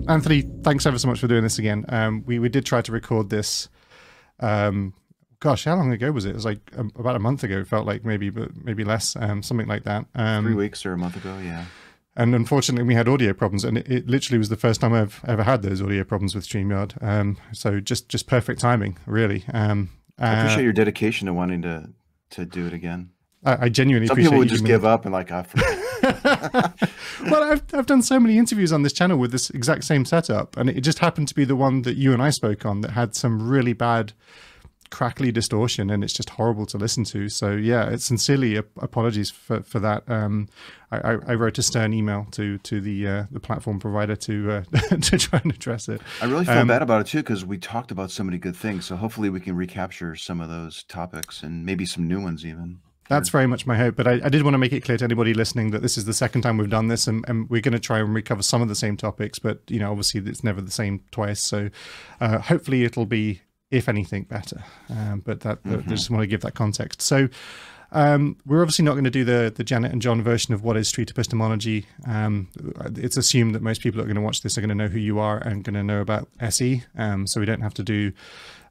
Anthony, thanks ever so much for doing this again. We did try to record this. Gosh, how long ago was it? It was like about a month ago. It felt like maybe, but maybe less, something like that. 3 weeks or a month ago, yeah. And unfortunately, we had audio problems, and it literally was the first time I've ever had those audio problems with StreamYard. So just perfect timing, really. I appreciate your dedication to wanting to do it again. I genuinely appreciate. Some people would just give up and like, I forget. Well, I've done so many interviews on this channel with this exact same setup, and it just happened to be the one that you and I spoke on that had some really bad crackly distortion, and it's just horrible to listen to. So yeah, it's sincerely apologies for that. I wrote a stern email to the platform provider to to try and address it. I really feel bad about it too, because we talked about so many good things. So hopefully we can recapture some of those topics and maybe some new ones even. That's very much my hope. But I did want to make it clear to anybody listening that this is the second time we've done this, and we're going to try and recover some of the same topics. But you know, obviously it's never the same twice. So hopefully it'll be, if anything, better. But I just want to give that context. So we're obviously not going to do the Janet and John version of what is street epistemology. It's assumed that most people that are going to watch this are going to know who you are and going to know about SE. So we don't have to do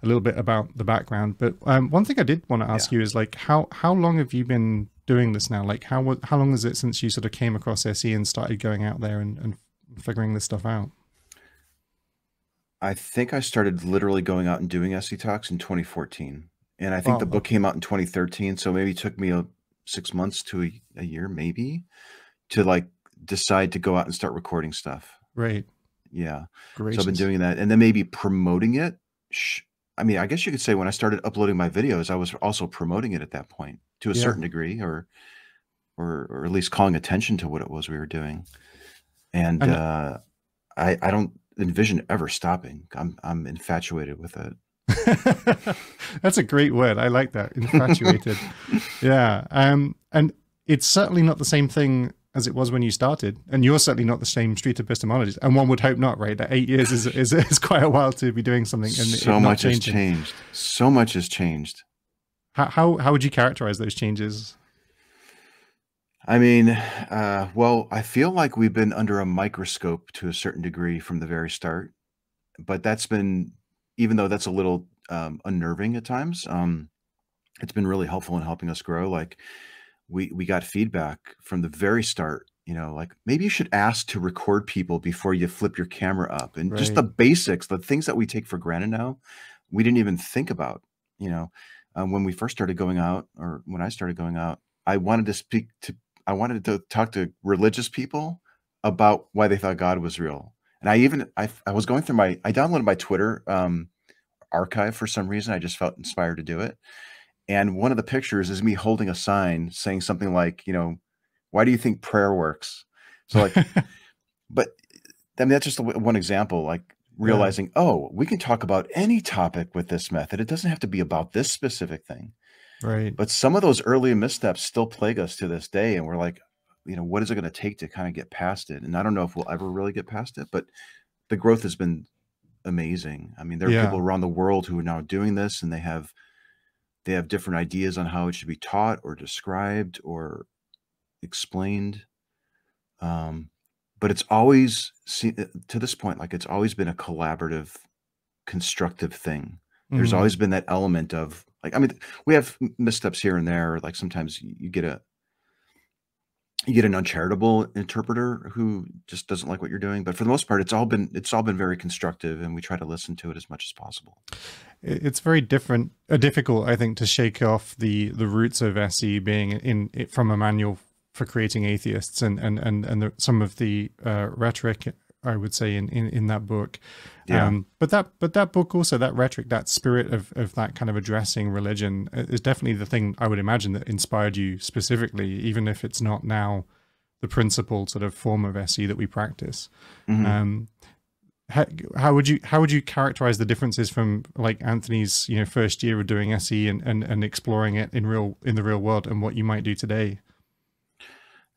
a little bit about the background. But one thing I did want to ask you is, like, how long have you been doing this now? Like, how long is it since you sort of came across SE and started going out there and figuring this stuff out? I think I started literally going out and doing SE Talks in 2014. And I think the book came out in 2013. So maybe it took me 6 months to a year, maybe, to like decide to go out and start recording stuff. Right. Yeah. Gracious. So I've been doing that. And then maybe promoting it. I mean, I guess you could say when I started uploading my videos, I was also promoting it at that point to a certain degree, or at least calling attention to what it was we were doing. And I don't envision ever stopping. I'm infatuated with it. That's a great word. I like that. Infatuated. Yeah. And it's certainly not the same thing as it was when you started, and you're certainly not the same street epistemologist. And one would hope not, right? That 8 years is quite a while to be doing something. And so much has changed. So much has changed. How would you characterize those changes? I mean, well, I feel like we've been under a microscope to a certain degree from the very start, but that's been, even though that's a little unnerving at times, it's been really helpful in helping us grow. Like we got feedback from the very start, you know, like maybe you should ask to record people before you flip your camera up, and just the basics, the things that we take for granted now, we didn't even think about, you know, when we first started going out, or when I started going out, I wanted to talk to religious people about why they thought God was real. And I was going through I downloaded my Twitter archive for some reason. I just felt inspired to do it. And one of the pictures is me holding a sign saying something like, you know, why do you think prayer works? So like, but I mean, that's just one example, like realizing, oh, we can talk about any topic with this method. It doesn't have to be about this specific thing. Right. But some of those early missteps still plague us to this day. And we're like, you know, what is it going to take to kind of get past it? And I don't know if we'll ever really get past it, but the growth has been amazing. I mean, there are people around the world who are now doing this, and they have different ideas on how it should be taught or described or explained. But it's always, to this point, like it's always been a collaborative, constructive thing. There's always been that element of, like, I mean, we have missteps here and there. Like sometimes you get an uncharitable interpreter who just doesn't like what you're doing. But for the most part, it's all been very constructive, and we try to listen to it as much as possible. It's very difficult, I think, to shake off the roots of SE being from a manual for creating atheists, and some of the rhetoric, I would say, in that book. But that book also, that rhetoric, that spirit of that kind of addressing religion is definitely the thing I would imagine that inspired you specifically, even if it's not now the principal sort of form of SE that we practice. How would you characterize the differences from like Anthony's, you know, first year of doing SE and exploring it in the real world, and what you might do today?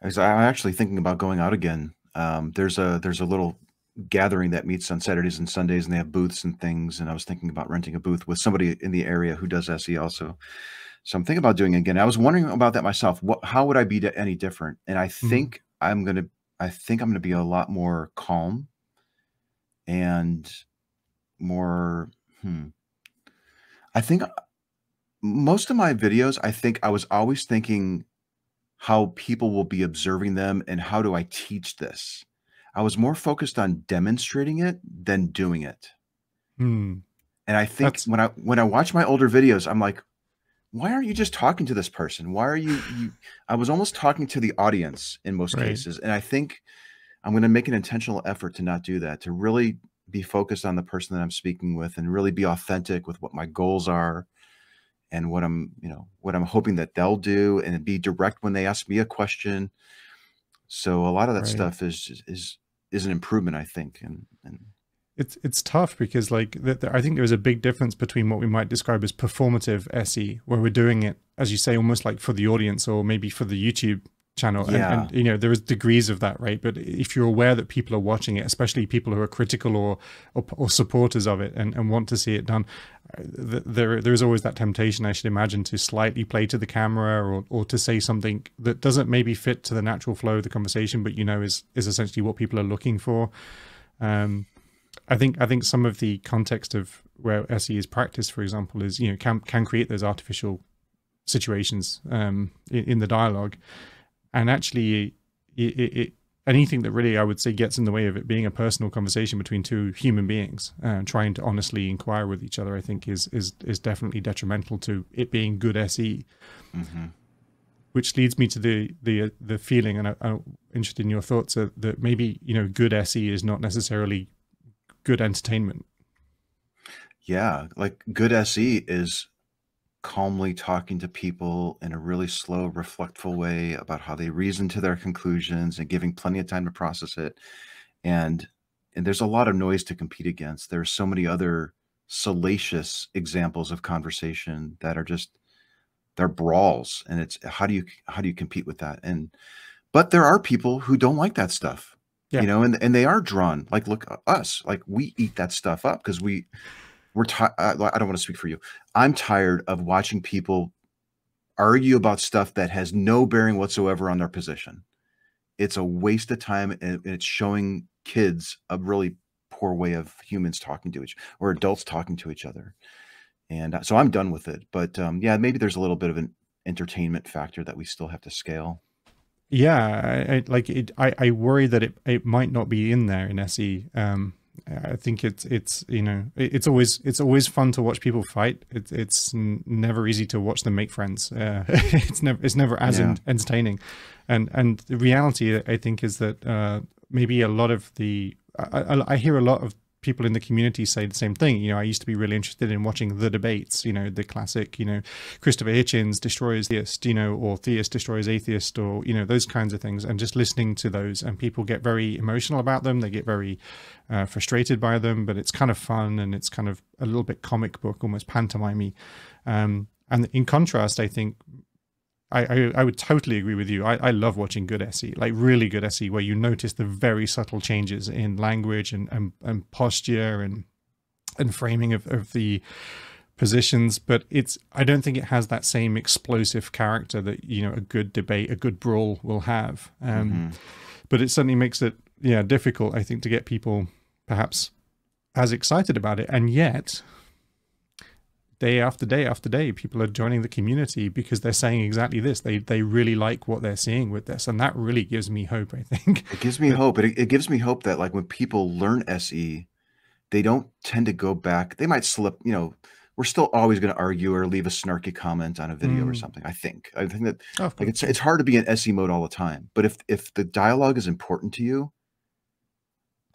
I'm actually thinking about going out again. There's a little gathering that meets on Saturdays and Sundays, and they have booths and things. And I was thinking about renting a booth with somebody in the area who does SE also. So I'm thinking about doing it again. I was wondering about that myself. How would I be any different? And I think I'm gonna be a lot more calm. and more, I think most of my videos, I think I was always thinking how people will be observing them and how do I teach this? I was more focused on demonstrating it than doing it. Hmm. And I think That's when I watch my older videos, I'm like, why aren't you just talking to this person? Why are you I was almost talking to the audience in most right. cases. And I think I'm going to make an intentional effort to not do that, to really be focused on the person that I'm speaking with and really be authentic with what my goals are and what I'm hoping that they'll do, and be direct when they ask me a question. So a lot of that Right. stuff is an improvement, I think. And It's tough because like I think there's a big difference between what we might describe as performative SE, where we're doing it, as you say, almost like for the audience or maybe for the YouTube channel. yeah, And you know, there is degrees of that, right? But if you're aware that people are watching it, especially people who are critical or supporters of it and want to see it done, there's always that temptation, I should imagine, to slightly play to the camera or to say something that doesn't maybe fit to the natural flow of the conversation, but you know is essentially what people are looking for. I think some of the context of where SE is practiced, for example, is, you know, can create those artificial situations in the dialogue, and actually anything that really, I would say, gets in the way of it being a personal conversation between two human beings trying to honestly inquire with each other, I think is definitely detrimental to it being good SE. mm-hmm. Which leads me to the feeling, and I'm interested in your thoughts, that maybe, you know, good SE is not necessarily good entertainment. Yeah, like good SE is calmly talking to people in a really slow, reflectful way about how they reason to their conclusions and giving plenty of time to process it. And there's a lot of noise to compete against. There's so many other salacious examples of conversation that are just, they're brawls, and it's how do you compete with that? But there are people who don't like that stuff, Yeah. and they are drawn, like, look at us, like we eat that stuff up because I don't want to speak for you. I'm tired of watching people argue about stuff that has no bearing whatsoever on their position. It's a waste of time, and it's showing kids a really poor way of humans talking to or adults talking to each other. And so I'm done with it. But yeah, maybe there's a little bit of an entertainment factor that we still have to scale. Yeah, I worry that it might not be in there in SE. I think it's you know, it's always fun to watch people fight. It's never easy to watch them make friends. It's never as entertaining. And the reality, I think, is that maybe a lot of I hear a lot of people in the community say the same thing. You know, I used to be really interested in watching the debates, you know, the classic, you know, Christopher Hitchens destroys theist, you know, or theist destroys atheist, or, you know, those kinds of things, and just listening to those, and people get very emotional about them. They get very frustrated by them, but it's kind of fun, and it's kind of a little bit comic book, almost pantomime-y. And in contrast, I think I would totally agree with you. I love watching good SE, like really good SE, where you notice the very subtle changes in language and posture and framing of the positions. But I don't think it has that same explosive character that, you know, a good debate, a good brawl will have. But it certainly makes it, difficult, I think, to get people perhaps as excited about it. And yet, day after day after day, people are joining the community because they're saying exactly this. They really like what they're seeing with this, and that really gives me hope, I think. It gives me hope. It gives me hope that, like, when people learn SE, they don't tend to go back. They might slip, we're still always going to argue or leave a snarky comment on a video or something. I think that, like, it's hard to be in SE mode all the time. But if the dialogue is important to you,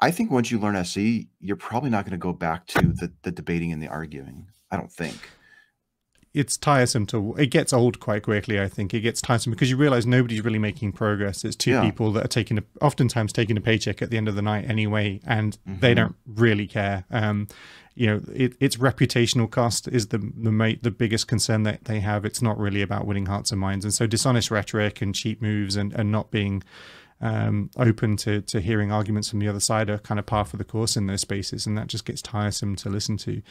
I think once you learn SE, you're probably not going to go back to the debating and the arguing. I don't think. It's tiresome it gets old quite quickly. I think it gets tiresome because you realize nobody's really making progress. It's two people that are oftentimes taking a paycheck at the end of the night anyway, and they don't really care. Its reputational cost is the biggest concern that they have. It's not really about winning hearts and minds. And so dishonest rhetoric and cheap moves and not being open to hearing arguments from the other side are kind of par for the course in those spaces, and that just gets tiresome to listen to.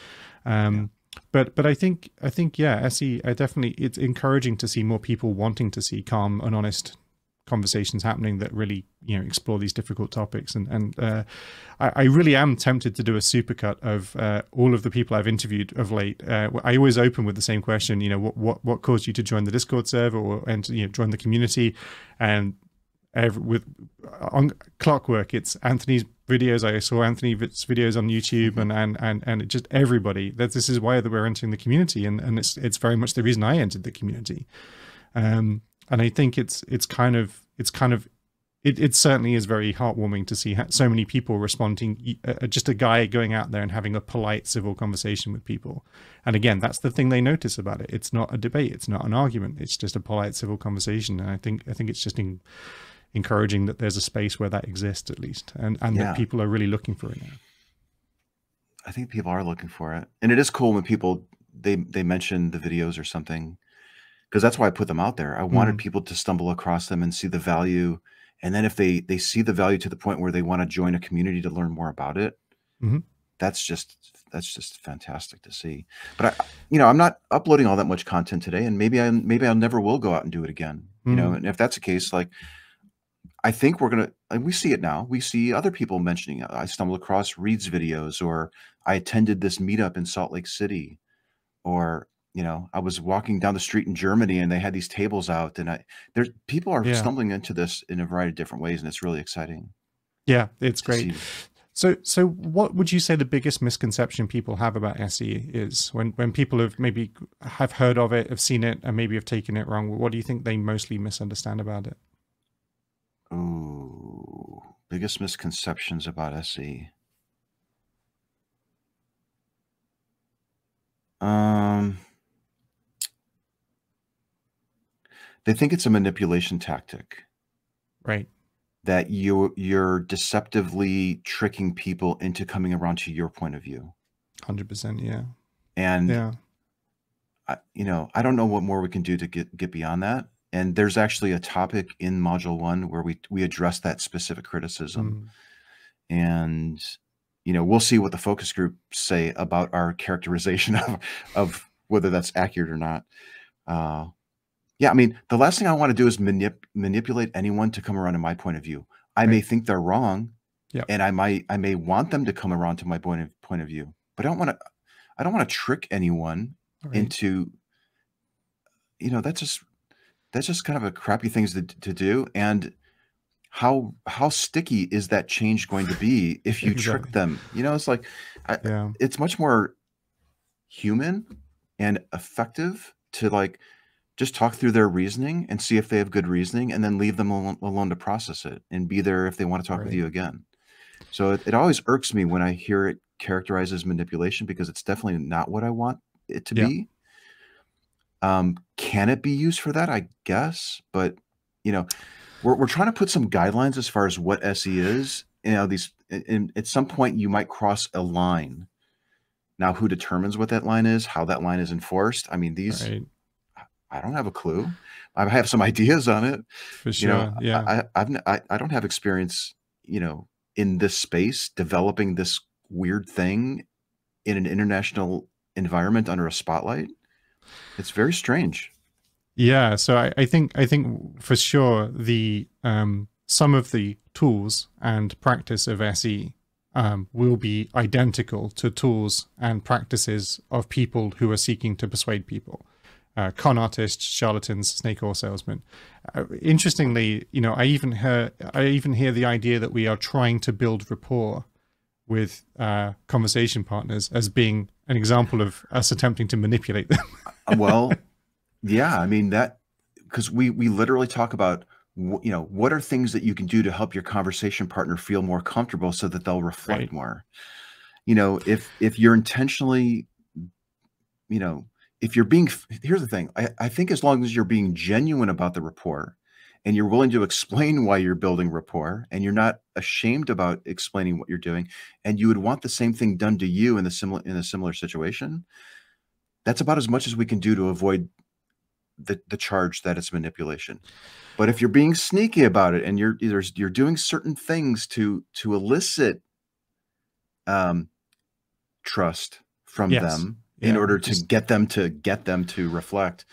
But I think SE, it's encouraging to see more people wanting to see calm and honest conversations happening that really, explore these difficult topics. And I really am tempted to do a supercut of all of the people I've interviewed of late. I always open with the same question, what caused you to join the Discord server and join the community? And on clockwork, it's Anthony's videos. I saw Anthony's videos on YouTube, and just everybody. This is why we're entering the community, and it's very much the reason I entered the community. And I think it certainly is very heartwarming to see so many people responding. Just a guy going out there and having a polite, civil conversation with people. And again, that's the thing they notice about it. It's not a debate. It's not an argument. It's just a polite, civil conversation. And I think it's just encouraging that there's a space where that exists, at least, and that people are really looking for it now. I think people are looking for it, and it is cool when people they mention the videos or something, because that's why I put them out there. I wanted people to stumble across them and see the value, and then if they see the value to the point where they want to join a community to learn more about it, that's just fantastic to see. But I'm not uploading all that much content today, and maybe I never will go out and do it again. And if that's the case, like, I think we see it now. We see other people mentioning it. I stumbled across Reed's videos, or I attended this meetup in Salt Lake City, or, I was walking down the street in Germany and they had these tables out, and people are stumbling into this in a variety of different ways. And it's really exciting. Yeah. It's great. So what would you say the biggest misconception people have about SE is when people have heard of it, have seen it, and maybe have taken it wrong? What do you think they mostly misunderstand about it? Ooh, biggest misconceptions about SE. They think it's a manipulation tactic, right? That you're deceptively tricking people into coming around to your point of view. 100%, yeah. And I don't know what more we can do to get beyond that. And there's actually a topic in Module 1 where we address that specific criticism. And, we'll see what the focus group say about our characterization of whether that's accurate or not. I mean, the last thing I want to do is manipulate anyone to come around to my point of view. I may think they're wrong, and I may want them to come around to my point of view, but I don't want to trick anyone into, that's just kind of a crappy thing to do. And how sticky is that change going to be if you trick them? It's like, it's much more human and effective to just talk through their reasoning and see if they have good reasoning, and then leave them alone to process it and be there if they want to talk with you again. So it always irks me when I hear it characterized as manipulation, because it's definitely not what I want it to be. Can it be used for that? I guess, but we're trying to put some guidelines as far as what SE is. At some point you might cross a line. Now, who determines what that line is, how that line is enforced? I mean, I don't have a clue. I have some ideas on it. For sure. I don't have experience, in this space, developing this weird thing in an international environment under a spotlight. It's very strange. Yeah. So I think for sure the some of the tools and practice of SE will be identical to tools and practices of people who are seeking to persuade people. Con artists, charlatans, snake oil salesmen. Interestingly, I even hear the idea that we are trying to build rapport with conversation partners as being an example of us attempting to manipulate them. Well, yeah, I mean that, because we literally talk about what are things that you can do to help your conversation partner feel more comfortable so that they'll reflect more. If you're intentionally, if you're being, here's the thing. I think as long as you're being genuine about the rapport, and you're willing to explain why you're building rapport, and you're not ashamed about explaining what you're doing, and you would want the same thing done to you in a similar situation, that's about as much as we can do to avoid the charge that it's manipulation. But if you're being sneaky about it, and you're doing certain things to elicit trust from them in order to get them to reflect,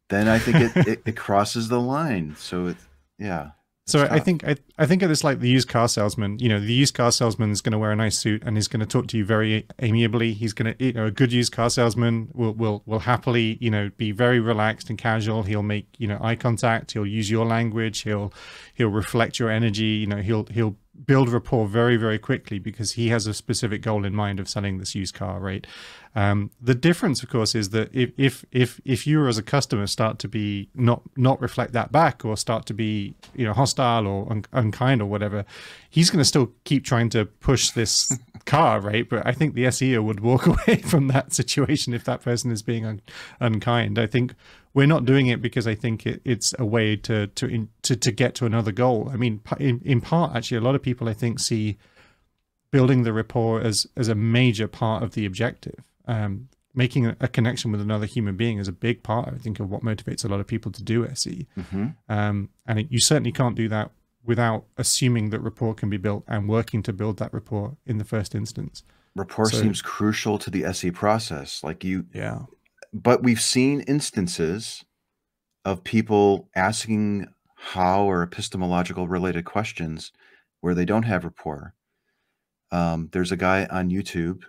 then I think it crosses the line. So Yeah. So It's tough. I think of this like the used car salesman. You know, the used car salesman is going to wear a nice suit and he's going to talk to you very amiably. He's going to, you know, a good used car salesman will happily, you know, be very relaxed and casual. He'll make, you know, eye contact. He'll use your language. He'll reflect your energy. You know, he'll build rapport very, very quickly because he has a specific goal in mind of selling this used car, right? The difference, of course, is that if you as a customer start to be not reflect that back or start to be, you know, hostile or unkind or whatever, he's going to still keep trying to push this car, right? But I think the SEO would walk away from that situation if that person is being unkind. I think we're not doing it because I think it's a way to get to another goal. I mean, in part, actually, a lot of people I think see building the rapport as a major part of the objective. Making a connection with another human being is a big part, I think, of what motivates a lot of people to do SE. And you certainly can't do that without assuming that rapport can be built and working to build that rapport in the first instance. Rapport seems crucial to the SE process. Like yeah. But we've seen instances of people asking how or epistemological related questions where they don't have rapport. There's a guy on YouTube,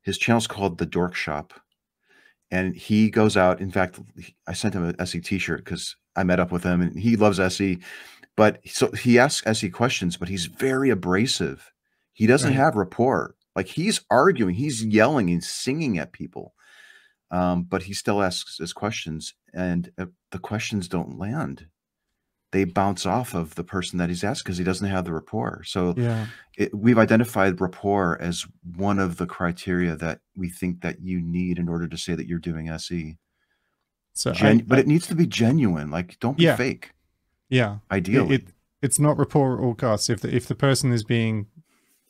his channel's called The Dork Shop, and he goes out. In fact, I sent him an SE t-shirt because I met up with him and he loves SE, but so he asks SE questions, but he's very abrasive. He doesn't have rapport. Like he's arguing, he's yelling, he's singing at people. But he still asks his questions, and the questions don't land. They bounce off of the person that he's asked because he doesn't have the rapport. So we've identified rapport as one of the criteria that we think that you need in order to say that you're doing SE. So, but it needs to be genuine. Like, don't be fake. Yeah, ideally, it's not rapport at all costs. If the person is being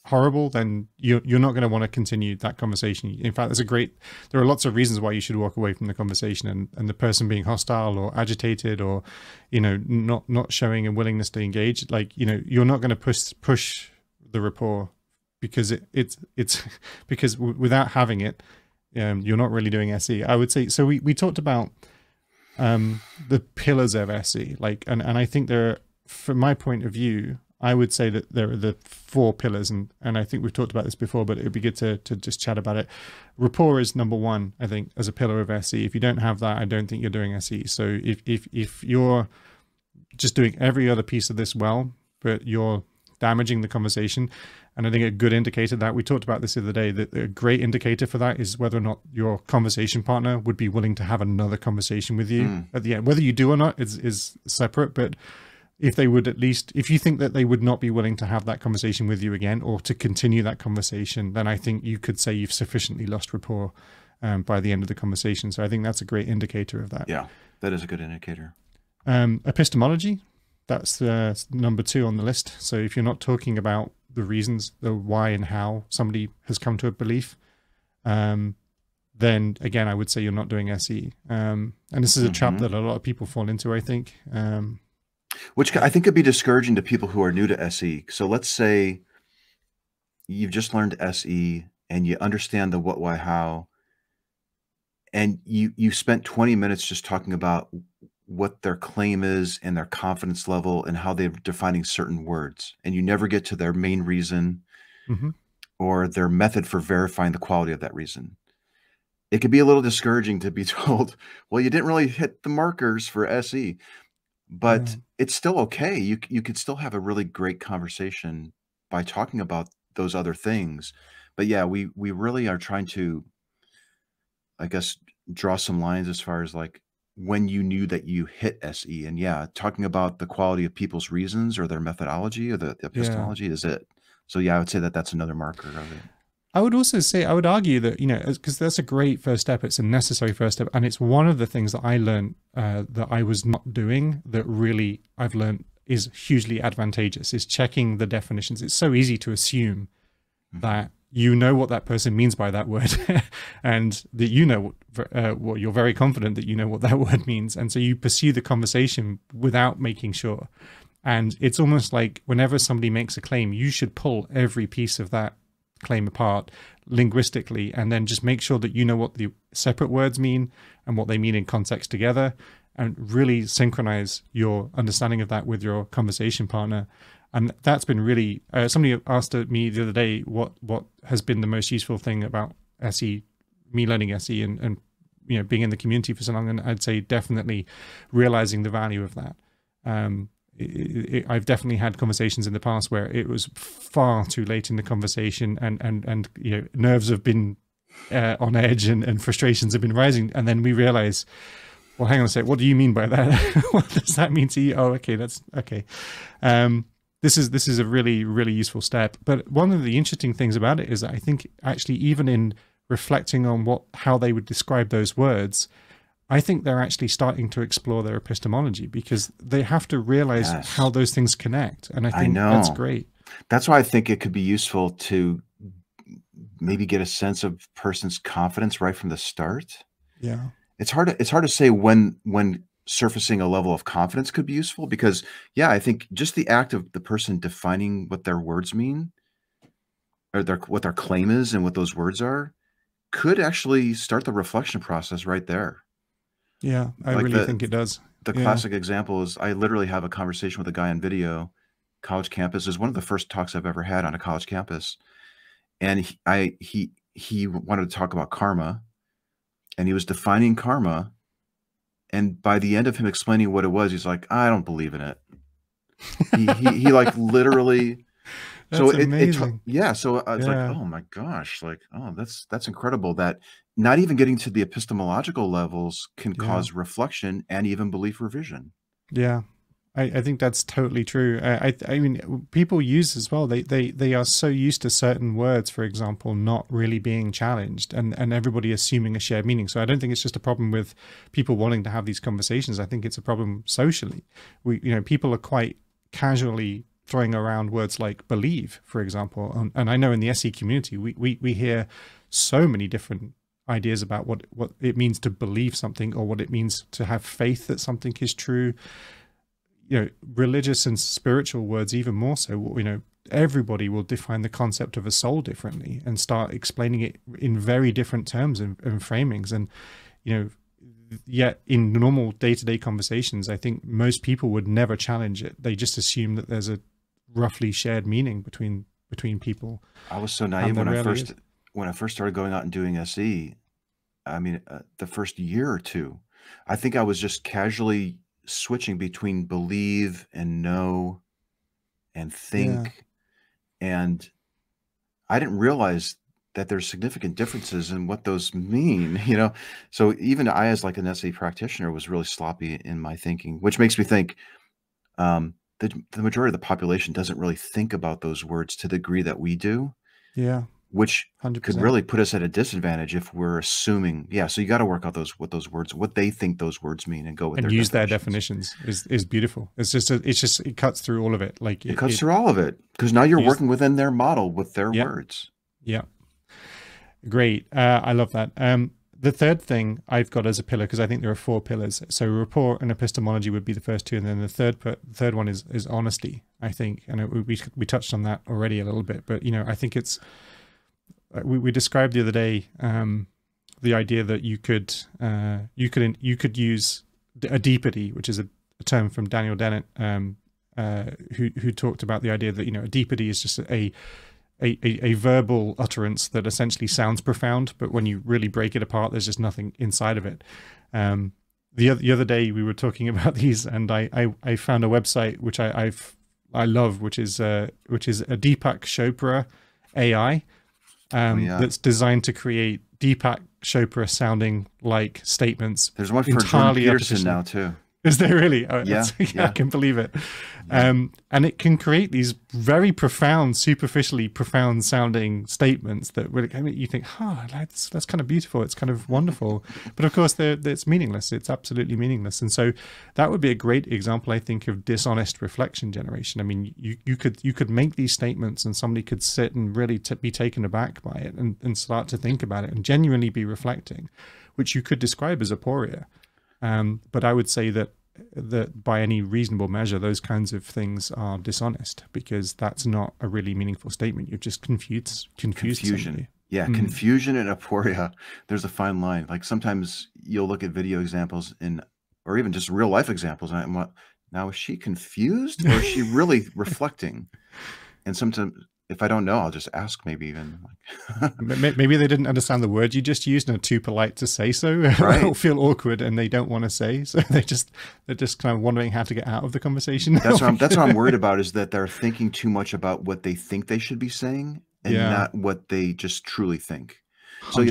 horrible, then you're not going to want to continue that conversation. In fact, there are lots of reasons why you should walk away from the conversation, and the person being hostile or agitated or, you know, not showing a willingness to engage, like, you know, you're not going to push the rapport because it's because without having it, you're not really doing SE, I would say. So we talked about the pillars of SE, like, and I think there are, from my point of view, I would say that there are the 4 pillars, and I think we've talked about this before, but it would be good to just chat about it. Rapport is number 1, I think, as a pillar of SE. If you don't have that, I don't think you're doing SE. So if you're just doing every other piece of this well, but you're damaging the conversation, and I think a good indicator that, we talked about this the other day, that a great indicator for that is whether or not your conversation partner would be willing to have another conversation with you at the end. Whether you do or not is separate, but if they would, at least, if you think that they would not be willing to have that conversation with you again or to continue that conversation, then I think you could say you've sufficiently lost rapport by the end of the conversation. So I think that's a great indicator of that. Yeah, that is a good indicator. Epistemology, that's number 2 on the list. So if you're not talking about the reasons, the why and how somebody has come to a belief, then again, I would say you're not doing SE. And this is a trap that a lot of people fall into, I think. Which I think could be discouraging to people who are new to SE. So let's say you've just learned SE and you understand the what, why, how, and you spent 20 minutes just talking about what their claim is and their confidence level and how they're defining certain words, and you never get to their main reason or their method for verifying the quality of that reason. It could be a little discouraging to be told, well, you didn't really hit the markers for SE. But it's still okay. You could still have a really great conversation by talking about those other things. But yeah, we really are trying to, I guess, draw some lines as far as like when you knew that you hit SE. And yeah, talking about the quality of people's reasons or their methodology or the epistemology is it. So yeah, I would say that that's another marker of it. I would also say, I would argue that, you know, because that's a great first step, it's a necessary first step, and it's one of the things that I learned that I was not doing that really I've learned is hugely advantageous, is checking the definitions. It's so easy to assume that you know what that person means by that word and that you know what you're very confident that you know what that word means. And so you pursue the conversation without making sure. And it's almost like whenever somebody makes a claim, you should pull every piece of that claim apart linguistically and then just make sure that you know what the separate words mean and what they mean in context together. and really synchronize your understanding of that with your conversation partner. And that's been really, somebody asked me the other day what has been the most useful thing about SE, me learning SE and being in the community for so long. And I'd say definitely realizing the value of that. I've definitely had conversations in the past where it was far too late in the conversation, and nerves have been on edge, and frustrations have been rising, and then we realize, well, hang on a sec, what do you mean by that? What does that mean to you? Oh, okay, that's okay. This is a really, really useful step. But one of the interesting things about it is that I think actually even in reflecting on how they would describe those words, I think they're actually starting to explore their epistemology, because they have to realize how those things connect. And I think that's great. That's why I think it could be useful to maybe get a sense of person's confidence right from the start. Yeah. It's hard to say when surfacing a level of confidence could be useful, because I think just the act of the person defining what their words mean, or what their claim is and what those words are, could actually start the reflection process right there. Yeah, I really think it does. The classic example is, I literally have a conversation with a guy on video, college campus. It was one of the first talks I've ever had on a college campus. And he wanted to talk about karma, and he was defining karma. And by the end of him explaining what it was, he's like, I don't believe in it. He like literally. That's amazing. So it's like, oh my gosh, like, oh, that's incredible that not even getting to the epistemological levels can cause reflection and even belief revision. Yeah, I think that's totally true. I mean, people use as well, they are so used to certain words, for example, not really being challenged, and everybody assuming a shared meaning. So I don't think it's just a problem with people wanting to have these conversations. I think it's a problem socially. People are quite casually throwing around words like believe, for example. And I know in the SE community, we hear so many different ideas about what it means to believe something, or what it means to have faith that something is true. Religious and spiritual words even more so. Everybody will define the concept of a soul differently and start explaining it in very different terms and framings. And, yet in normal day-to-day conversations, I think most people would never challenge it. They just assume that there's a roughly shared meaning between people. I was so naive when I first started going out and doing SE. I mean, the first year or two, I think I was just casually switching between believe and know and think, and I didn't realize that there's significant differences in what those mean. So even I, as like an SE practitioner, was really sloppy in my thinking, which makes me think the majority of the population doesn't really think about those words to the degree that we do. Yeah. Which 100%. Could really put us at a disadvantage if we're assuming. So you got to work out what they think those words mean, and go with and use their definitions is beautiful. It cuts through all of it. Like it cuts through all of it, because now you're working within their model with their words. Yeah. Great. I love that. The third thing I've got as a pillar, because I think there are 4 pillars. So rapport and epistemology would be the first 2, and then the third one is honesty, I think. And we touched on that already a little bit, but I think it's we described the other day the idea that you could use a deepity, which is a term from Daniel Dennett, who talked about the idea that a deepity is just a verbal utterance that essentially sounds profound, but when you really break it apart, there's just nothing inside of it. The other day we were talking about these, and I found a website which I love, which is a Deepak Chopra AI. That's designed to create Deepak Chopra sounding like statements. There's one for Jordan Peterson now too. Is there really? Oh, yeah. I can believe it. And it can create these very profound, superficially profound sounding statements that really, you think, that's kind of beautiful. It's kind of wonderful. But of course, it's meaningless. It's absolutely meaningless. And so that would be a great example, I think, of dishonest reflection generation. I mean, you could make these statements, and somebody could sit and really be taken aback by it and start to think about it and genuinely be reflecting, which you could describe as aporia. But I would say that by any reasonable measure, those kinds of things are dishonest, because that's not a really meaningful statement. You've just confused confusion. Yeah, confusion and aporia. There's a fine line. Like sometimes you'll look at video examples or even just real life examples. And I'm like, now, is she confused or is she really reflecting? And sometimes if I don't know, I'll just ask, maybe even like, maybe they didn't understand the word you just used and are too polite to say so, right. or feel awkward and they don't want to say. So they're just kind of wondering how to get out of the conversation. That's what I'm worried about, is that they're thinking too much about what they think they should be saying and not what they just truly think. So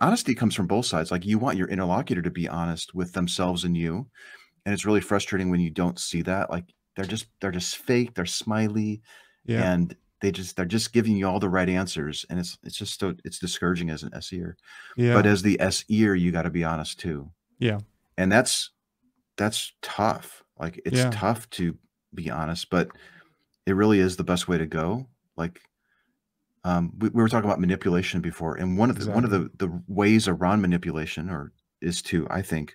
honesty comes from both sides. Like, you want your interlocutor to be honest with themselves and you. And it's really frustrating when you don't see that. Like, they're just fake, they're smiley, and they're just giving you all the right answers. And it's just so, it's discouraging as an SEer. But as the SEer, you got to be honest too. Yeah. And that's tough. Like, it's tough to be honest, but it really is the best way to go. Like, we were talking about manipulation before, and one of the ways around manipulation is to, I think,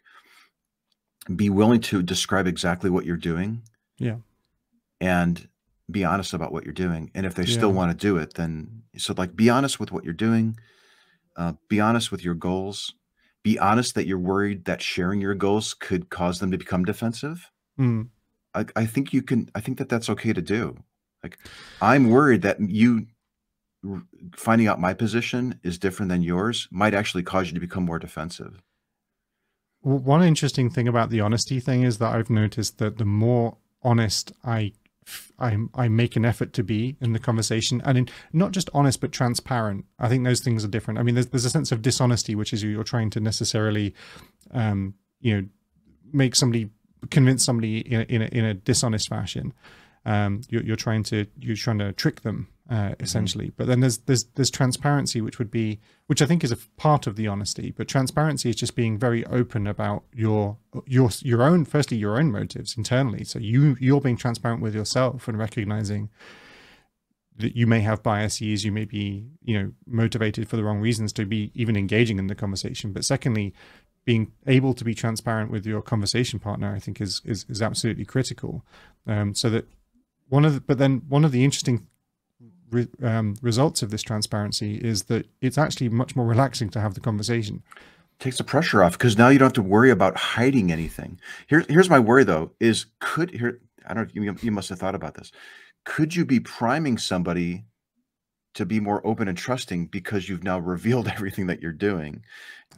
be willing to describe exactly what you're doing. Yeah. And be honest about what you're doing. And if they still want to do it, then, so like, be honest with what you're doing. Be honest with your goals. Be honest that you're worried that sharing your goals could cause them to become defensive. I think that's okay to do. Like, I'm worried that you finding out my position is different than yours might actually cause you to become more defensive. One interesting thing about the honesty thing is that I've noticed that the more honest I make an effort to be in the conversation, and not just honest, but transparent. I think those things are different. I mean, there's a sense of dishonesty, which is you're trying to necessarily, convince somebody in a dishonest fashion. You're trying to trick them, essentially. But then there's transparency, which I think is a part of the honesty. But transparency is just being very open about your own motives internally. So you're being transparent with yourself and recognizing that you may have biases, you may be motivated for the wrong reasons to be even engaging in the conversation. But secondly, being able to be transparent with your conversation partner, I think is absolutely critical. So that one of the interesting results of this transparency is that it's actually much more relaxing to have the conversation. Takes the pressure off, because now you don't have to worry about hiding anything. Here's my worry though, is I don't know, you must have thought about this. Could you be priming somebody to be more open and trusting because you've now revealed everything that you're doing?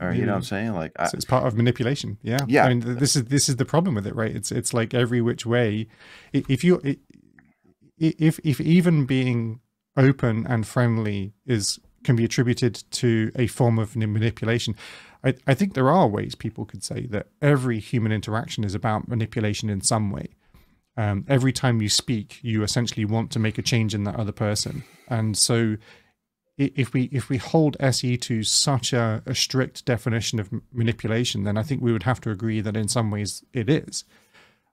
Or, you know what I'm saying? Like, so it's part of manipulation. Yeah. I mean, this is the problem with it, right? It's like every which way. If even being open and friendly can be attributed to a form of manipulation, I think there are ways people could say that every human interaction is about manipulation in some way. Every time you speak, you essentially want to make a change in that other person. And so if we hold SE to such a strict definition of manipulation, then I think we would have to agree that in some ways it is.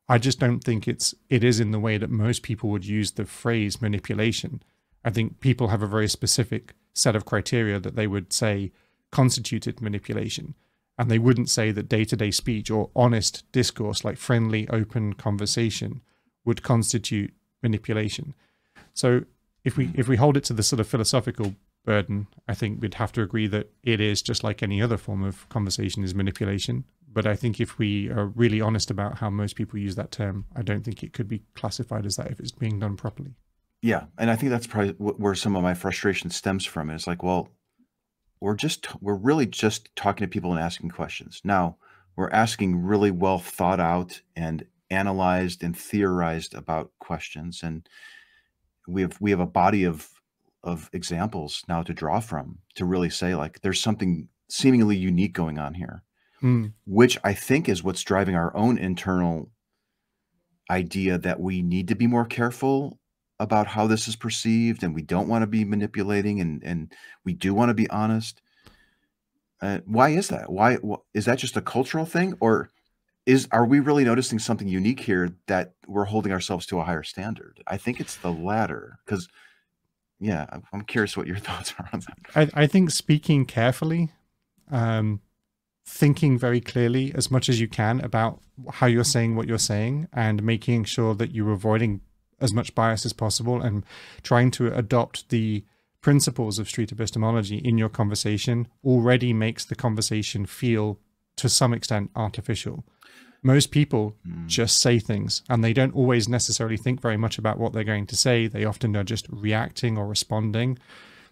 I just don't think it is in the way that most people would use the phrase manipulation. I think people have a very specific set of criteria that they would say constituted manipulation. And they wouldn't say that day-to-day speech or honest discourse, like friendly, open conversation, would constitute manipulation. So if we hold it to the sort of philosophical burden, I think we'd have to agree that it is, just like any other form of conversation, is manipulation. But I think if we are really honest about how most people use that term, I don't think it could be classified as that if it's being done properly. Yeah. And I think that's probably where some of my frustration stems from. It's like, well, we're really just talking to people and asking questions. Now, we're asking really well thought out and analyzed and theorized about questions. And we have a body of examples now to draw from, to really say, like, there's something seemingly unique going on here, which I think is what's driving our own internal idea that we need to be more careful about how this is perceived, and we don't want to be manipulating, and we do want to be honest. Why is that? Why is that? Just a cultural thing, or are we really noticing something unique here that we're holding ourselves to a higher standard? I think it's the latter, because I'm curious what your thoughts are on that. I think speaking carefully, thinking very clearly as much as you can about how you're saying what you're saying, and making sure that you're avoiding as much bias as possible, and trying to adopt the principles of street epistemology in your conversation already makes the conversation feel, to some extent, artificial. Most people just say things, and they don't always necessarily think very much about what they're going to say. They often are just reacting or responding.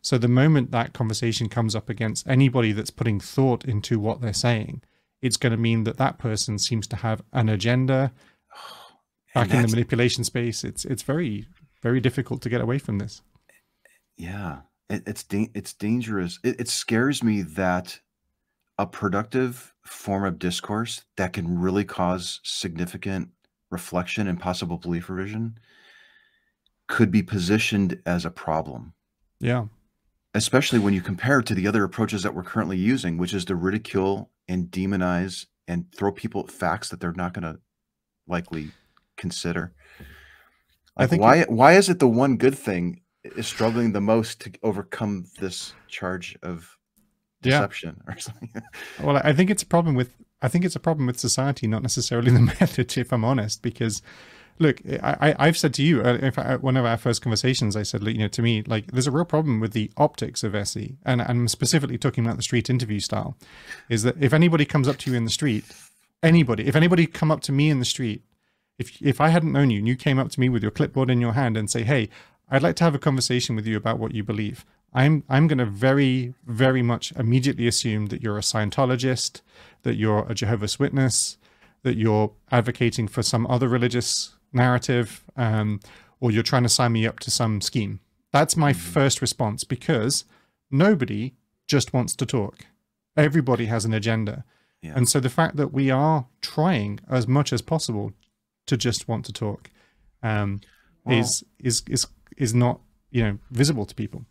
So the moment that conversation comes up against anybody that's putting thought into what they're saying, it's going to mean that that person seems to have an agenda. Back in the manipulation space, it's very, very difficult to get away from this. Yeah, it's dangerous. It scares me that a productive form of discourse that can really cause significant reflection and possible belief revision could be positioned as a problem. Yeah. Especially when you compare it to the other approaches that we're currently using, which is to ridicule and demonize and throw people at facts that they're not going to likely consider. Like, why is it the one good thing is struggling the most to overcome this charge of deception or something? Well, I think it's a problem with society, not necessarily the method, if I'm honest, because look, I've said to you, in fact, one of our first conversations, I said, you know, to me, like, there's a real problem with the optics of SE, and I'm specifically talking about the street interview style, is that if anybody comes up to you in the street, if anybody come up to me in the street, if I hadn't known you and you came up to me with your clipboard in your hand and say, hey, I'd like to have a conversation with you about what you believe, I'm going to very, very much immediately assume that you're a Scientologist, that you're a Jehovah's Witness, that you're advocating for some other religious narrative, or you're trying to sign me up to some scheme. That's my first response, because nobody just wants to talk. Everybody has an agenda. Yeah. And so the fact that we are trying as much as possible to just want to talk is not, you know, visible to people.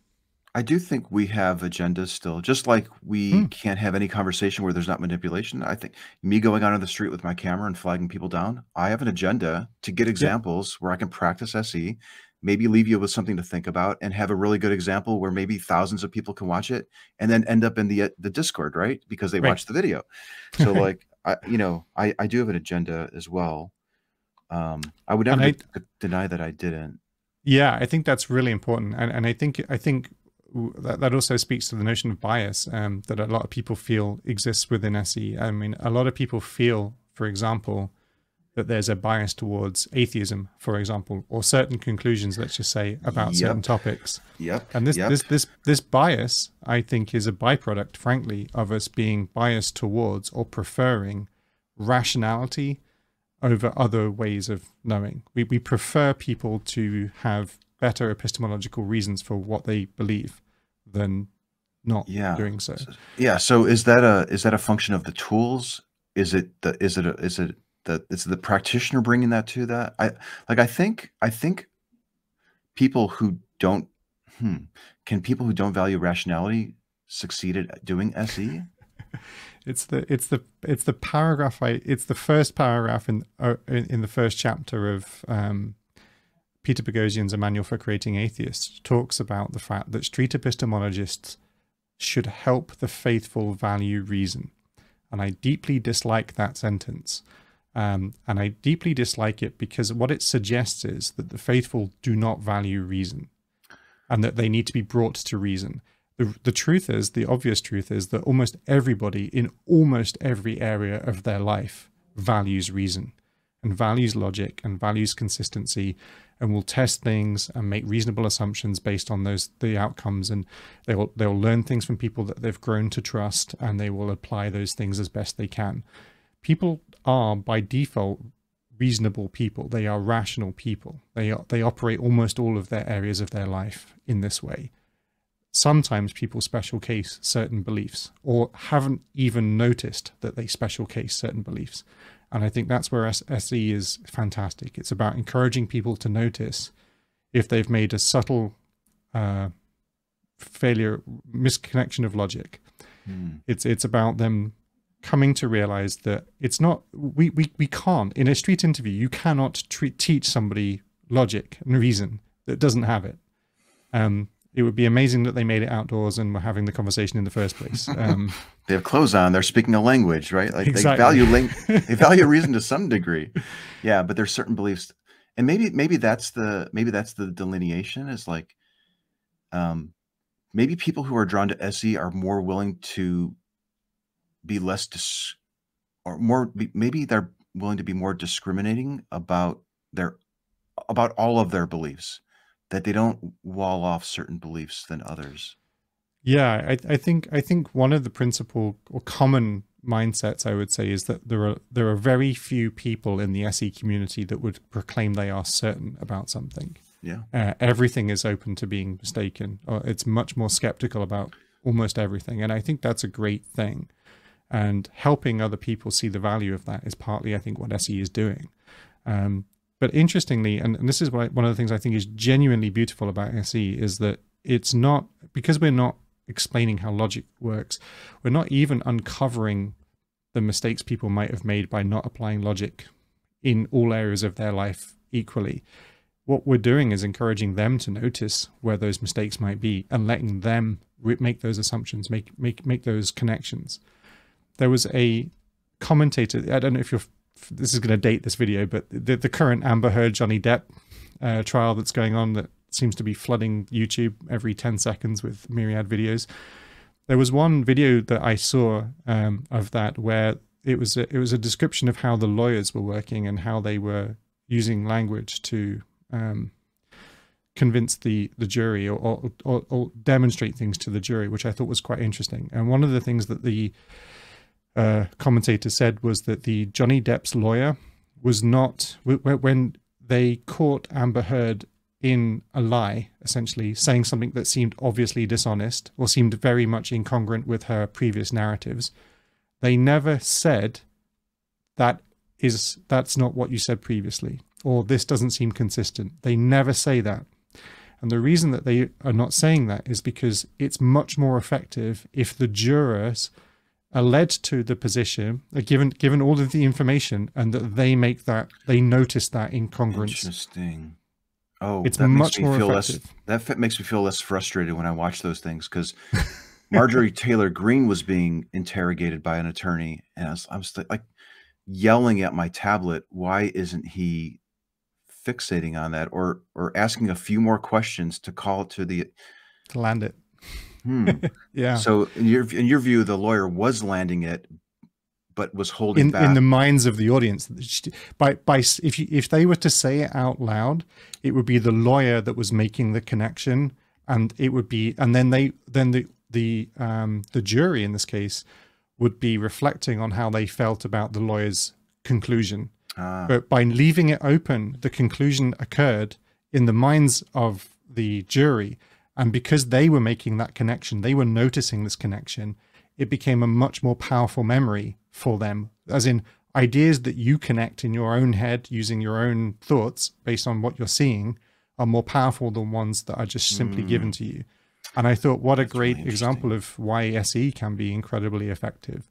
I do think we have agendas still, just like we can't have any conversation where there's not manipulation. I think me going out on the street with my camera and flagging people down, I have an agenda to get examples where I can practice SE, maybe leave you with something to think about, and have a really good example where maybe thousands of people can watch it and then end up in the Discord, right? Because they watched the video. So like, I do have an agenda as well. I would never deny that I didn't. Yeah, I think that's really important. And I think that also speaks to the notion of bias that a lot of people feel exists within SE. I mean, a lot of people feel, for example, that there's a bias towards atheism, for example, or certain conclusions, let's just say, about certain topics. And this bias, I think, is a byproduct, frankly, of us being biased towards or preferring rationality over other ways of knowing. We prefer people to have better epistemological reasons for what they believe than not doing so. Yeah. So is that a function of the tools? Is it the practitioner bringing that to that? I think people who don't people who don't value rationality succeed at doing SE? It's the paragraph. It's the first paragraph in the first chapter of Peter Boghossian's A Manual for Creating Atheists. Talks about the fact that street epistemologists should help the faithful value reason, and I deeply dislike that sentence. And I deeply dislike it because what it suggests is that the faithful do not value reason, and that they need to be brought to reason. The truth is, the obvious truth is that almost everybody in almost every area of their life values reason and values logic and values consistency, and will test things and make reasonable assumptions based on the outcomes, and they'll learn things from people that they've grown to trust, and they will apply those things as best they can. People are by default reasonable people. They are rational people. They operate almost all of their areas of their life in this way. Sometimes people special case certain beliefs or haven't even noticed that they special case certain beliefs. And I think that's where SE is fantastic. It's about encouraging people to notice if they've made a subtle misconnection of logic. It's about them coming to realize that it's not, we can't, in a street interview, you cannot teach somebody logic and reason that doesn't have it. It would be amazing that they made it outdoors and were having the conversation in the first place. They have clothes on. They're speaking a language, right? Like exactly. They value reason to some degree. Yeah, but there's certain beliefs, and maybe that's the delineation. Is like, maybe people who are drawn to SE are more willing to be less maybe they're willing to be more discriminating about all of their beliefs, that they don't wall off certain beliefs than others. Yeah, I think one of the principal or common mindsets, I would say, is that there are very few people in the SE community that would proclaim they are certain about something. Yeah. Everything is open to being mistaken, or it's much more skeptical about almost everything. And I think that's a great thing. And helping other people see the value of that is partly, I think, what SE is doing. But interestingly, and this is one of the things I think is genuinely beautiful about SE, is that it's not, because we're not explaining how logic works, we're not even uncovering the mistakes people might have made by not applying logic in all areas of their life equally. What we're doing is encouraging them to notice where those mistakes might be and letting them make those assumptions, make those connections. There was a commentator, I don't know if this is going to date this video, but the current Amber Heard Johnny Depp trial that's going on that seems to be flooding YouTube every 10 seconds with myriad videos. There was one video that I saw of that where it was a description of how the lawyers were working and how they were using language to convince the jury or demonstrate things to the jury, which I thought was quite interesting. And one of the things that the commentator said was that the Johnny Depp's lawyer was not, when they caught Amber Heard in a lie, essentially saying something that seemed obviously dishonest or seemed very much incongruent with her previous narratives, they never said that's not what you said previously, or this doesn't seem consistent. They never say that. And the reason that they are not saying that is because it's much more effective if the jurors are led to the position, are given all of the information, and that they notice that incongruence. Interesting. Oh, it's much more effective. That makes me feel less frustrated when I watch those things, because Marjorie Taylor Greene was being interrogated by an attorney, and I'm like yelling at my tablet, why isn't he fixating on that, or asking a few more questions to call it to land it. Yeah. So in your view, the lawyer was landing it, but was holding back in the minds of the audience. If they were to say it out loud, it would be the lawyer that was making the connection, and it would be, and then the jury in this case would be reflecting on how they felt about the lawyer's conclusion. But by leaving it open, the conclusion occurred in the minds of the jury. And because they were making that connection, they were noticing this connection, it became a much more powerful memory for them. As in, ideas that you connect in your own head using your own thoughts based on what you're seeing are more powerful than ones that are just simply given to you. And I thought, what a great really example of why SE can be incredibly effective.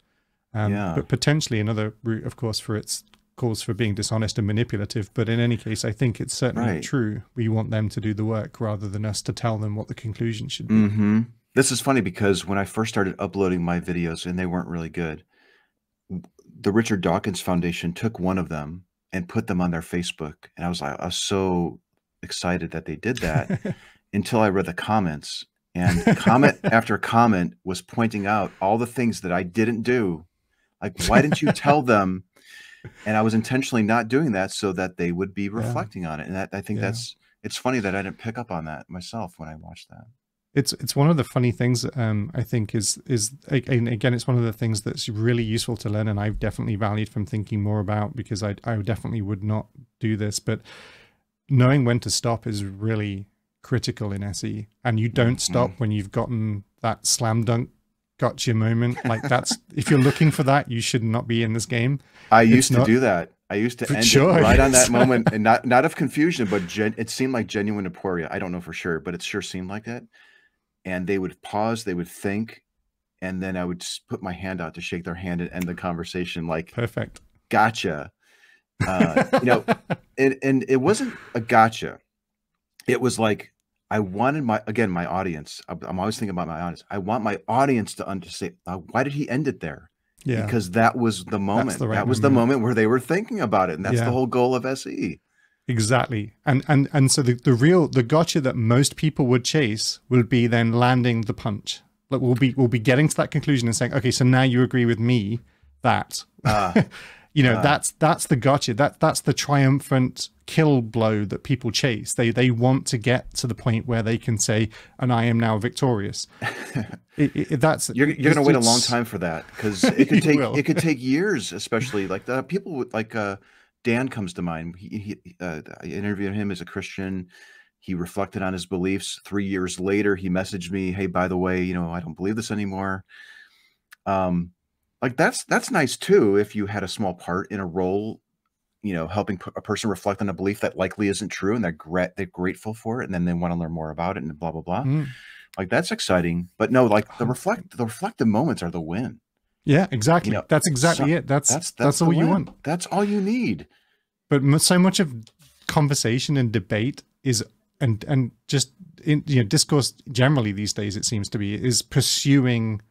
But potentially another route, of course, for its calls for being dishonest and manipulative. But in any case, I think it's certainly true. We want them to do the work rather than us to tell them what the conclusion should be. This is funny because when I first started uploading my videos, and they weren't really good, the Richard Dawkins Foundation took one of them and put them on their Facebook. And I was so excited that they did that until I read the comments. And comment after comment was pointing out all the things that I didn't do. Like, why didn't you tell them? And I was intentionally not doing that so that they would be reflecting on it. And I think it's funny that I didn't pick up on that myself when I watched that. It's one of the funny things, I think is and again, it's one of the things that's really useful to learn, and I've definitely valued from thinking more about, because I definitely would not do this, but knowing when to stop is really critical in SE. And you don't stop when you've gotten that slam dunk gotcha moment. Like, that's, if you're looking for that, you should not be in this game. I used to do that. I used to end it right on that moment, and not of confusion, but it seemed like genuine aporia. I don't know for sure, but it sure seemed like that. And they would pause, they would think, and then I would just put my hand out to shake their hand and end the conversation. Like, perfect, gotcha. You know, and it wasn't a gotcha. It was like, I wanted my audience. I'm always thinking about my audience. I want my audience to understand, why did he end it there? Yeah, because that was the moment. That was the moment where they were thinking about it, and that's the whole goal of SE. Exactly. And so the gotcha that most people would chase will be then landing the punch. Like, we'll be getting to that conclusion and saying, okay, so now you agree with me that You know, that's the gotcha. That's the triumphant kill blow that people chase. They want to get to the point where they can say, "And I am now victorious." That's you're going to wait a long time for that, because it could take years, especially like the people with like Dan comes to mind. I interviewed him as a Christian. He reflected on his beliefs. 3 years later, he messaged me, "Hey, by the way, you know, I don't believe this anymore." Like that's nice too, if you had a small part in a role, you know, helping a person reflect on a belief that likely isn't true, and they're grateful for it, and then they want to learn more about it, and blah blah blah. Like that's exciting. But no, like the reflective moments are the win. Yeah, exactly. You know, that's exactly it. That's all you want. That's all you need. But so much of conversation and debate is and just in, you know, discourse generally these days, it seems to be, is pursuing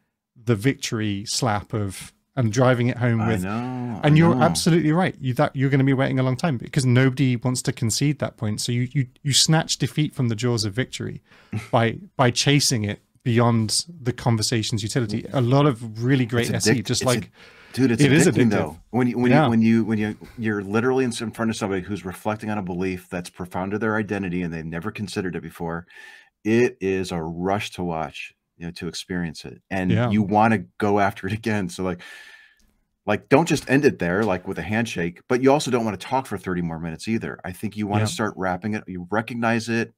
the victory slap of and driving it home with. I know. You're absolutely right. You're going to be waiting a long time, because nobody wants to concede that point. So you snatch defeat from the jaws of victory by chasing it beyond the conversation's utility. A lot of really great SE, just like. Dude, it is addicting though. When you're literally in front of somebody who's reflecting on a belief that's profound to their identity and they've never considered it before, it is a rush to watch, you know, to experience it, and you want to go after it again. So like don't just end it there, like with a handshake, but you also don't want to talk for 30 more minutes either. I think you want to start wrapping it. You recognize it,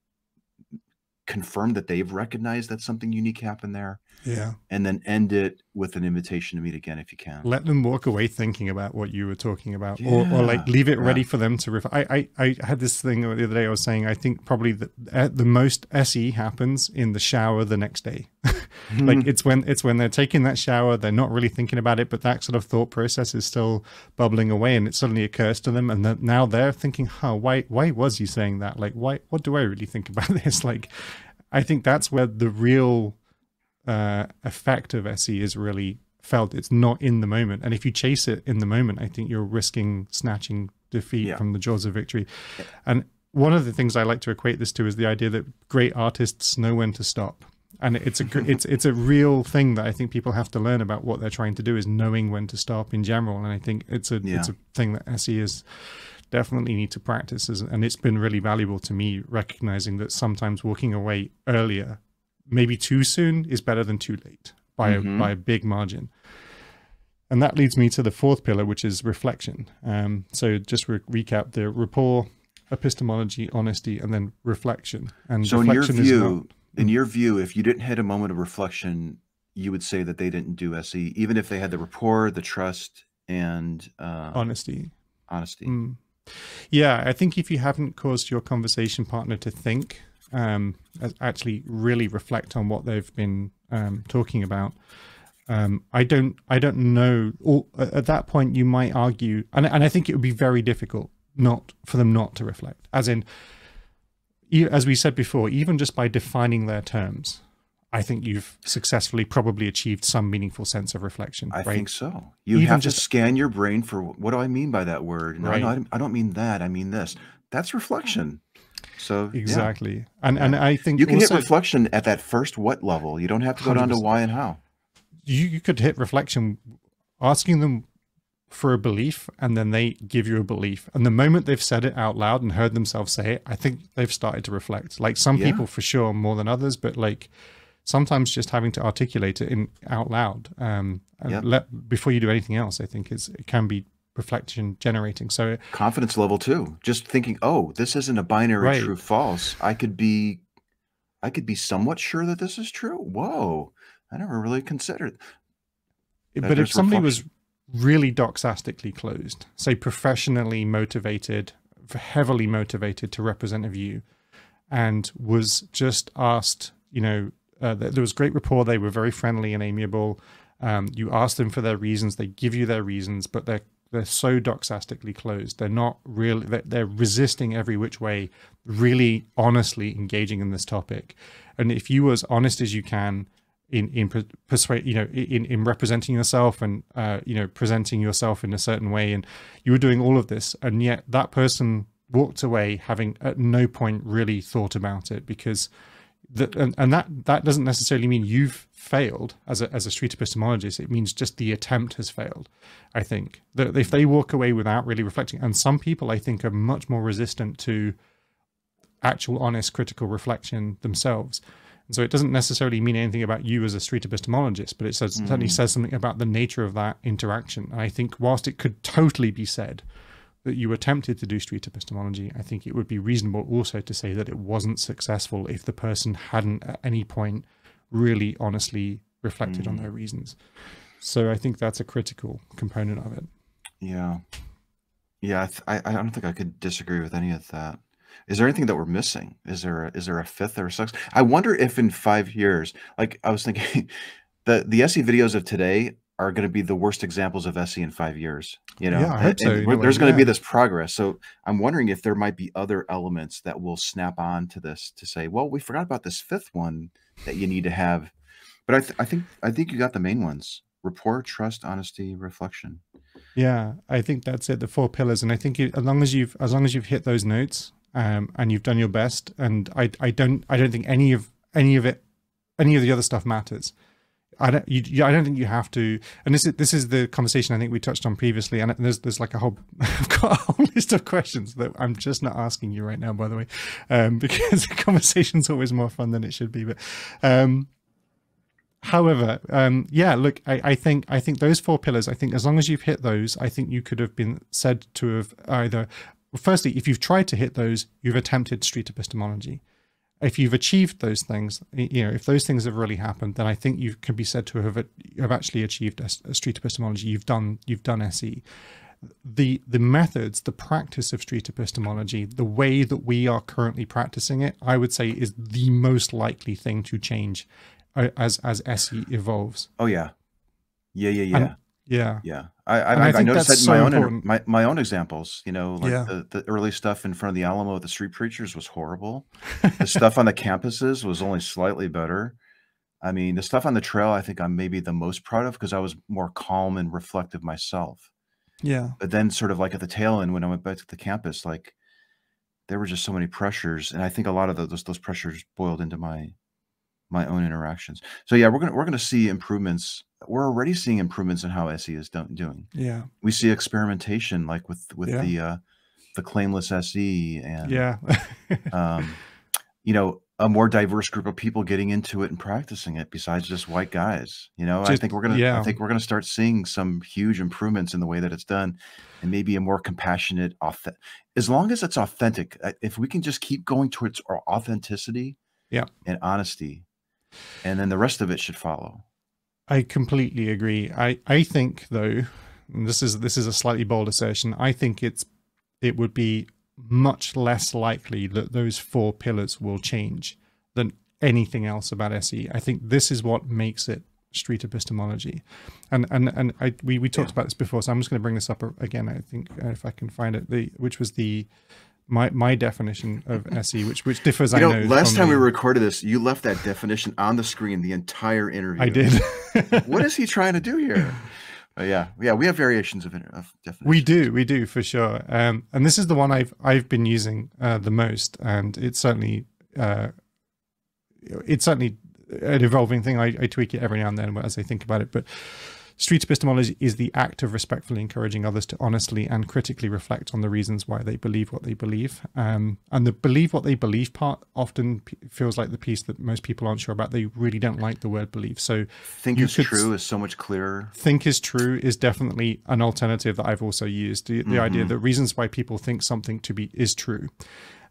confirm that they've recognized that something unique happened there. Yeah. And then end it with an invitation to meet again if you can. Let them walk away thinking about what you were talking about, or like leave it ready for them to I had this thing the other day. I was saying, I think probably the most SE happens in the shower the next day. Like it's when they're taking that shower, they're not really thinking about it, but that sort of thought process is still bubbling away, and it suddenly occurs to them, and now they're thinking, why was you saying that? Like, what do I really think about this? Like, I think that's where the real effect of SE is really felt. It's not in the moment, and if you chase it in the moment, I think you're risking snatching defeat from the jaws of victory. And one of the things I like to equate this to is the idea that great artists know when to stop, and it's a real thing that I think people have to learn about what they're trying to do, is knowing when to stop in general. And I think it's a thing that SE is definitely need to practice, and it's been really valuable to me, recognizing that sometimes walking away earlier, maybe too soon, is better than too late by a big margin. And that leads me to the fourth pillar, which is reflection. So just recap: the rapport, epistemology, honesty, and then reflection. And so reflection in your view, if you didn't hit a moment of reflection, you would say that they didn't do SE, even if they had the rapport, the trust, and honesty. Yeah, I think if you haven't caused your conversation partner to think, actually really reflect on what they've been talking about, I don't know. Or at that point, you might argue, and I think it would be very difficult for them not to reflect. As in, as we said before, even just by defining their terms, I think you've successfully probably achieved some meaningful sense of reflection. I think so. You have to scan your brain for, what do I mean by that word? No, I don't mean that. I mean this. That's reflection. So exactly. And I think you can hit reflection at that first what level. You don't have to go down to why and how. You could hit reflection asking them for a belief, and then they give you a belief. And the moment they've said it out loud and heard themselves say it, I think they've started to reflect. Like some people for sure more than others, but like sometimes just having to articulate it out loud before you do anything else, I think it can be reflection generating. So confidence level too. Just thinking, oh, this isn't a binary true false. I could be somewhat sure that this is true. Whoa, I never really considered. But if somebody was really doxastically closed, say professionally motivated, heavily motivated to represent a view, and was just asked, there was great rapport, they were very friendly and amiable, you ask them for their reasons, they give you their reasons, but they're so doxastically closed, they're not really, they're resisting every which way, really honestly engaging in this topic. And if you were as honest as you can in representing yourself and presenting yourself in a certain way, and you were doing all of this, and yet that person walked away having at no point really thought about it, because And that doesn't necessarily mean you've failed as a street epistemologist. It means just the attempt has failed. I think that if they walk away without really reflecting, and some people I think are much more resistant to actual honest critical reflection themselves. And so it doesn't necessarily mean anything about you as a street epistemologist, but it certainly says something about the nature of that interaction. And I think whilst it could totally be said that you attempted to do street epistemology, I think it would be reasonable also to say that it wasn't successful if the person hadn't at any point really honestly reflected on their reasons. So I think that's a critical component of it. Yeah. Yeah. I don't think I could disagree with any of that. Is there anything that we're missing? Is there a fifth or a sixth? I wonder if in 5 years, like I was thinking, the SE videos of today are going to be the worst examples of SE in 5 years. You know, Yeah, I hope so. There's going to be this progress. So I'm wondering if there might be other elements that will snap on to this to say, well, we forgot about this fifth one that you need to have. But I think you got the main ones: rapport, trust, honesty, reflection. Yeah, I think that's it. The 4 pillars, and I think as long as you've hit those notes, and you've done your best, and I don't think any of the other stuff matters. I don't think you have to. And this is the conversation I think we touched on previously. And there's like I've got a whole list of questions that I'm just not asking you right now, by the way, because the conversation's always more fun than it should be. But however, yeah, look, I think those 4 pillars, I think as long as you've hit those, I think you could have been said to have either, firstly, if you've tried to hit those, you've attempted street epistemology. If you've achieved those things, you know, if those things have really happened, then I think you can be said to have actually achieved a street epistemology. You've done SE. The methods, the practice of street epistemology, the way that we are currently practicing it, I would say is the most likely thing to change as SE evolves. Oh yeah, yeah. I noticed that that's in my own examples. You know, like the early stuff in front of the Alamo with the street preachers was horrible. The stuff on the campuses was only slightly better. I mean, the stuff on the trail, I think I'm maybe the most proud of because I was more calm and reflective myself. Yeah. But then sort of like at the tail end when I went back to the campus, like there were just so many pressures. And I think a lot of those pressures boiled into my own interactions. So yeah, we're gonna see improvements. We're already seeing improvements in how SE is doing. Yeah. We see experimentation like with the claimless SE and you know, a more diverse group of people getting into it and practicing it besides just white guys. You know, I think we're gonna start seeing some huge improvements in the way that it's done, and maybe a more compassionate, as long as it's authentic. If we can just keep going towards our authenticity, and honesty, and then the rest of it should follow. I completely agree. I think though, and this is a slightly bold assertion, I think it would be much less likely that those 4 pillars will change than anything else about SE. I think this is what makes it street epistemology. And we talked about this before, so I'm just going to bring this up again, I think, if I can find it, which was my definition of SE, which differs. You know, last time we recorded this, you left that definition on the screen the entire interview. I did. What is he trying to do here? Yeah, we have variations of definitions. We do for sure. And this is the one I've been using the most, and it's certainly an evolving thing. I tweak it every now and then as I think about it, but street epistemology is the act of respectfully encouraging others to honestly and critically reflect on the reasons why they believe what they believe. And the believe what they believe part often feels like the piece that most people aren't sure about. They really don't like the word believe. So think is true is so much clearer. Think is true is definitely an alternative that I've also used. The idea that reasons why people think something is true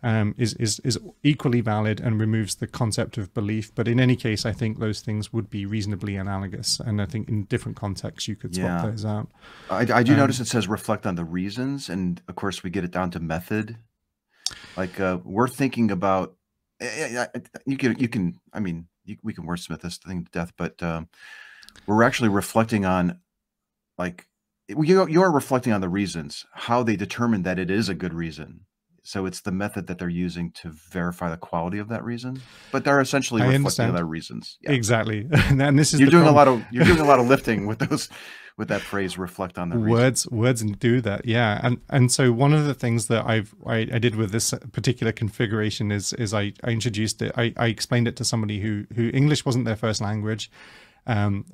is equally valid and removes the concept of belief. But in any case, I think those things would be reasonably analogous. And I think in different contexts, you could swap those out. I do notice it says reflect on the reasons. And of course, we get it down to method. Like we're thinking about, we can wordsmith this thing to death, but we're actually reflecting on, like, you are reflecting on the reasons, how they determine that it is a good reason. So it's the method that they're using to verify the quality of that reason, but they're essentially I reflecting understand. other reasons. Yeah. Exactly. And this is You're the doing problem. you're doing a lot of lifting with those, with that phrase, reflect on the reason. Words do that. Yeah. And so one of the things that I did with this particular configuration is I introduced it. I explained it to somebody who English wasn't their first language. And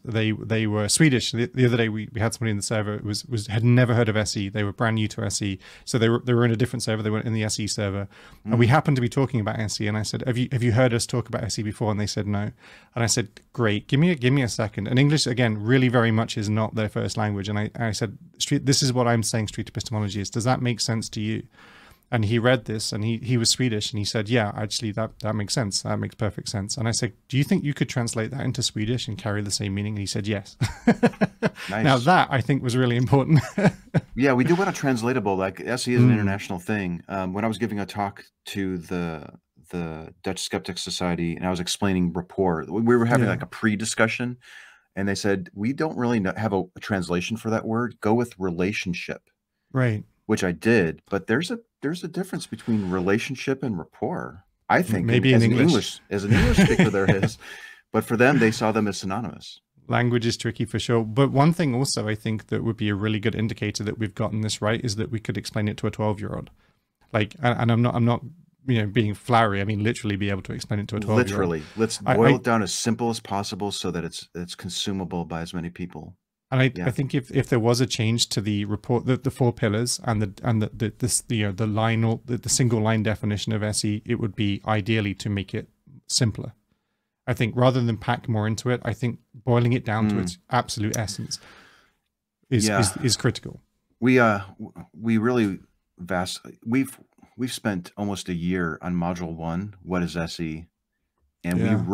they were Swedish. The other day we had somebody in the server had never heard of SE. They were brand new to SE, so they were in a different server. They weren't in the SE server, and we happened to be talking about SE. And I said, "Have you heard us talk about SE before?" And they said no. And I said, "Great, give me a second." And English again, really very much is not their first language. And I said, "This is what I'm saying. Street epistemology is. Does that make sense to you?" And he read this, and he was Swedish, and he said, "Yeah, actually, that makes sense. That makes perfect sense." And I said, "Do you think you could translate that into Swedish and carry the same meaning?" And he said, "Yes." Nice. Now that I think was really important. Yeah, we do want a translatable. Like SE is an international thing. When I was giving a talk to the Dutch Skeptics Society, and I was explaining Rapport, we were having like a pre-discussion, and they said, "We don't really have a translation for that word. Go with relationship." Right. Which I did, but there's a difference between relationship and rapport. I think maybe as in an English speaker there is, but for them they saw them as synonymous. Language is tricky for sure. But one thing also I think that would be a really good indicator that we've gotten this right is that we could explain it to a 12-year-old. Like, and I'm not being flowery. I mean, literally be able to explain it to a 12-year-old. Literally, let's boil it down as simple as possible so that it's consumable by as many people. And I think if there was a change to the report, the 4 pillars and the line or the single line definition of SE, it would be ideally to make it simpler. I think rather than pack more into it, I think boiling it down to its absolute essence is critical. We really we've spent almost a year on module 1, what is SE, and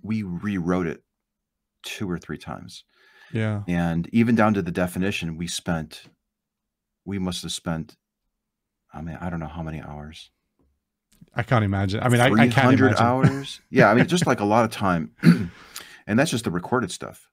we rewrote it 2 or 3 times. Yeah. And even down to the definition, we must have spent, I mean, I don't know how many hours. I can't imagine. I mean, I can't 300 imagine. hours. Yeah. I mean, just like a lot of time. And that's just the recorded stuff.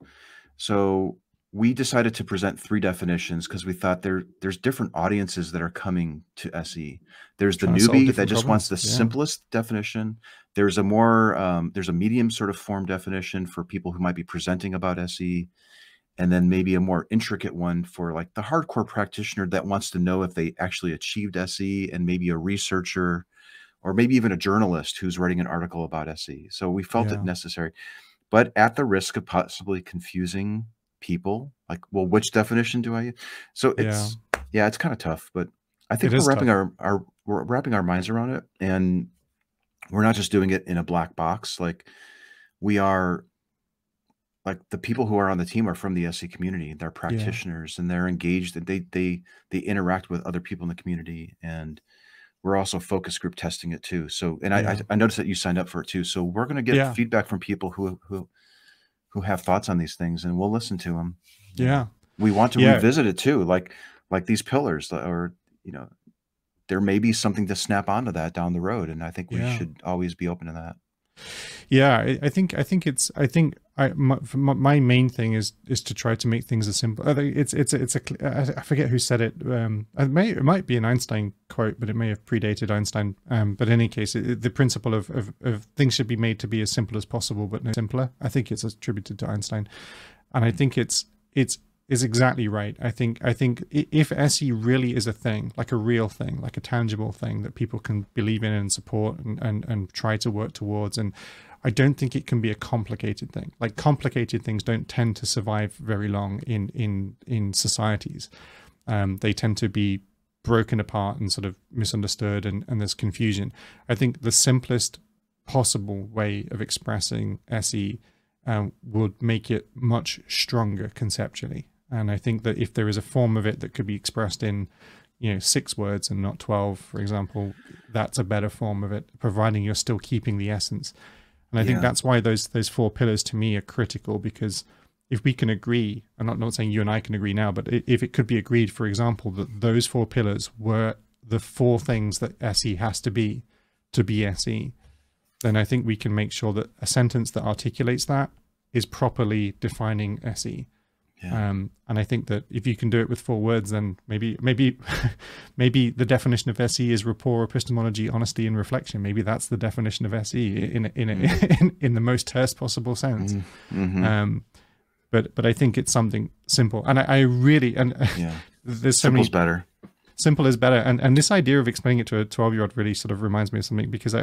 So we decided to present 3 definitions because we thought there's different audiences that are coming to SE. There's the newbie that just wants the simplest definition. There's a more, there's a medium sort of form definition for people who might be presenting about SE. And then maybe a more intricate one for like the hardcore practitioner that wants to know if they actually achieved SE, and maybe a researcher or maybe even a journalist who's writing an article about SE. So we felt it necessary, but at the risk of possibly confusing people, like, well, which definition do I use? So it's, it's kind of tough, but I think we're wrapping our minds around it, and we're not just doing it in a black box. Like we are, like the people who are on the team are from the SE community. They're practitioners and they're engaged, and they interact with other people in the community. And we're also focus group testing it too. So, and I noticed that you signed up for it too. So we're going to get feedback from people who have thoughts on these things, and we'll listen to them. Yeah. We want to revisit it too. Like these pillars, or, there may be something to snap onto that down the road. And I think we should always be open to that. Yeah, I think my main thing is to try to make things as simple. I forget who said it. It might be an Einstein quote, but it may have predated Einstein. But in any case, the principle of things should be made to be as simple as possible, but no simpler. I think it's attributed to Einstein, and I think it's exactly right. I think if SE really is a thing, like a real thing, like a tangible thing that people can believe in and support and try to work towards, and I don't think it can be a complicated thing. Like complicated things don't tend to survive very long in societies. They tend to be broken apart and sort of misunderstood, and there's confusion. I think the simplest possible way of expressing SE would make it much stronger conceptually. And I think that if there is a form of it that could be expressed in, 6 words and not 12, for example, that's a better form of it, providing you're still keeping the essence. And I think that's why those 4 pillars to me are critical, because if we can agree, I'm not saying you and I can agree now, but if it could be agreed, for example, that those 4 pillars were the 4 things that SE has to be SE, then I think we can make sure that a sentence that articulates that is properly defining SE. Yeah. And I think that if you can do it with 4 words, then maybe maybe the definition of SE is rapport, epistemology, honesty, and reflection. Maybe that's the definition of SE in the most terse possible sense. But I think it's something simple, and I really there's so Simple's many better. Simple is better, and this idea of explaining it to a 12-year-old really sort of reminds me of something, because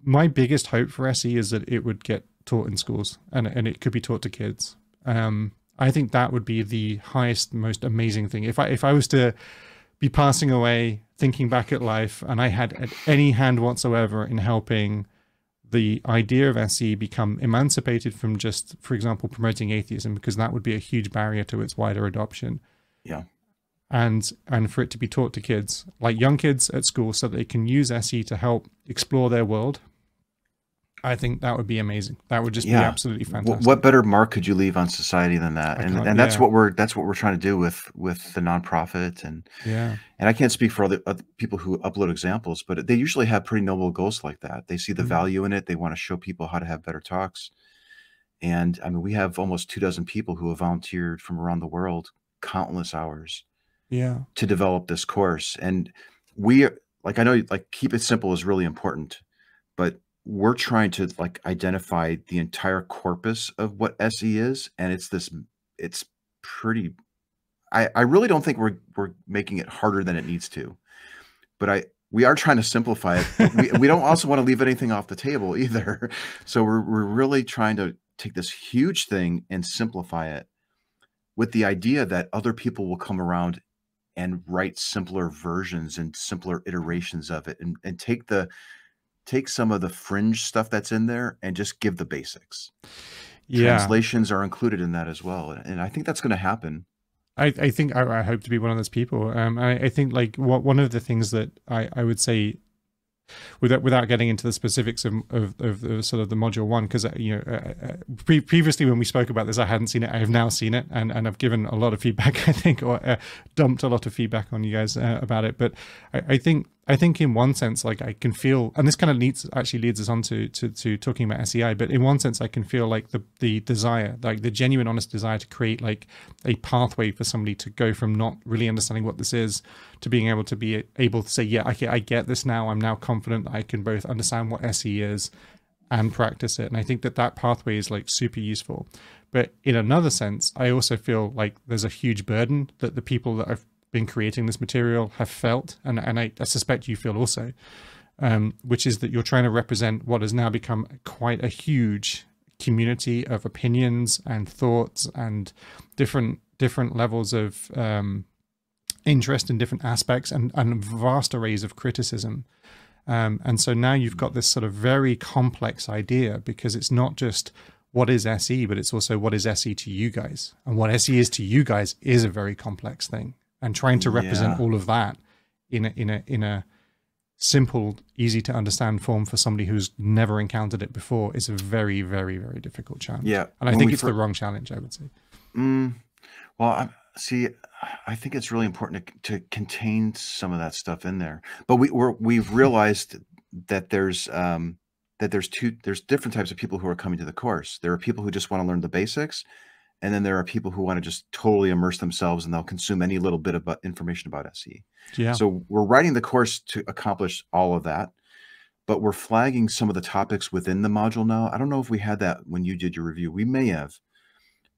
my biggest hope for SE is that it would get taught in schools, and it could be taught to kids. I think that would be the highest, most amazing thing. If I was to be passing away, thinking back at life, and I had any hand whatsoever in helping the idea of SE become emancipated from just, for example, promoting atheism, because that would be a huge barrier to its wider adoption. Yeah. And for it to be taught to kids, like young kids at school, so that they can use SE to help explore their world, I think that would be amazing. That would just be absolutely fantastic. What better mark could you leave on society than that? And that's what we're trying to do with the nonprofit, and I can't speak for other people who upload examples, but they usually have pretty noble goals like that. They see the value in it. They want to show people how to have better talks. And I mean, we have almost 24 people who have volunteered from around the world, countless hours, to develop this course. And I know, keep it simple is really important, but we're trying to identify the entire corpus of what SE is. And it's pretty, I really don't think we're making it harder than it needs to, but we are trying to simplify it. But we don't also want to leave anything off the table either. So we're really trying to take this huge thing and simplify it, with the idea that other people will come around and write simpler versions and simpler iterations of it, and take some of the fringe stuff that's in there and just give the basics. Translations are included in that as well. And I think that's going to happen. I think I hope to be one of those people. I think one of the things that I would say, without getting into the specifics of sort of the module 1, because previously when we spoke about this, I hadn't seen it. I have now seen it, and I've given a lot of feedback, I think, or dumped a lot of feedback on you guys about it. But I think in one sense, I can feel, and this kind of leads us on to talking about SEI, but in one sense I can feel the desire, the genuine honest desire to create a pathway for somebody to go from not really understanding what this is to being able to say, yeah, I get this now. I'm now confident that I can both understand what SE is and practice it. And I think that pathway is super useful. But in another sense, I also feel like there's a huge burden that the people that have been creating this material have felt, and I suspect you feel also, which is that you're trying to represent what has now become quite a huge community of opinions and thoughts and different levels of interest in different aspects, and vast arrays of criticism. And so now you've got this sort of very complex idea, because it's not just what is SE, but it's also what is SE to you guys. And what SE is to you guys is a very complex thing. And trying to represent all of that in a simple, easy to understand form for somebody who's never encountered it before is a very, very, very difficult challenge. Yeah. And I think it's the wrong challenge, I would say. Well, I think it's really important to contain some of that stuff in there. But we've realized that there's different types of people who are coming to the course. There are people who just want to learn the basics, and then there are people who want to just totally immerse themselves, and they'll consume any little bit of information about SE. Yeah. So we're writing the course to accomplish all of that, but we're flagging some of the topics within the module now. I don't know if we had that when you did your review. We may have,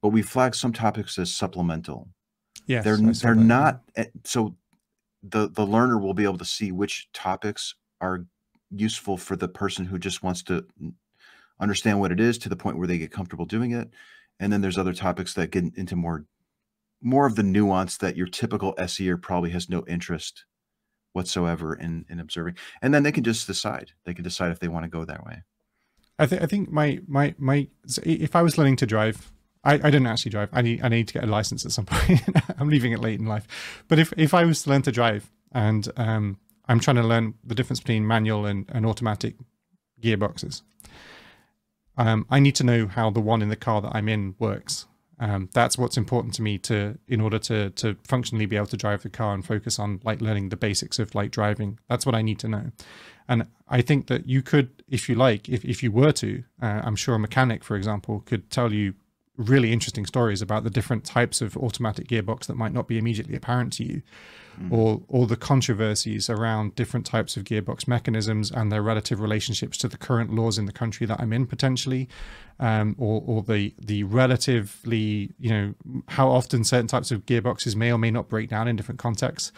but we flagged some topics as supplemental. Yes, they're not. So the learner will be able to see which topics are useful for the person who just wants to understand what it is to the point where they get comfortable doing it. And then there's other topics that get into more of the nuance that your typical SEer probably has no interest whatsoever in observing. And then they can just decide. They can decide if they want to go that way. I think my if I was learning to drive, I didn't actually drive. I need to get a license at some point. I'm leaving it late in life. But if I was to learn to drive, and I'm trying to learn the difference between manual and automatic gearboxes, I need to know how the one in the car that I'm in works. That's what's important to me in order to functionally be able to drive the car and focus on learning the basics of driving. That's what I need to know. And I think that you could, if you like, if you were to, I'm sure a mechanic, for example, could tell you really interesting stories about the different types of automatic gearbox that might not be immediately apparent to you, or the controversies around different types of gearbox mechanisms and their relative relationships to the current laws in the country that I'm in potentially, or the relatively, you know, how often certain types of gearboxes may or may not break down in different contexts.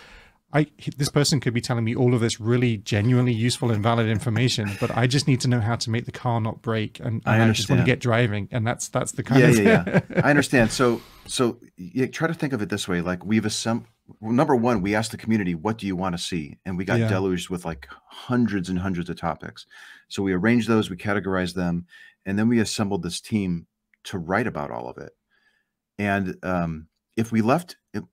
This person could be telling me all of this really genuinely useful and valid information, but I just need to know how to make the car not break, and I just want to get driving, and that's the kind of I understand. So you try to think of it this way: like we've assembled. Number one, we asked the community, "What do you want to see?" And we got deluged with like hundreds and hundreds of topics. So we arranged those, we categorized them, and then we assembled this team to write about all of it. And if we left it.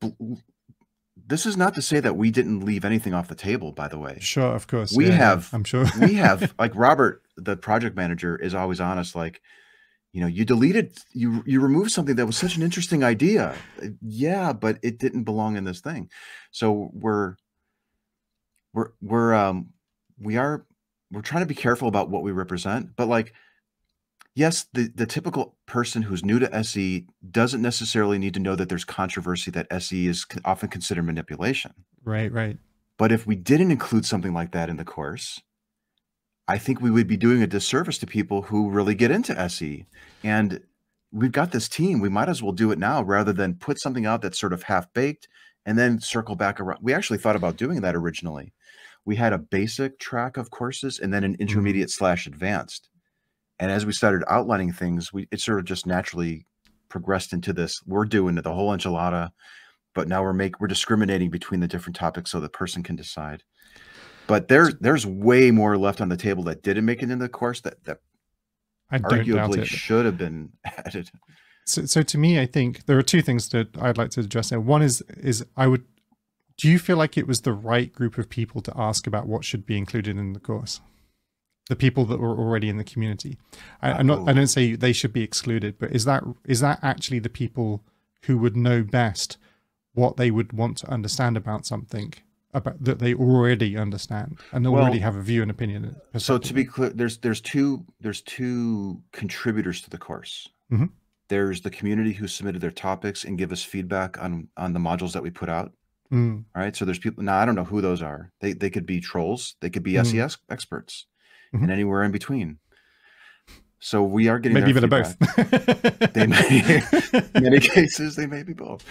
This is not to say that we didn't leave anything off the table, by the way. Sure, of course. We have, I'm sure. We have, like Robert, the project manager, is always honest. Like, you know, you removed something that was such an interesting idea. Yeah, but it didn't belong in this thing. So we're trying to be careful about what we represent. But like, yes, the typical person who's new to SE doesn't necessarily need to know that there's controversy, that SE is often considered manipulation. Right. But if we didn't include something like that in the course, I think we would be doing a disservice to people who really get into SE. And we've got this team. We might as well do it now rather than put something out that's sort of half-baked and then circle back around. We actually thought about doing that originally. We had a basic track of courses and then an intermediate/advanced. And as we started outlining things, it sort of just naturally progressed into this. We're doing the whole enchilada, but now we're discriminating between the different topics so the person can decide. But there's way more left on the table that didn't make it into the course that arguably should have been added. So to me, I think there are two things that I'd like to address there. One is do you feel like it was the right group of people to ask about what should be included in the course? The people that were already in the community. I don't say they should be excluded, but is that actually the people who would know best what they would want to understand about something about that they already understand and already have a view and opinion? So to be clear, there's two contributors to the course. There's the community who submitted their topics and give us feedback on the modules that we put out. All right. So there's people now. I don't know who those are. They could be trolls. They could be SES experts. And anywhere in between. So we are getting maybe even both. They may, in many cases, they may be both.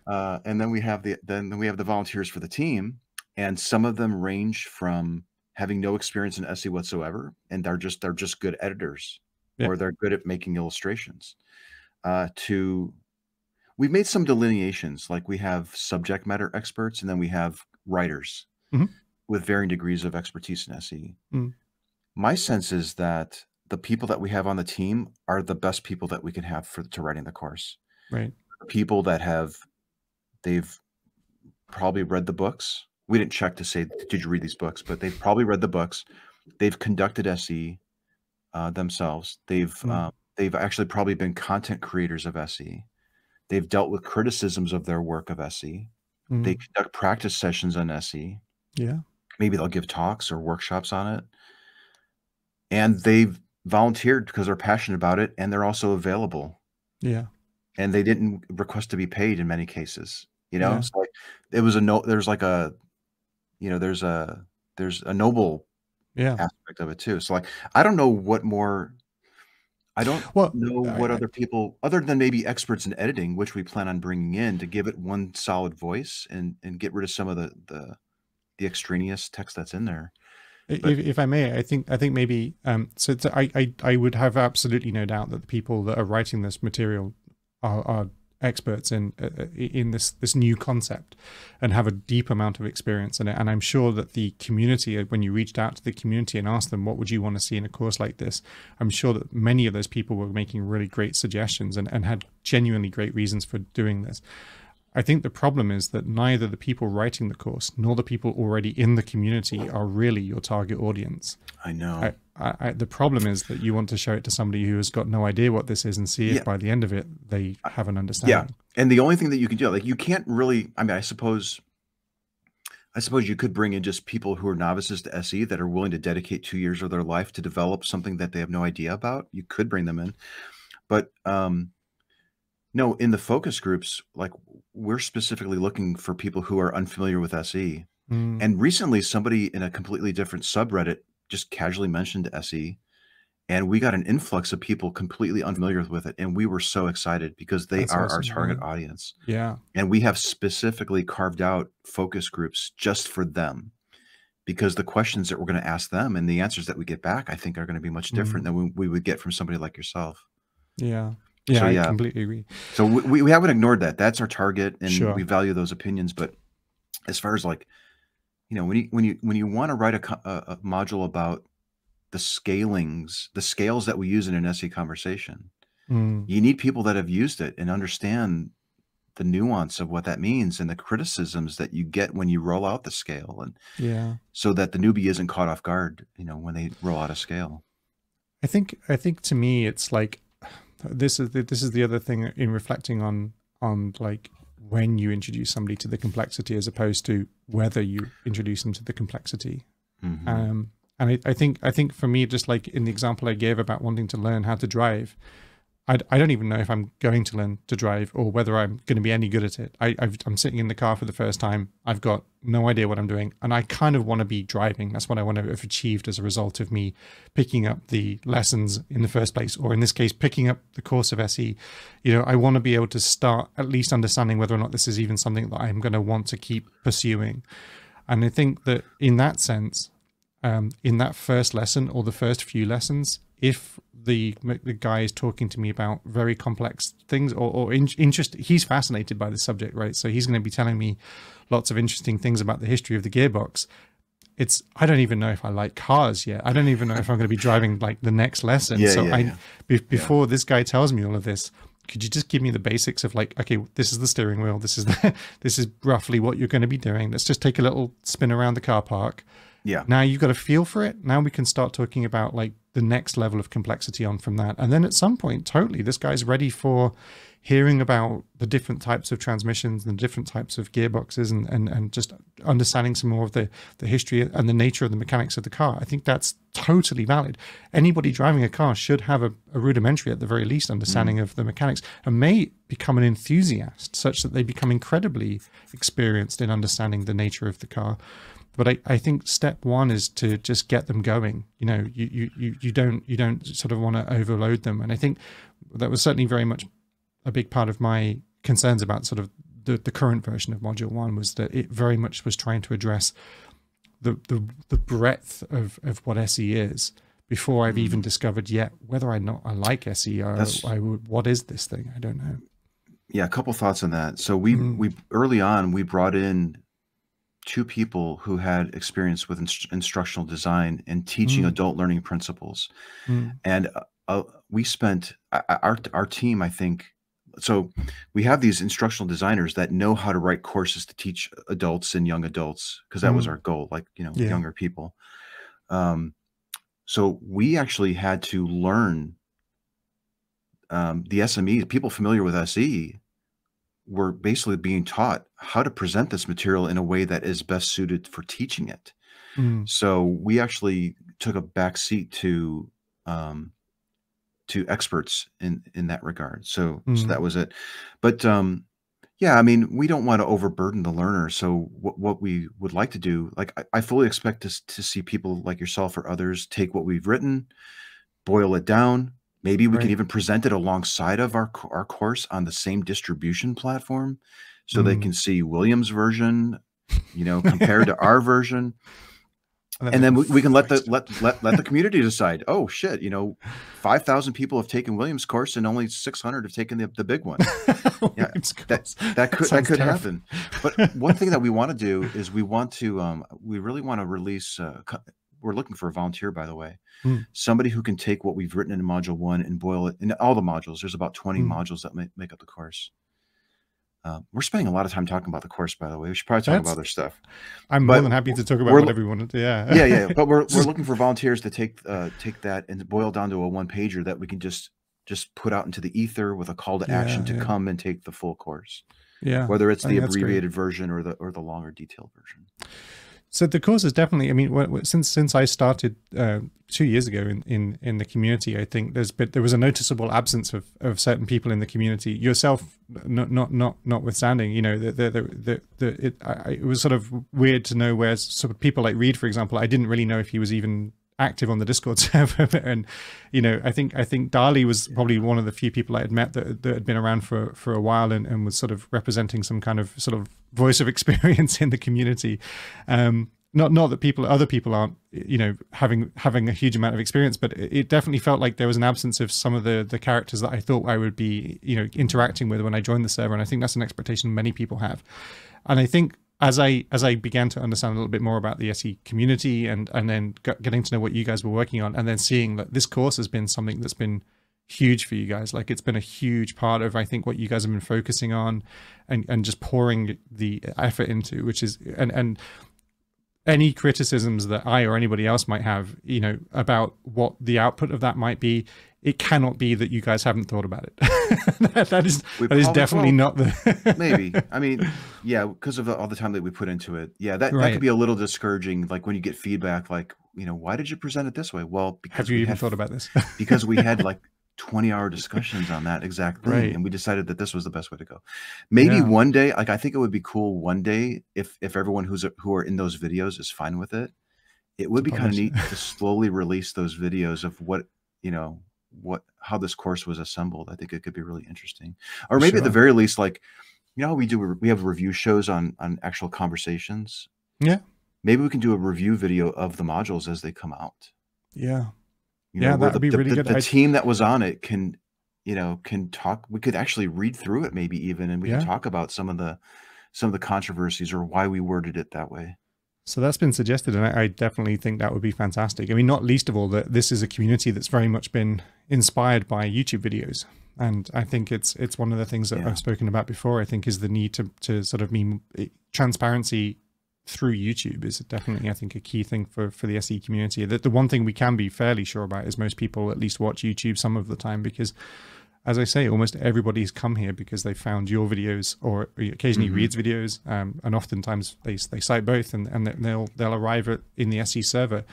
And then we have the volunteers for the team, and some of them range from having no experience in SE whatsoever, and they're just good editors, or they're good at making illustrations. To we've made some delineations, like we have subject matter experts, and then we have writers with varying degrees of expertise in SE. My sense is that the people that we have on the team are the best people that we can have to writing the course. Right. People that they've probably read the books. We didn't check to say, did you read these books? But they've probably read the books. They've conducted SE themselves. They've actually probably been content creators of SE. They've dealt with criticisms of their work of SE. They conduct practice sessions on SE. Yeah. Maybe they'll give talks or workshops on it. And they've volunteered because they're passionate about it, and they're also available. Yeah. And they didn't request to be paid in many cases. You know, so like it was there's a noble aspect of it too. So like I don't know what more. I don't know what other people, other than maybe experts in editing, which we plan on bringing in to give it one solid voice and get rid of some of the extraneous text that's in there. If I may, I think maybe I would have absolutely no doubt that the people that are writing this material are experts in this new concept and have a deep amount of experience in it. And I'm sure that the community, when you reached out to the community and asked them what would you want to see in a course like this, I'm sure that many of those people were making really great suggestions and had genuinely great reasons for doing this. I think the problem is that neither the people writing the course nor the people already in the community are really your target audience. I know. The problem is that you want to show it to somebody who has got no idea what this is and see if by the end of it they have an understanding. Yeah, and the only thing that you can do, like you can't really, I mean, I suppose you could bring in just people who are novices to SE that are willing to dedicate 2 years of their life to develop something that they have no idea about. You could bring them in. But No, in the focus groups, like we're specifically looking for people who are unfamiliar with SE. Mm, And recently somebody in a completely different subreddit just casually mentioned SE, and we got an influx of people completely unfamiliar with it. And we were so excited because they that's are our awesome. target audience. Yeah. And we have specifically carved out focus groups just for them, because the questions that we're going to ask them and the answers that we get back, I think, are going to be much different Mm, than we would get from somebody like yourself. yeah. So Yeah, I yeah, completely agree. so we haven't ignored that. That's our target, and we Sure. value those opinions. But as far as like, when you want to write a module about the scales that we use in an SE conversation, Mm, you need people that have used it and understand the nuance of what that means and the criticisms that you get when you roll out the scale, and yeah. so that the newbie isn't caught off guard, when they roll out a scale. I think to me it's like this is the other thing in reflecting on like when you introduce somebody to the complexity as opposed to whether you introduce them to the complexity. Mm-hmm. And I think for me, just like in the example I gave about wanting to learn how to drive, I don't even know if I'm going to learn to drive or whether I'm going to be any good at it. I'm sitting in the car for the first time. I've got no idea what I'm doing. And I kind of want to be driving. That's what I want to have achieved as a result of me picking up the lessons in the first place, or in this case, picking up the course of SE. I want to be able to start at least understanding whether or not this is even something that I'm going to want to keep pursuing. And I think that in that sense, in that first lesson or the first few lessons, if the guy is talking to me about very complex things or interest, he's fascinated by the subject, right? So he's going to be telling me lots of interesting things about the history of the gearbox. I don't even know if I like cars yet. I don't even know if I'm going to be driving like the next lesson. Before this guy tells me all of this, could you just give me the basics of like, okay, this is the steering wheel. This is roughly what you're going to be doing. Let's just take a little spin around the car park. Yeah. Now you've got a feel for it. Now we can start talking about like the next level of complexity on from that. And then at some point, totally, this guy's ready for hearing about the different types of transmissions and different types of gearboxes and just understanding some more of the history and the nature of the mechanics of the car. I think that's totally valid. Anybody driving a car should have a rudimentary, at the very least, understanding of the mechanics, and may become an enthusiast such that they become incredibly experienced in understanding the nature of the car. But I think step one is to just get them going. You don't sort of want to overload them. And I think that was certainly very much a big part of my concerns about sort of the current version of Module 1, was that it very much was trying to address the breadth of what SE is before I've even discovered yet whether or not I like SE or what is this thing? I don't know. Yeah, a couple thoughts on that. So we early on, we brought in 2 people who had experience with instructional design and teaching adult learning principles. And we spent our team, I think, so we have these instructional designers that know how to write courses to teach adults and young adults, because that was our goal, like, younger people. So we actually had to learn the SMEs, people familiar with SE were basically being taught how to present this material in a way that is best suited for teaching it. So we actually took a back seat to experts in that regard. So that was it. But yeah, I mean, we don't want to overburden the learner. So what we would like to do, like I fully expect to see people like yourself or others take what we've written, boil it down. Maybe we can even present it alongside of our course on the same distribution platform, so they can see William's version, compared to our version. And then we can let the community decide. Oh shit, 5,000 people have taken William's course and only 600 have taken the big one. Yeah, that could happen. But one thing that we want to do is we really want to release. We're looking for a volunteer, by the way, somebody who can take what we've written in Module 1 and boil it in all the modules. There's about 20 modules that make up the course. We're spending a lot of time talking about the course, by the way. We should probably talk about other stuff. I'm more than happy to talk about whatever you want to. Yeah. But we're looking for volunteers to take that and boil down to a 1-pager that we can just put out into the ether with a call to action to come and take the full course. Yeah, whether it's the abbreviated version or the longer detailed version. So the course is definitely, I mean, since I started 2 years ago in the community, I think there was a noticeable absence of certain people in the community. Yourself, notwithstanding, you know, it was sort of weird to know where sort of people like Reed, for example, I didn't really know if he was even active on the Discord server. And, you know, I think Dali was probably one of the few people I had met that had been around for a while and was sort of representing some kind of sort of voice of experience in the community. Not that other people aren't, you know, having a huge amount of experience, but it definitely felt like there was an absence of some of the characters that I thought I would be, you know, interacting with when I joined the server. And I think that's an expectation many people have. And I think as I began to understand a little bit more about the SE community and then getting to know what you guys were working on, and then seeing that this course has been something that's been huge for you guys. Like, it's been a huge part of, I think, what you guys have been focusing on and just pouring the effort into, which is, and any criticisms that I or anybody else might have, you know, about what the output of that might be, it cannot be that you guys haven't thought about it. that is definitely not the maybe. I mean, yeah, because of all the time that we put into it. Yeah, that could be a little discouraging. Like when you get feedback, like, you know, why did you present it this way? Well, because have you even thought about this? Because we had like 20-hour discussions on that exact thing, and we decided that this was the best way to go. Maybe one day, like, I think it would be cool one day if everyone who are in those videos is fine with it. It would be kind of neat to slowly release those videos of what, you know, how this course was assembled. I think it could be really interesting. Or maybe at the very least, like, you know, we have review shows on actual conversations. Yeah. Maybe we can do a review video of the modules as they come out. Yeah. You know, that'd be really good. The team that was on it can talk. We could actually read through it, maybe even, and we can talk about some of the controversies or why we worded it that way. So that's been suggested, and I definitely think that would be fantastic. I mean, not least of all that this is a community that's very much been inspired by YouTube videos, and I think it's one of the things that I've spoken about before. I think is the need to sort of mean transparency through YouTube is definitely, I think, a key thing for the SE community. That the one thing we can be fairly sure about is most people at least watch YouTube some of the time, because, as I say, almost everybody's come here because they found your videos or occasionally Reed's videos, and oftentimes they cite both, and they'll arrive in the SE server.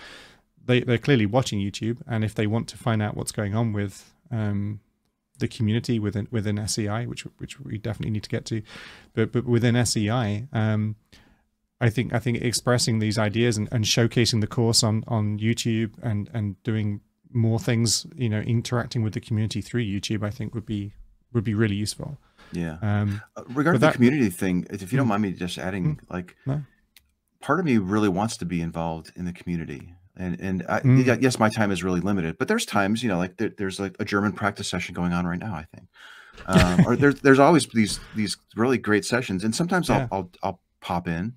They're clearly watching YouTube, and if they want to find out what's going on with the community within SEI, which we definitely need to get to, but within SEI, I think expressing these ideas and showcasing the course on YouTube and doing more things, you know, interacting with the community through YouTube, I think would be really useful. Yeah. Regarding the community thing, if you don't mind me just adding, like, part of me really wants to be involved in the community, and yes, my time is really limited, but there's times, you know, like there's like a German practice session going on right now, I think, or there's always these really great sessions, and sometimes I'll pop in.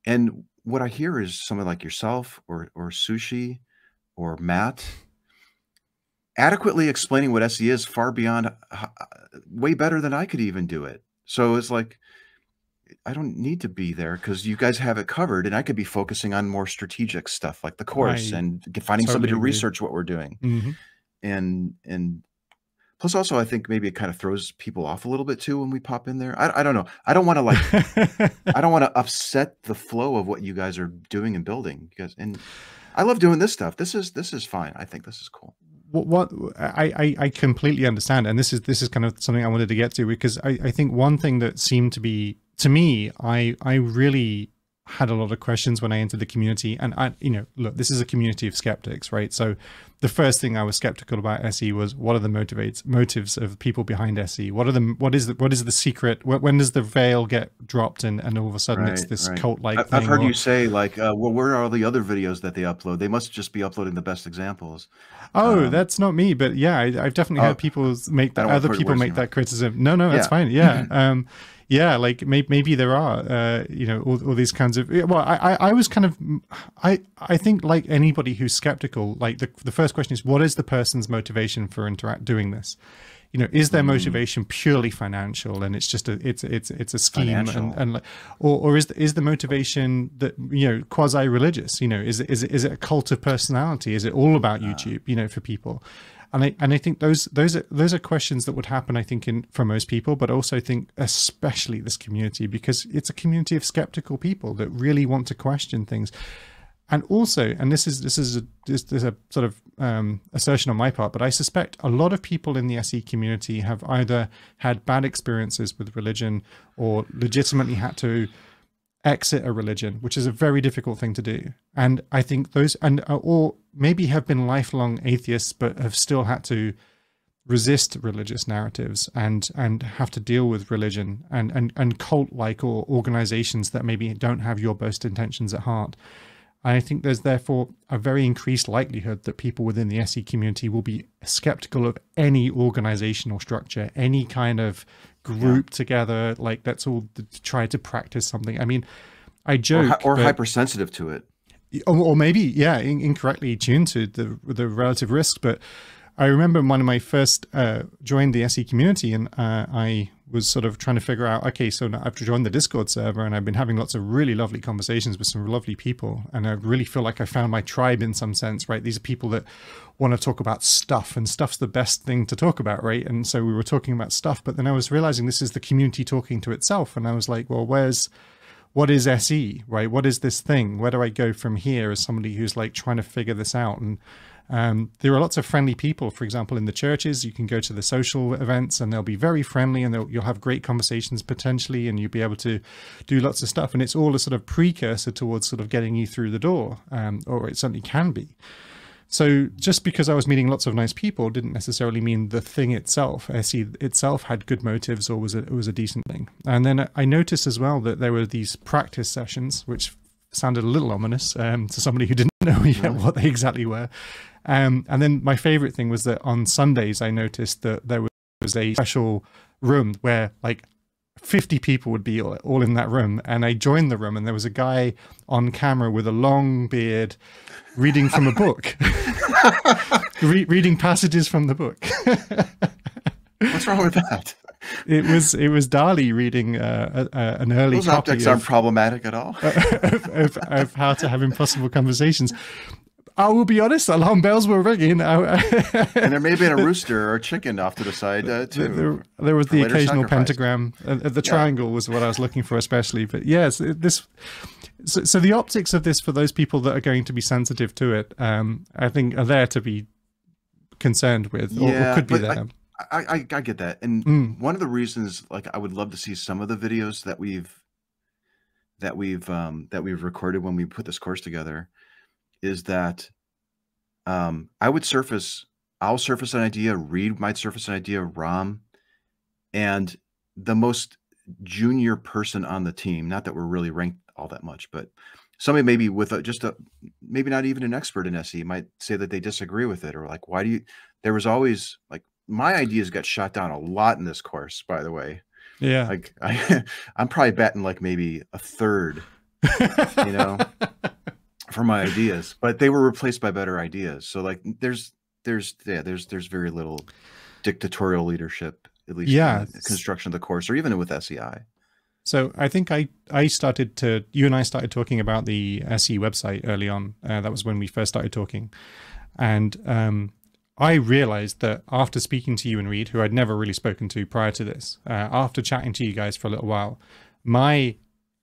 And what I hear is someone like yourself or Sushi or Matt adequately explaining what SE is far beyond, way better than I could even do it. So it's like, I don't need to be there because you guys have it covered, and I could be focusing on more strategic stuff like the course and finding somebody to research what we're doing. And plus, also, I think maybe it kind of throws people off a little bit too when we pop in there. I don't know. I don't want to like, I don't want to upset the flow of what you guys are doing and building. And I love doing this stuff. This is fine. I think this is cool. What I completely understand, and this is kind of something I wanted to get to, because I think one thing that seemed to be, to me, I really had a lot of questions when I entered the community, and you know, look, this is a community of skeptics, right? So the first thing I was skeptical about SE was, what are the motives of people behind SE? What is the secret? When does the veil get dropped, and all of a sudden it's this cult-like thing? I've heard you say, like, well, where are all the other videos that they upload? They must just be uploading the best examples. Oh, that's not me, but yeah, I've definitely heard people make that, other people make that criticism. No, that's fine. Yeah. Yeah, like maybe there are, you know, all these kinds of. Well, I was kind of, I think, like anybody who's skeptical, like the first question is, what is the person's motivation for doing this? You know, is their motivation purely financial, and it's just it's a scheme, or is the motivation that, you know, quasi religious? You know, is it a cult of personality? Is it all about YouTube? You know, for people. And I think those are questions that would happen, I think, for most people, but also I think especially this community, because it's a community of skeptical people that really want to question things. And also, and this is a sort of assertion on my part, but I suspect a lot of people in the SE community have either had bad experiences with religion or legitimately had to exit a religion, which is a very difficult thing to do. And I think those, or maybe have been lifelong atheists, but have still had to resist religious narratives and have to deal with religion and cult-like or organizations that maybe don't have your best intentions at heart. I think there's therefore a very increased likelihood that people within the SE community will be skeptical of any organizational structure, any kind of group together, like let's all try to practice something. I mean, I joke, or hypersensitive to it, or maybe incorrectly tuned to the relative risks. But I remember when I first joined the SE community, and I was sort of trying to figure out, okay, so now I've joined the Discord server, and I've been having lots of really lovely conversations with some lovely people, and I really feel like I found my tribe in some sense, right? These are people that want to talk about stuff, and stuff's the best thing to talk about, right? And so we were talking about stuff, but then I was realizing this is the community talking to itself, and I was like, well, what is SE, right? What is this thing? Where do I go from here as somebody who's like trying to figure this out? And there are lots of friendly people. For example, in the churches, you can go to the social events and they'll be very friendly, and you'll have great conversations potentially, and you'll be able to do lots of stuff. And it's all a sort of precursor towards sort of getting you through the door, or it certainly can be. So just because I was meeting lots of nice people didn't necessarily mean the thing itself, SE itself, had good motives or was a decent thing. And then I noticed as well that there were these practice sessions, which sounded a little ominous to somebody who didn't know yet what they exactly were. And then my favorite thing was that on Sundays, I noticed that there was a special room where like 50 people would be all in that room. And I joined the room, and there was a guy on camera with a long beard reading from a book, reading passages from the book. What's wrong with that? It was Dali reading an early Those copy objects aren't problematic at all. of how to have impossible conversations. I will be honest, alarm bells were ringing. And there may have been a rooster or a chicken off to the side, too. There was the occasional pentagram. The triangle was what I was looking for especially. But yes, so the optics of this, for those people that are going to be sensitive to it, I think are there to be concerned with, or could be there. I get that. And one of the reasons, like, I would love to see some of the videos that we've recorded when we put this course together, is that I'll surface an idea, Reed might surface an idea, Ram, and the most junior person on the team, not that we're really ranked all that much, but somebody maybe with maybe not even an expert in SE might say that they disagree with it, or like, there was always like, my ideas got shot down a lot in this course, by the way. Yeah. Like I'm probably batting like maybe a third, for my ideas, but they were replaced by better ideas. So like there's very little dictatorial leadership, at least in the construction of the course, or even with SEI. So I think you and I started talking about the SE website early on. That was when we first started talking. And I realized that after speaking to you and Reed, who I'd never really spoken to prior to this, after chatting to you guys for a little while, my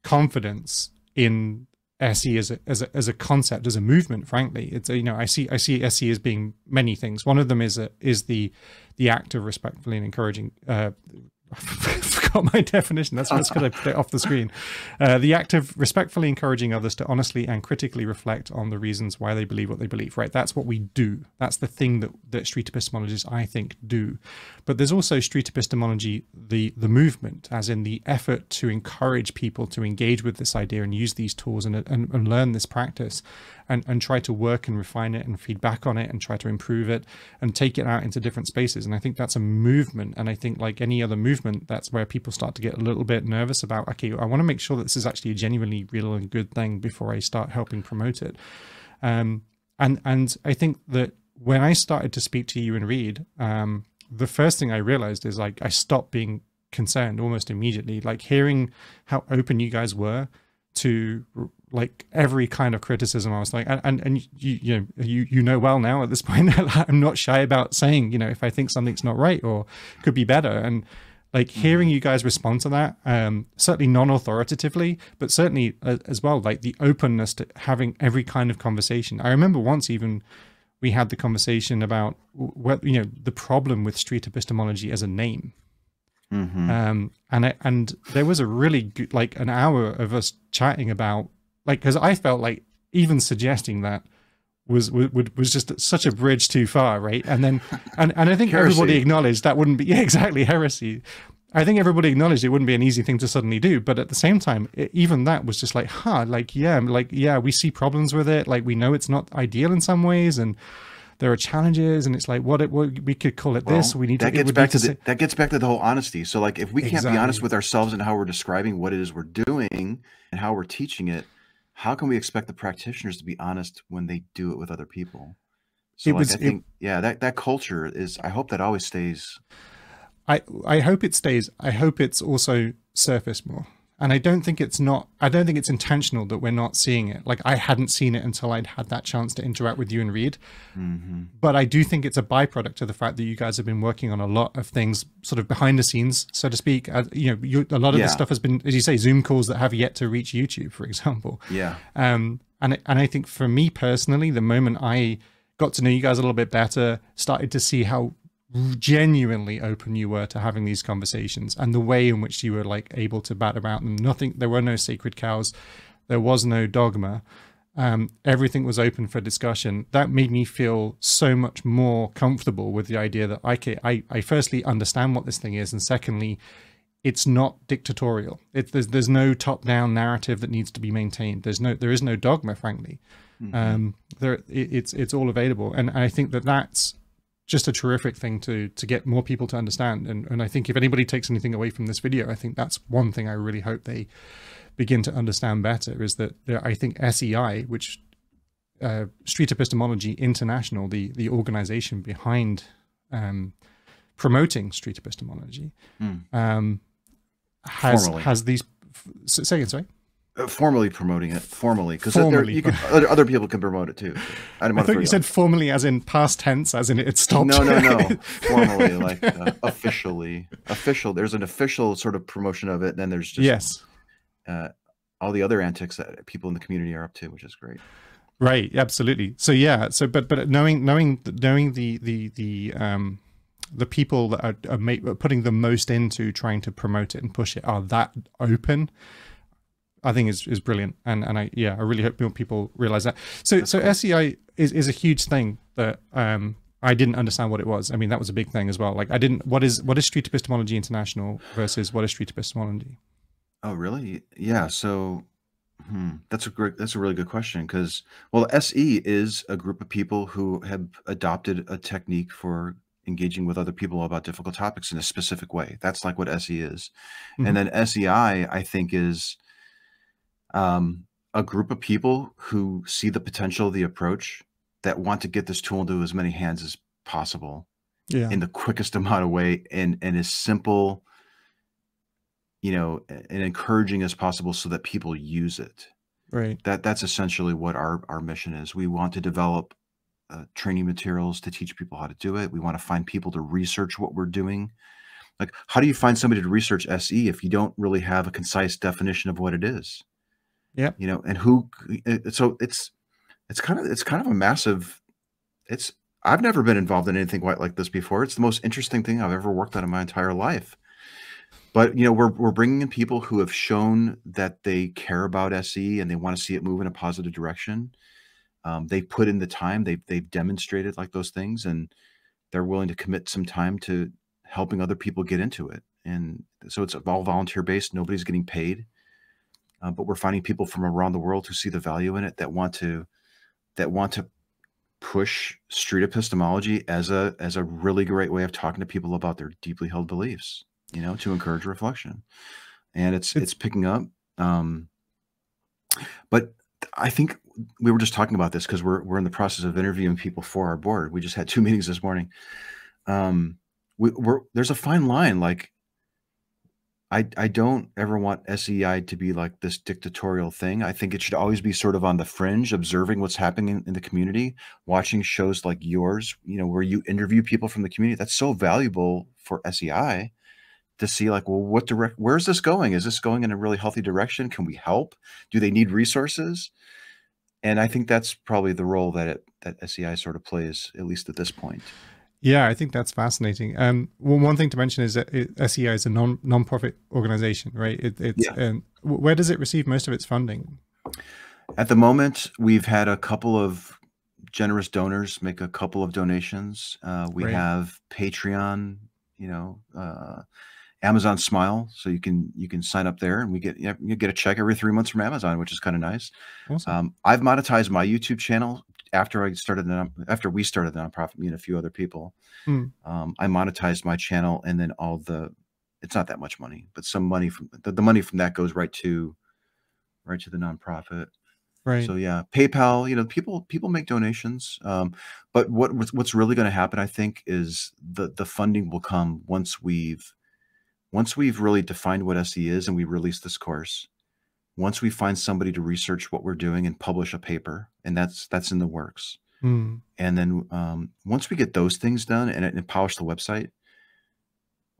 confidence in SE as a concept, as a movement, frankly, it's I see SE as being many things. One of them is the act of respectfully and encouraging. I forgot my definition. That's what's going to put it off the screen. The act of respectfully encouraging others to honestly and critically reflect on the reasons why they believe what they believe, right? That's what we do. That's the thing that street epistemologists, I think, do. But there's also street epistemology, the movement, as in the effort to encourage people to engage with this idea and use these tools and learn this practice and try to work and refine it and feed back on it and try to improve it and take it out into different spaces. And I think that's a movement. And I think like any other movement, that's where people start to get a little bit nervous about, okay, I want to make sure that this is actually a genuinely real and good thing before I start helping promote it. And I think that when I started to speak to you and Reed, the first thing I realized is like I stopped being concerned almost immediately, like hearing how open you guys were to like every kind of criticism. I was like, and you know well now at this point, I'm not shy about saying, you know, if I think something's not right or could be better. And like hearing you guys respond to that, certainly non-authoritatively, but certainly as well, like the openness to having every kind of conversation. I remember once even we had the conversation about what, you know, the problem with street epistemology as a name. And there was a really good, like an hour of us chatting about, like, because I felt like even suggesting that was just such a bridge too far, right? And then and I think Heresy. everybody acknowledged that wouldn't be, yeah, exactly, heresy. I think everybody acknowledged it wouldn't be an easy thing to suddenly do, but at the same time, even that was just like, yeah, we see problems with it, like we know it's not ideal in some ways, and there are challenges, and it's like what we could call it this. We need that to. That gets back to the whole honesty. So like, if we can't be honest with ourselves and how we're describing what it is we're doing and how we're teaching it, how can we expect the practitioners to be honest when they do it with other people? So I think that culture is. I hope that always stays. I hope it stays. I hope it's also surfaced more. And I don't think it's intentional that we're not seeing it. Like I hadn't seen it until I'd had that chance to interact with you and read. But I do think it's a byproduct of the fact that you guys have been working on a lot of things sort of behind the scenes, so to speak. You know, a lot of the stuff has been, as you say, Zoom calls that have yet to reach YouTube, for example. Yeah. And I think for me personally, the moment I got to know you guys a little bit better, started to see how genuinely open you were to having these conversations, and the way in which you were like able to bat about them. There were no sacred cows, there was no dogma, everything was open for discussion. That made me feel so much more comfortable with the idea that I firstly understand what this thing is, and secondly, it's not dictatorial. There's no top-down narrative that needs to be maintained. There is no dogma, frankly. It's all available, and I think that's just a terrific thing to get more people to understand. And I think if anybody takes anything away from this video, I think that's one thing I really hope they begin to understand better, is that I think SEI, which Street Epistemology International, the organization behind promoting street epistemology, has these, say again, sorry? Formally promoting it, because other people can promote it too. I thought you said formally as in past tense, as in it stopped. No. Formally, like officially. There's an official sort of promotion of it, and then there's just all the other antics that people in the community are up to, which is great. Right, absolutely. So yeah, but knowing the people that are putting the most into trying to promote it and push it are that open, I think is brilliant, and I really hope people realize that. So cool. SEI is a huge thing that I didn't understand what it was. I mean, that was a big thing as well. Like I didn't. What is Street Epistemology International versus what is Street Epistemology? Oh, really? Yeah. So that's a really good question, because SE is a group of people who have adopted a technique for engaging with other people about difficult topics in a specific way. That's like what SE is, and then SEI I think is a group of people who see the potential of the approach, that want to get this tool into as many hands as possible in the quickest amount of way, and as simple, and encouraging as possible, so that people use it. Right. That's essentially what our mission is. We want to develop training materials to teach people how to do it. We want to find people to research what we're doing. Like, how do you find somebody to research SE if you don't really have a concise definition of what it is? Yeah. And who, so it's kind of a massive, I've never been involved in anything quite like this before. It's the most interesting thing I've ever worked on in my entire life. But, we're bringing in people who have shown that they care about SE and they want to see it move in a positive direction. They've put in the time, they've demonstrated like those things, and they're willing to commit some time to helping other people get into it. And so it's all volunteer based. Nobody's getting paid. But we're finding people from around the world who see the value in it, that want to push street epistemology as a really great way of talking to people about their deeply held beliefs, to encourage reflection. And it's picking up. But I think we were just talking about this because we're in the process of interviewing people for our board. We just had 2 meetings this morning. There's a fine line. Like, I don't ever want SEI to be like this dictatorial thing. I think it should always be sort of on the fringe, observing what's happening in the community, watching shows like yours, where you interview people from the community. That's so valuable for SEI to see, like, well, where is this going? Is this going in a really healthy direction? Can we help? Do they need resources? And I think that's probably the role that SEI sort of plays, at least at this point. Yeah, I think that's fascinating. Well, one thing to mention is that SEI is a non-profit organization, right? Where does it receive most of its funding? At the moment, we've had a couple of generous donors make a couple of donations. We have Patreon, Amazon Smile, so you can sign up there, and you get a check every 3 months from Amazon, which is kind of nice. Awesome. I've monetized my YouTube channel after we started the nonprofit, me and a few other people. I monetized my channel, and then it's not that much money, but some money from the money from that goes right to the nonprofit. Right. So yeah, PayPal, people make donations. But what's really going to happen, I think, is the funding will come once we've really defined what SE is and we release this course. Once we find somebody to research what we're doing and publish a paper, and that's in the works. And then once we get those things done and polish the website,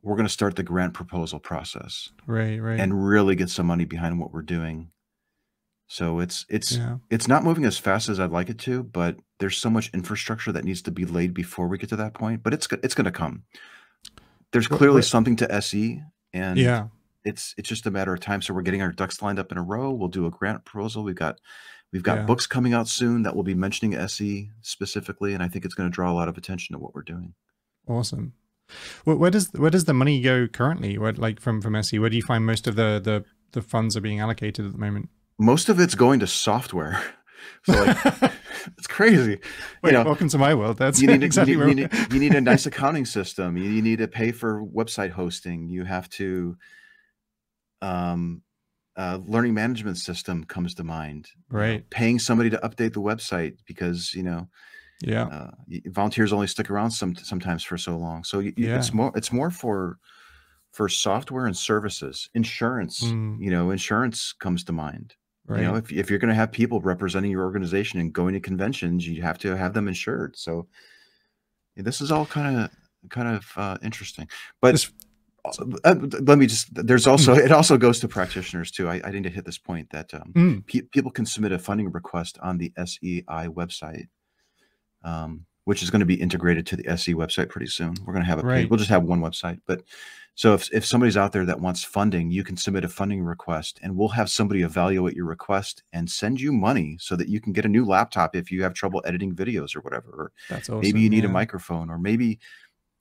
we're going to start the grant proposal process. Right. And really get some money behind what we're doing. So it's not moving as fast as I'd like it to, but there's so much infrastructure that needs to be laid before we get to that point. But it's going to come. There's clearly something to SE, and it's just a matter of time. So we're getting our ducks lined up in a row. We'll do a grant proposal. We've got books coming out soon that will be mentioning SE specifically, and I think it's going to draw a lot of attention to what we're doing. Awesome. Where does the money go currently? From SE, where do you find most of the funds are being allocated at the moment? Most of it's going to software. So it's crazy. Welcome to my world. That's you need a nice accounting system. You need to pay for website hosting. You have to learning management system comes to mind. Right. Paying somebody to update the website because volunteers only stick around sometimes for so long. So it's more for software and services. Insurance. Insurance comes to mind. Right. If you're going to have people representing your organization and going to conventions, you have to have them insured. So this is all kind of interesting. But let me just, it also goes to practitioners too. I need to hit this point that people can submit a funding request on the SEI website, which is going to be integrated to the SE website pretty soon. We're going to have we'll just have one website. But so if somebody's out there that wants funding, you can submit a funding request, and we'll have somebody evaluate your request and send you money so that you can get a new laptop if you have trouble editing videos or whatever. Or that's awesome. Maybe you need a microphone, or maybe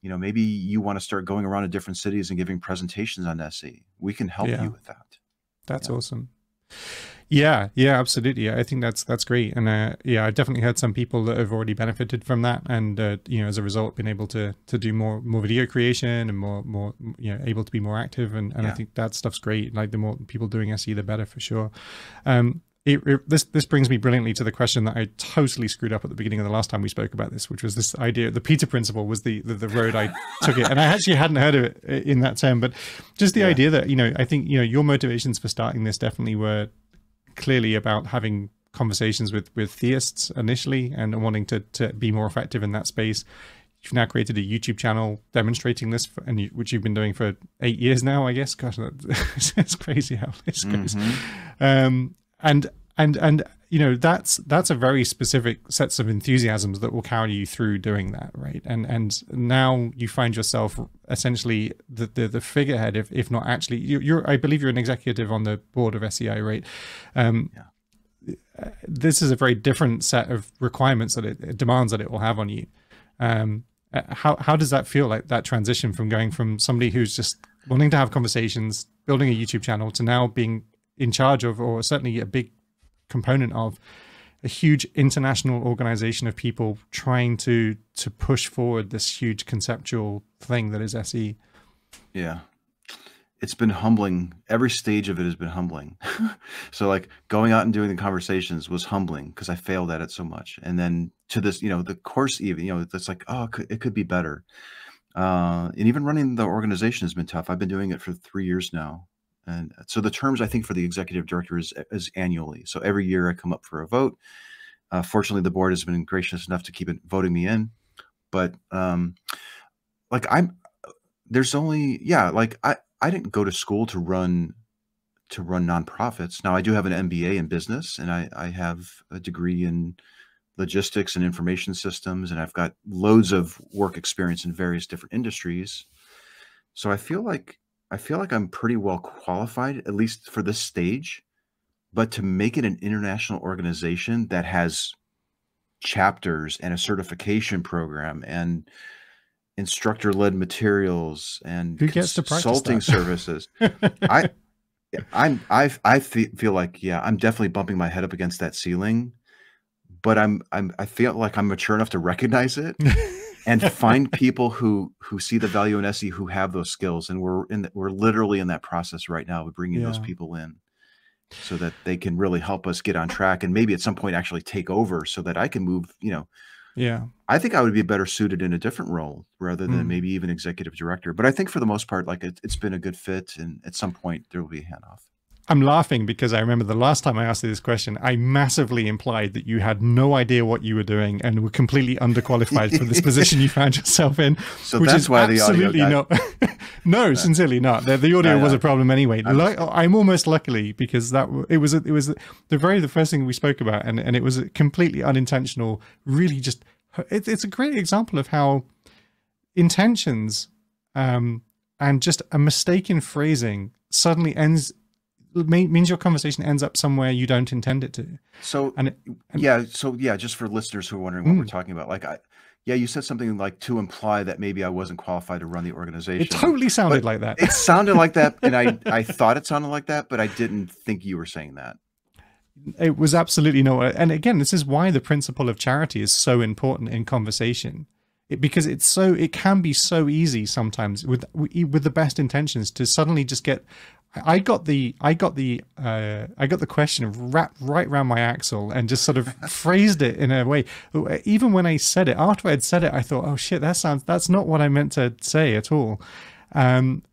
you want to start going around to different cities and giving presentations on SE. We can help you with that. That's awesome. Yeah, absolutely. I think that's great. And I've definitely heard some people that have already benefited from that, and as a result, been able to do more video creation and more able to be more active. And I think that stuff's great. Like, the more people doing SE, the better, for sure. This brings me brilliantly to the question that I totally screwed up at the beginning of the last time we spoke about this, which was this idea. The Peter Principle was the road I took it, and I actually hadn't heard of it in that term. But just the idea that I think your motivations for starting this definitely were clearly about having conversations with theists initially and wanting to be more effective in that space. You've now created a YouTube channel demonstrating this, which you've been doing for 8 years now, I guess. Gosh, it's crazy how this goes. And that's a very specific sets of enthusiasms that will carry you through doing that, right? And now you find yourself essentially the figurehead, if not actually, I believe you're an executive on the board of SEI, right? This is a very different set of requirements that it demands that it will have on you. How does that feel, like that transition from going from somebody who's just wanting to have conversations, building a YouTube channel, to now being in charge of, or certainly a big component of, a huge international organization of people trying to push forward this huge conceptual thing that is SE? Yeah. It's been humbling. Every stage of it has been humbling. So like going out and doing the conversations was humbling because I failed at it so much. And then to this, the course even, it's like, oh, it could be better. And even running the organization has been tough. I've been doing it for 3 years now. And so the terms, I think, for the executive director is annually. So every year I come up for a vote. Fortunately, the board has been gracious enough to keep voting me in. But like there's only, like I didn't go to school to run nonprofits. Now I do have an MBA in business, and I have a degree in logistics and information systems, and I've got loads of work experience in various different industries. So I feel like I'm pretty well qualified, at least for this stage. But to make it an international organization that has chapters and a certification program and instructor-led materials and Who gets to practice consulting that? services, I feel like, I'm definitely bumping my head up against that ceiling, but I feel like I'm mature enough to recognize it and find people who see the value in SE, who have those skills, and we're literally in that process right now of bringing those people in, so that they can really help us get on track, and maybe at some point actually take over, so that I can move. I think I would be better suited in a different role rather than maybe even executive director. But I think for the most part, like it's been a good fit, and at some point there will be a handoff. I'm laughing because I remember the last time I asked you this question, I massively implied that you had no idea what you were doing and were completely underqualified for this position you found yourself in. So which is why the audio not. No, sincerely not. The audio was a problem anyway. I'm almost luckily, because it was the first thing we spoke about, and it was completely unintentional. Really, just it's a great example of how intentions and just a mistake in phrasing suddenly means your conversation ends up somewhere you don't intend it to. So just for listeners who are wondering what we're talking about, like you said something like to imply that maybe I wasn't qualified to run the organization. It totally sounded like that. It sounded like that, and I thought it sounded like that, but I didn't think you were saying that. It was absolutely no. And again, this is why the principle of charity is so important in conversation. Because it can be so easy sometimes with the best intentions to suddenly just get. I got the question wrapped right around my axle and just sort of phrased it in a way. Even when I said it, after I had said it, I thought, oh shit, that's not what I meant to say at all. And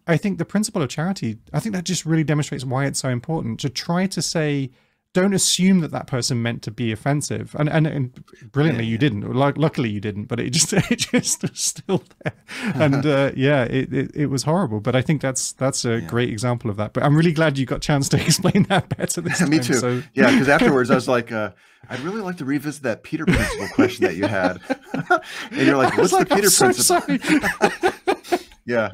I think the principle of charity, I think that just really demonstrates why it's so important to try to say, don't assume that person meant to be offensive, and brilliantly you didn't. Luckily you didn't, but it just was still there, and it was horrible. But I think that's a great example of that. But I'm really glad you got a chance to explain that better this time. Me too. So. Yeah, because afterwards I was like, I'd really like to revisit that Peter principle question that you had, and you're like, what's the Peter principle? Sorry. Yeah,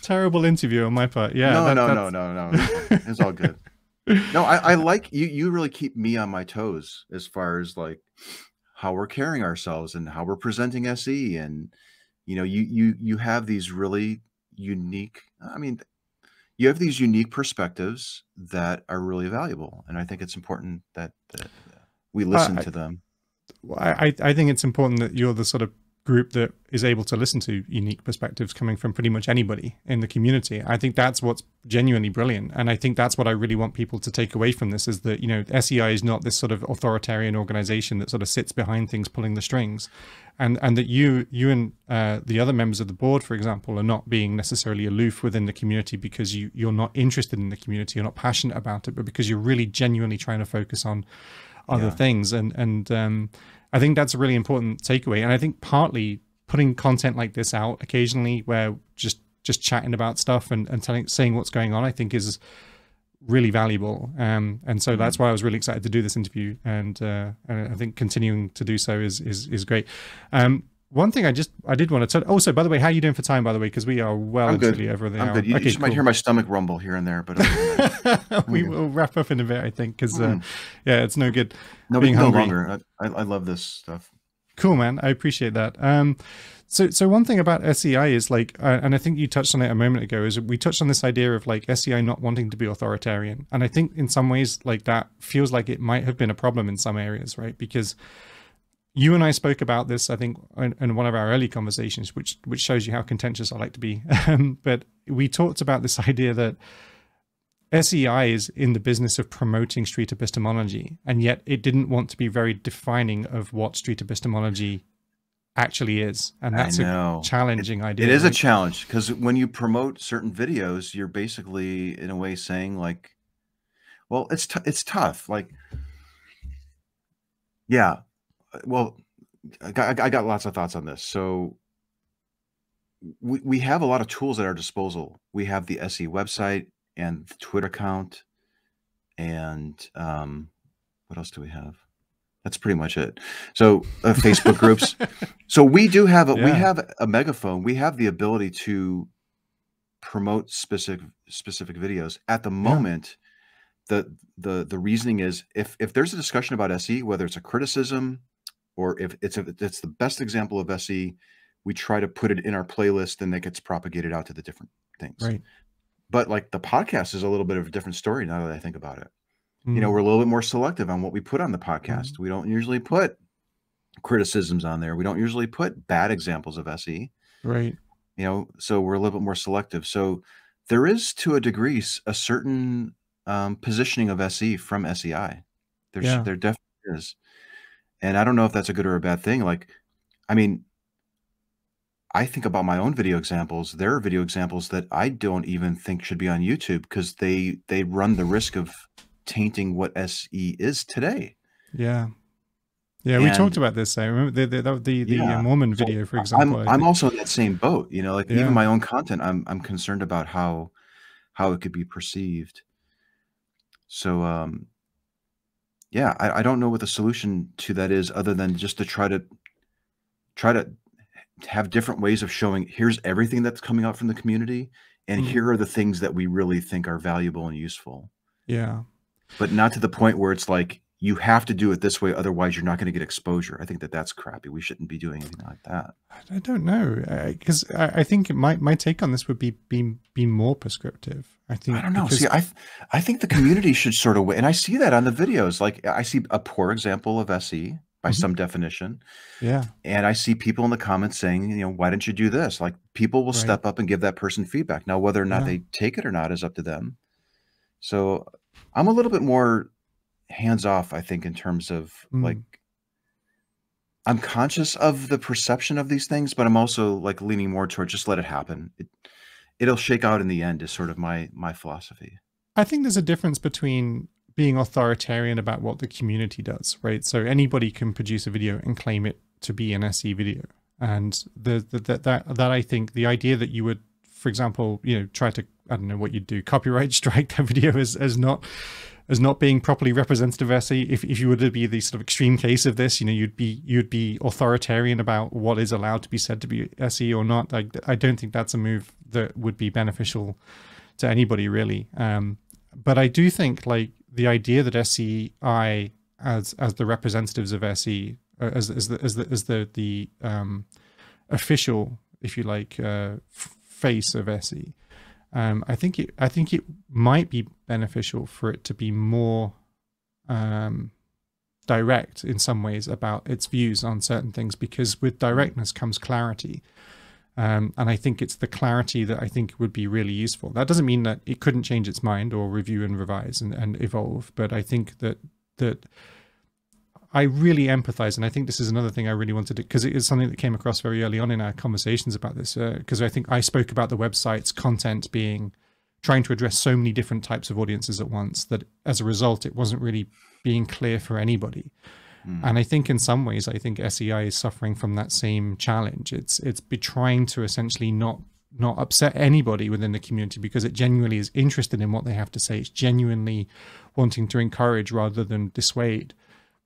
terrible interview on my part. Yeah, no, it's all good. No, I like you really keep me on my toes as far as like how we're carrying ourselves and how we're presenting SE, and you have these really unique, you have these unique perspectives that are really valuable, and I think it's important that we listen to them. I think it's important that you're the sort of group that is able to listen to unique perspectives coming from pretty much anybody in the community. I think that's what's genuinely brilliant. And I think that's what I really want people to take away from this, is that, SEI is not this sort of authoritarian organization that sort of sits behind things, pulling the strings. And that you and the other members of the board, for example, are not being necessarily aloof within the community because you're not interested in the community, you're not passionate about it, but because you're really genuinely trying to focus on other things. And I think that's a really important takeaway. And I think partly putting content like this out occasionally, where just chatting about stuff and saying what's going on, I think is really valuable. And so that's why I was really excited to do this interview. And I think continuing to do so is great. One thing I did want to touch. Also, by the way, how are you doing for time, by the way? Because we are well and truly over the hour. I'm good. You just might hear my stomach rumble here and there, but we will wrap up in a bit, I think, because it's no good being hungry. No longer. I love this stuff. Cool, man. I appreciate that. So one thing about SEI is like, and I think you touched on it a moment ago, is we touched on this idea of like SEI not wanting to be authoritarian, and I think in some ways like that feels like it might have been a problem in some areas, right? Because you and I spoke about this, I think, in one of our early conversations, which shows you how contentious I like to be. But we talked about this idea that SEI is in the business of promoting street epistemology, and yet it didn't want to be very defining of what street epistemology actually is, and I that's a know. challenging It idea, is a right? challenge because when you promote certain videos, you're basically in a way saying like, well, it's tough. Like, yeah, well, I got lots of thoughts on this. So we have a lot of tools at our disposal. We have the SE website and the Twitter account, and what else do we have? That's pretty much it. So Facebook groups. So we do have we Yeah, have a megaphone. We have the ability to promote specific videos. At the yeah, moment, the reasoning is if there's a discussion about SE, whether it's a criticism or if it's the best example of SE, we try to put it in our playlist and that gets propagated out to the different things. right. But like the podcast is a little bit of a different story now that I think about it. Mm, We're a little bit more selective on what we put on the podcast. mm, We don't usually put criticisms on there. We don't usually put bad examples of SE, right. so we're a little bit more selective. So there is, to a degree, a certain positioning of SE from SEI. Yeah. There definitely is. And I don't know if that's a good or a bad thing. Like, I mean, I think about my own video examples. There are video examples that I don't even think should be on YouTube because they run the risk of tainting what SE is today. Yeah. Yeah, we talked And about this. I remember the yeah, Mormon so video, for example. I I'm think. also in that same boat. Like even Yeah, my own content, I'm concerned about how it could be perceived. So yeah, I don't know what the solution to that is other than just to try to have different ways of showing here's everything that's coming out from the community, and mm, here are the things that we really think are valuable and useful. yeah. But not to the point where it's like you have to do it this way, otherwise you're not going to get exposure. I think that that's crappy. We shouldn't be doing anything like that. I don't know, because I think my take on this would be more prescriptive. I I think don't know. See, because I think the community should sort of, and I see that on the videos. Like I see a poor example of SE by Mhm. some definition, Yeah, and I see people in the comments saying, why didn't you do this? Like people will right. step up and give that person feedback. Now, whether or not Yeah. they take it or not is up to them. So I'm a little bit more hands off, I think, in terms of like Mm. I'm conscious of the perception of these things, but I'm also like leaning more toward just let it happen. It'll shake out in the end is sort of my philosophy. I think there's a difference between being authoritarian about what the community does, right? So anybody can produce a video and claim it to be an SE video, and that I think the idea that you would, for example, try to, I don't know what you'd do, copyright strike that video as not being properly representative of SE. If you were to be the sort of extreme case of this, you'd be authoritarian about what is allowed to be said to be SE or not. I don't think that's a move that would be beneficial to anybody really. But I do think like the idea that SEI as the representatives of SE as the official, if you like, face of SE. I think it might be beneficial for it to be more direct in some ways about its views on certain things, because with directness comes clarity. And I think it's the clarity that I think would be really useful. That doesn't mean that it couldn't change its mind or review and revise and evolve, but I think that I really empathize, and I think this is another thing I really wanted to, because it is something that came across very early on in our conversations about this, because I think I spoke about the website's content being, trying to address so many different types of audiences at once, that as a result, it wasn't really being clear for anybody. And I think in some ways, I think SEI is suffering from that same challenge. It's be trying to essentially not upset anybody within the community, because it genuinely is interested in what they have to say. It's genuinely wanting to encourage rather than dissuade.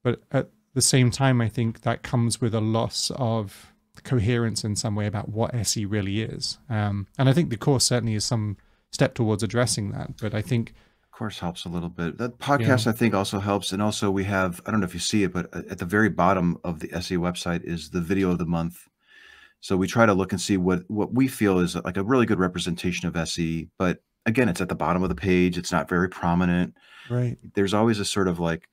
But at the same time, I think that comes with a loss of coherence in some way about what SE really is. And I think the course certainly is some step towards addressing that. But I think, Of course, helps a little bit. That yeah, podcast, I think, also helps. And also we have, I don't know if you see it, but at the very bottom of the SE website is the video of the month. So we try to look and see what we feel is like a really good representation of SE. But again, it's at the bottom of the page. It's not very prominent. right. There's always a sort of like,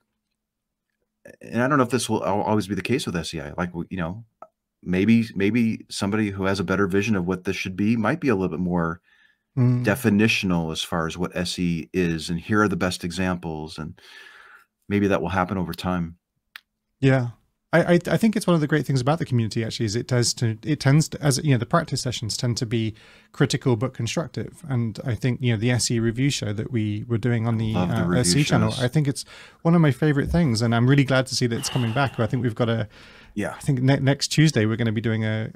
and I don't know if this will always be the case with SEI. Like, maybe somebody who has a better vision of what this should be might be a little bit more Mm, definitional as far as what SE is, and here are the best examples, and maybe that will happen over time. yeah. I think it's one of the great things about the community actually is it tends to, as you know, the practice sessions tend to be critical but constructive. And I think, you know, the SE review show that we were doing on the SE channel, I think it's one of my favorite things, and I'm really glad to see that it's coming back. I think we've got I think next Tuesday we're going to be doing a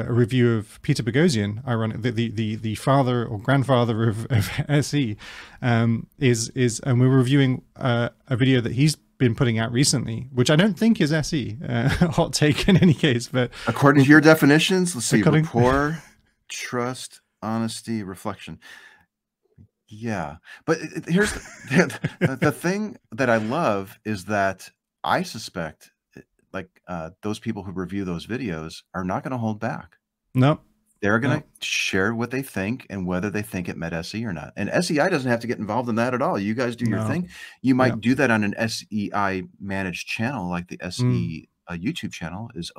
review of Peter Boghossian, the father or grandfather of SE, and we're reviewing a video that he's been putting out recently, which I don't think is SE. Hot take in any case, but according to your definitions, let's see: rapport, trust, honesty, reflection. Yeah, but here's the thing that I love is that I suspect, like those people who review those videos are not going to hold back. No. They're going to share what they think and whether they think it met SE or not. And SEI doesn't have to get involved in that at all. You guys do your thing. You might do that on an SEI managed channel, like the SE YouTube channel is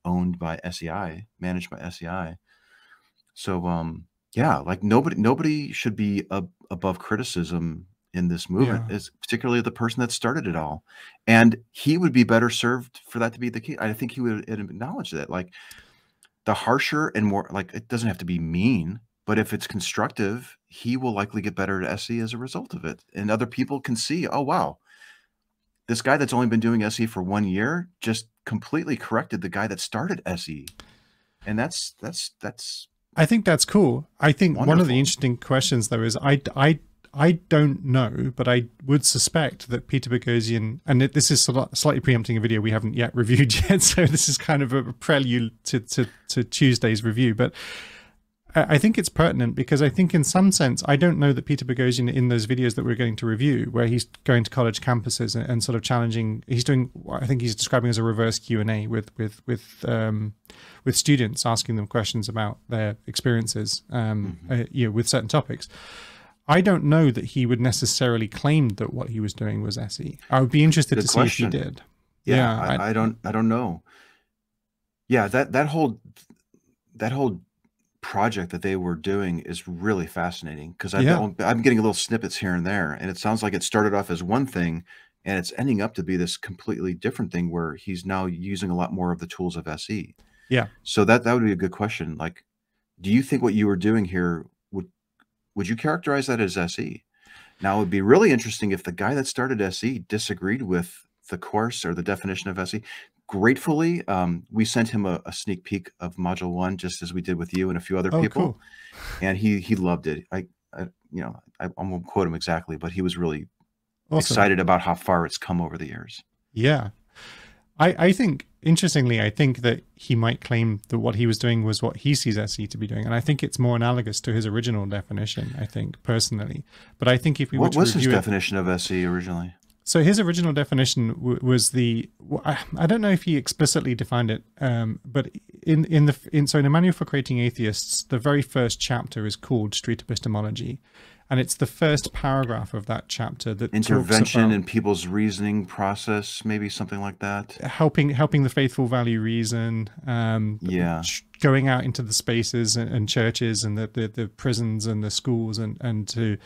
owned by SEI, managed by SEI. So yeah, like nobody should be above criticism in this movement, is particularly the person that started it all. And he would be better served for that to be the case. I think he would acknowledge that, like, the harsher and more, like, it doesn't have to be mean, but if it's constructive, he will likely get better at SE as a result of it. And other people can see, oh, wow, this guy that's only been doing SE for 1 year just completely corrected the guy that started SE. And that's I think that's cool. I think wonderful. One of the interesting questions though is I don't know, but I would suspect that Peter Boghossian, and this is slightly preempting a video we haven't yet reviewed yet, so this is kind of a prelude to Tuesday's review, but I think it's pertinent because I think in some sense, I don't know that Peter Boghossian in those videos that we're going to review, where he's going to college campuses and sort of challenging, he's doing, I think he's describing as a reverse Q&A with students, asking them questions about their experiences with certain topics. I don't know that he would necessarily claim that what he was doing was SE. I would be interested to see if he did. Yeah, I don't know. Yeah, that whole project that they were doing is really fascinating because I'm getting little snippets here and there, and it sounds like it started off as one thing, and it's ending up to be this completely different thing where he's now using a lot more of the tools of SE. Yeah. So that would be a good question. Like, do you think what you were doing here would you characterize that as SE? Now, it would be really interesting if the guy that started SE disagreed with the course or the definition of SE. Gratefully, we sent him a sneak peek of Module 1, just as we did with you and a few other people. Cool. And he loved it. I won't quote him exactly, but he was really excited about how far it's come over the years. Yeah. I think, interestingly, I think that he might claim that what he was doing was what he sees SE to be doing. And I think it's more analogous to his original definition, I think, personally. But I think if we were to review it... What was his definition of SE originally? So his original definition was I don't know if he explicitly defined it, but in a Manual for Creating Atheists, the very first chapter is called Street Epistemology. And it's the first paragraph of that chapter that intervention in people's reasoning process, maybe something like that. Helping the faithful value reason. Going out into the spaces and churches and the prisons and the schools and to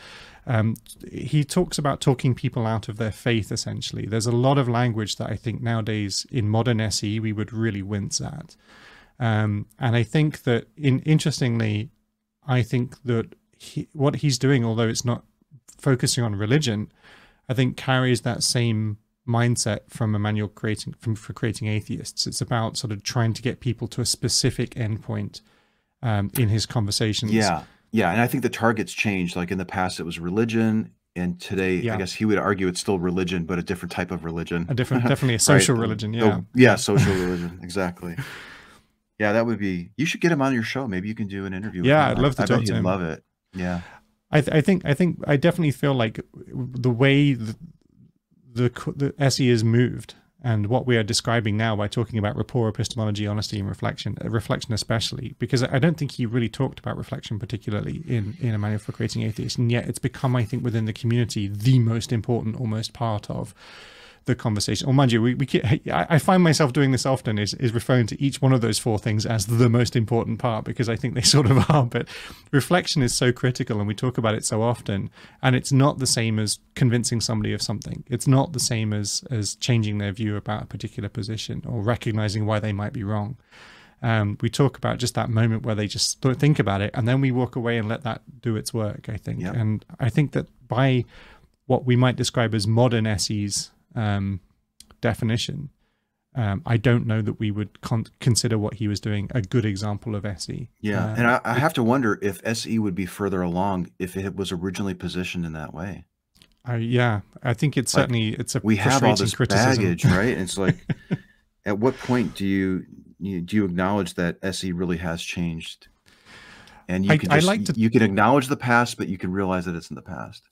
he talks about talking people out of their faith. Essentially, there's a lot of language that I think nowadays in modern SE we would really wince at, and I think that interestingly, I think that. What he's doing, although it's not focusing on religion, I think carries that same mindset from a manual for creating atheists. It's about sort of trying to get people to a specific endpoint in his conversations. Yeah, and I think the target's changed. Like in the past, it was religion, and today, I guess he would argue it's still religion, but a different type of religion. Definitely a social religion. Social religion, exactly. Yeah, that would be. You should get him on your show. Maybe you can do an interview. Yeah, with him. I'd love to talk to him. Love it. Yeah, I definitely feel like the way the SE is moved and what we are describing now by talking about rapport, epistemology, honesty, and reflection especially, because I don't think he really talked about reflection particularly in a Manual for Creating Atheists, and yet it's become, I think, within the community the most important almost part of the conversation. Or mind you, I find myself doing this often, is referring to each one of those four things as the most important part, because I think they sort of are. But reflection is so critical, and we talk about it so often, and it's not the same as convincing somebody of something. It's not the same as changing their view about a particular position or recognizing why they might be wrong. We talk about just that moment where they just think about it, and then we walk away and let that do its work, I think. Yep. And I think that by what we might describe as modern SE's definition, I don't know that we would consider what he was doing a good example of SE. Yeah, and I have to wonder if SE would be further along if it was originally positioned in that way. Yeah, I think it's certainly, it's a we have all this criticism. baggage, right? It's like, at what point do you acknowledge that SE really has changed? And you you can acknowledge the past, but you can realize that it's in the past.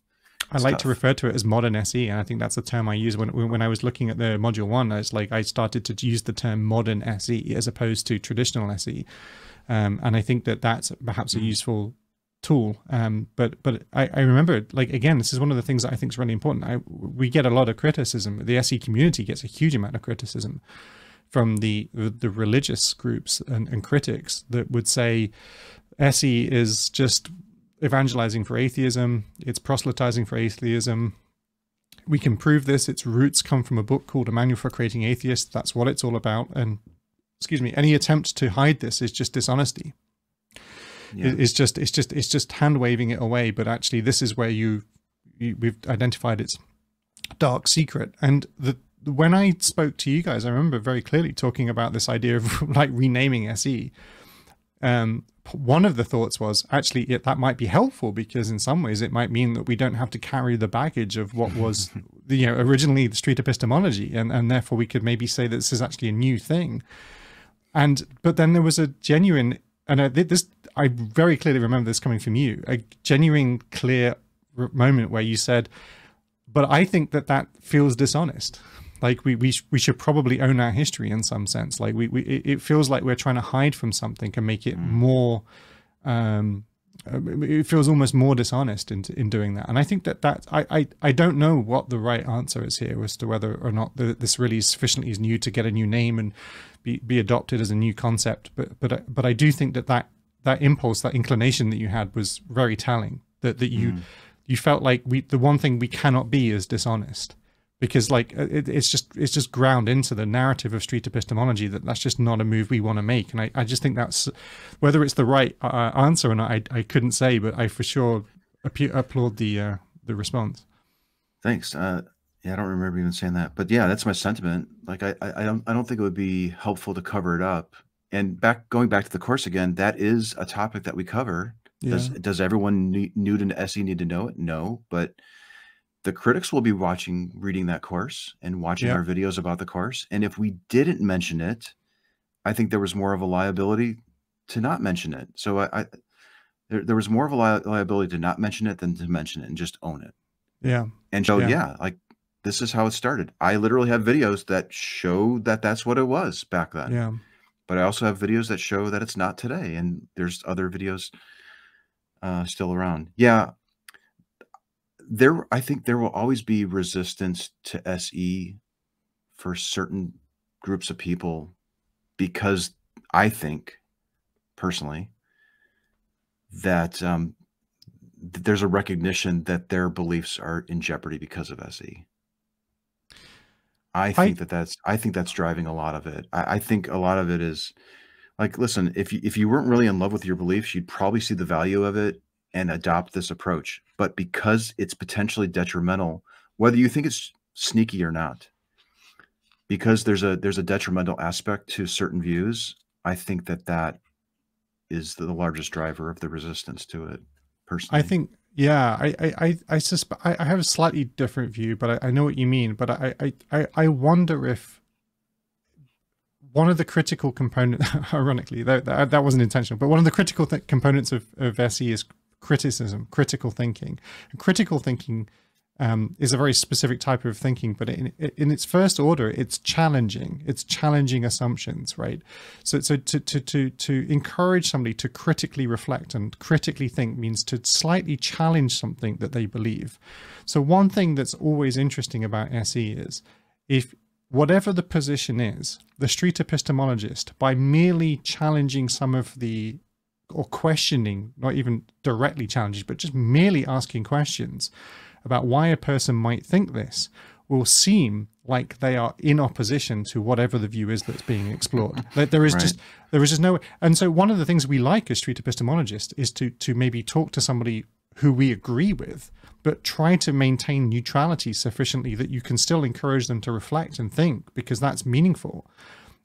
I like to refer to it as modern SE, and I think that's a term I use when I was looking at the module 1. I started to use the term modern SE as opposed to traditional SE, and I think that that's perhaps a useful tool. But I remember, like, again, this is one of the things that I think is really important. We get a lot of criticism. The SE community gets a huge amount of criticism from the religious groups and critics that would say SE is just evangelizing for atheism, it's proselytizing for atheism. We can prove this. Its roots come from a book called A Manual for Creating Atheists. That's what it's all about. And excuse me, any attempt to hide this is just dishonesty. Yeah. It's just hand waving it away. But actually, this is where we've identified its dark secret. And when I spoke to you guys, I remember very clearly talking about this idea of like renaming SE. One of the thoughts was actually that might be helpful, because in some ways it might mean that we don't have to carry the baggage of what was originally the street epistemology, and therefore we could maybe say that this is actually a new thing. But then there was a genuine, and I very clearly remember this coming from you, a genuine clear moment where you said, but I think that feels dishonest. Like we should probably own our history in some sense. Like it feels like we're trying to hide from something and make it more. It feels almost more dishonest in doing that. And I think that I don't know what the right answer is here as to whether or not this really is sufficiently new to get a new name and be adopted as a new concept. But I do think that impulse, that inclination that you had was very telling. That you felt like the one thing we cannot be is dishonest. Because like it's just ground into the narrative of street epistemology that's just not a move we want to make. And I just think that's, whether it's the right answer or not, I couldn't say, but I for sure applaud the response. Thanks. Yeah, I don't remember even saying that, but yeah, that's my sentiment. Like I don't think it would be helpful to cover it up. And going back to the course again, that is a topic that we cover. Yeah. Does everyone new to SE need to know it? No, but the critics will be reading that course and watching our videos about the course. And if we didn't mention it, I think there was more of a liability to not mention it. So there was more of a liability to not mention it than to mention it and just own it. Yeah. And so, like, this is how it started. I literally have videos that show that that's what it was back then. Yeah. But I also have videos that show that it's not today. And there's other videos still around. Yeah. I think there will always be resistance to SE for certain groups of people, because I think personally that there's a recognition that their beliefs are in jeopardy because of SE. I think that's driving a lot of it. I think a lot of it is like, listen, if you weren't really in love with your beliefs, you'd probably see the value of it and adopt this approach. But because it's potentially detrimental, whether you think it's sneaky or not, because there's a detrimental aspect to certain views, I think that is the largest driver of the resistance to it, personally. I think, yeah, I suspect I have a slightly different view, but I know what you mean. But I wonder if one of the critical components, ironically, that wasn't intentional, but one of the critical components of SE is criticism, critical thinking. And critical thinking is a very specific type of thinking, but in its first order, it's challenging assumptions, right? So to encourage somebody to critically reflect and critically think means to slightly challenge something that they believe. So one thing that's always interesting about SE if whatever the position is, the street epistemologist, by merely challenging some of the, or questioning, not even directly challenging, but just merely asking questions about why a person might think this, will seem like they are in opposition to whatever the view is that's being explored. There is just no. And so one of the things we like as street epistemologists is to maybe talk to somebody who we agree with, but try to maintain neutrality sufficiently that you can still encourage them to reflect and think, because that's meaningful.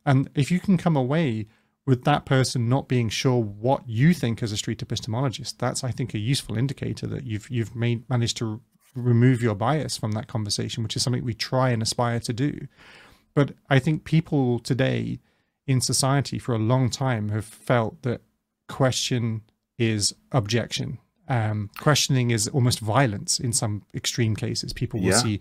And if you can come away with that person not being sure what you think as a street epistemologist, that's, I think, a useful indicator that you've managed to remove your bias from that conversation, which is something we try and aspire to do. But I think people today in society for a long time have felt that question is objection. Questioning is almost violence in some extreme cases. People will see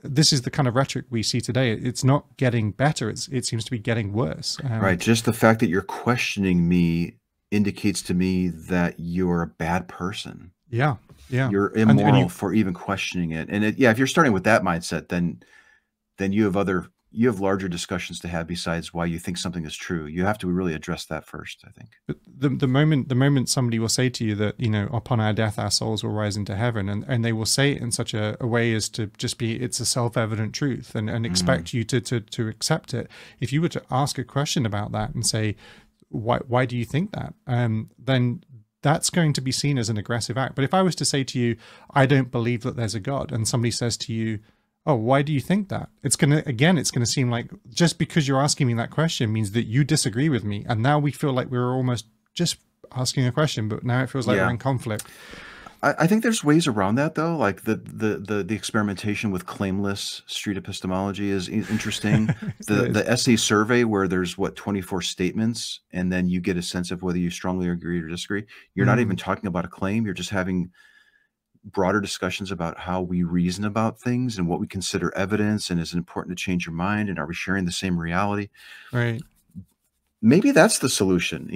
this is the kind of rhetoric we see today. It's not getting better. It seems to be getting worse. Right. Just the fact that you're questioning me indicates to me that you're a bad person. Yeah. Yeah. You're immoral for even questioning it. And if you're starting with that mindset, then you have larger discussions to have besides why you think something is true. You have to really address that first, I think. But the moment somebody will say to you that, upon our death, our souls will rise into heaven, and they will say it in such a way as to just be, it's a self-evident truth, and expect you to accept it. If you were to ask a question about that and say, why do you think that? Then that's going to be seen as an aggressive act. But if I was to say to you, I don't believe that there's a God, and somebody says to you, oh, why do you think that? It's going to seem like just because you're asking me that question means that you disagree with me. And now we feel like we're almost just asking a question, but now it feels like we're in conflict. I think there's ways around that, though. Like the experimentation with claimless street epistemology is interesting. The SE survey, where there's 24 statements, and then you get a sense of whether you strongly agree or disagree. You're not even talking about a claim. You're just having broader discussions about how we reason about things and what we consider evidence, and is it important to change your mind, and are we sharing the same reality? Right. Maybe that's the solution.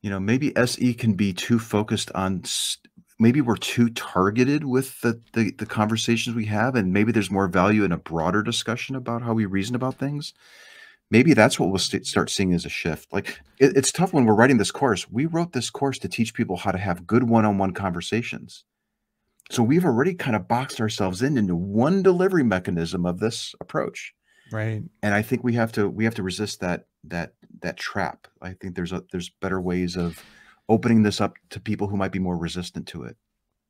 Maybe SE can be too focused on, maybe we're too targeted with the conversations we have, and maybe there's more value in a broader discussion about how we reason about things. Maybe that's what we'll start seeing as a shift. Like it's tough when we're writing this course. We wrote this course to teach people how to have good one-on-one conversations. So we've already kind of boxed ourselves into one delivery mechanism of this approach. Right. And I think we have to resist that trap. I think there's better ways of opening this up to people who might be more resistant to it.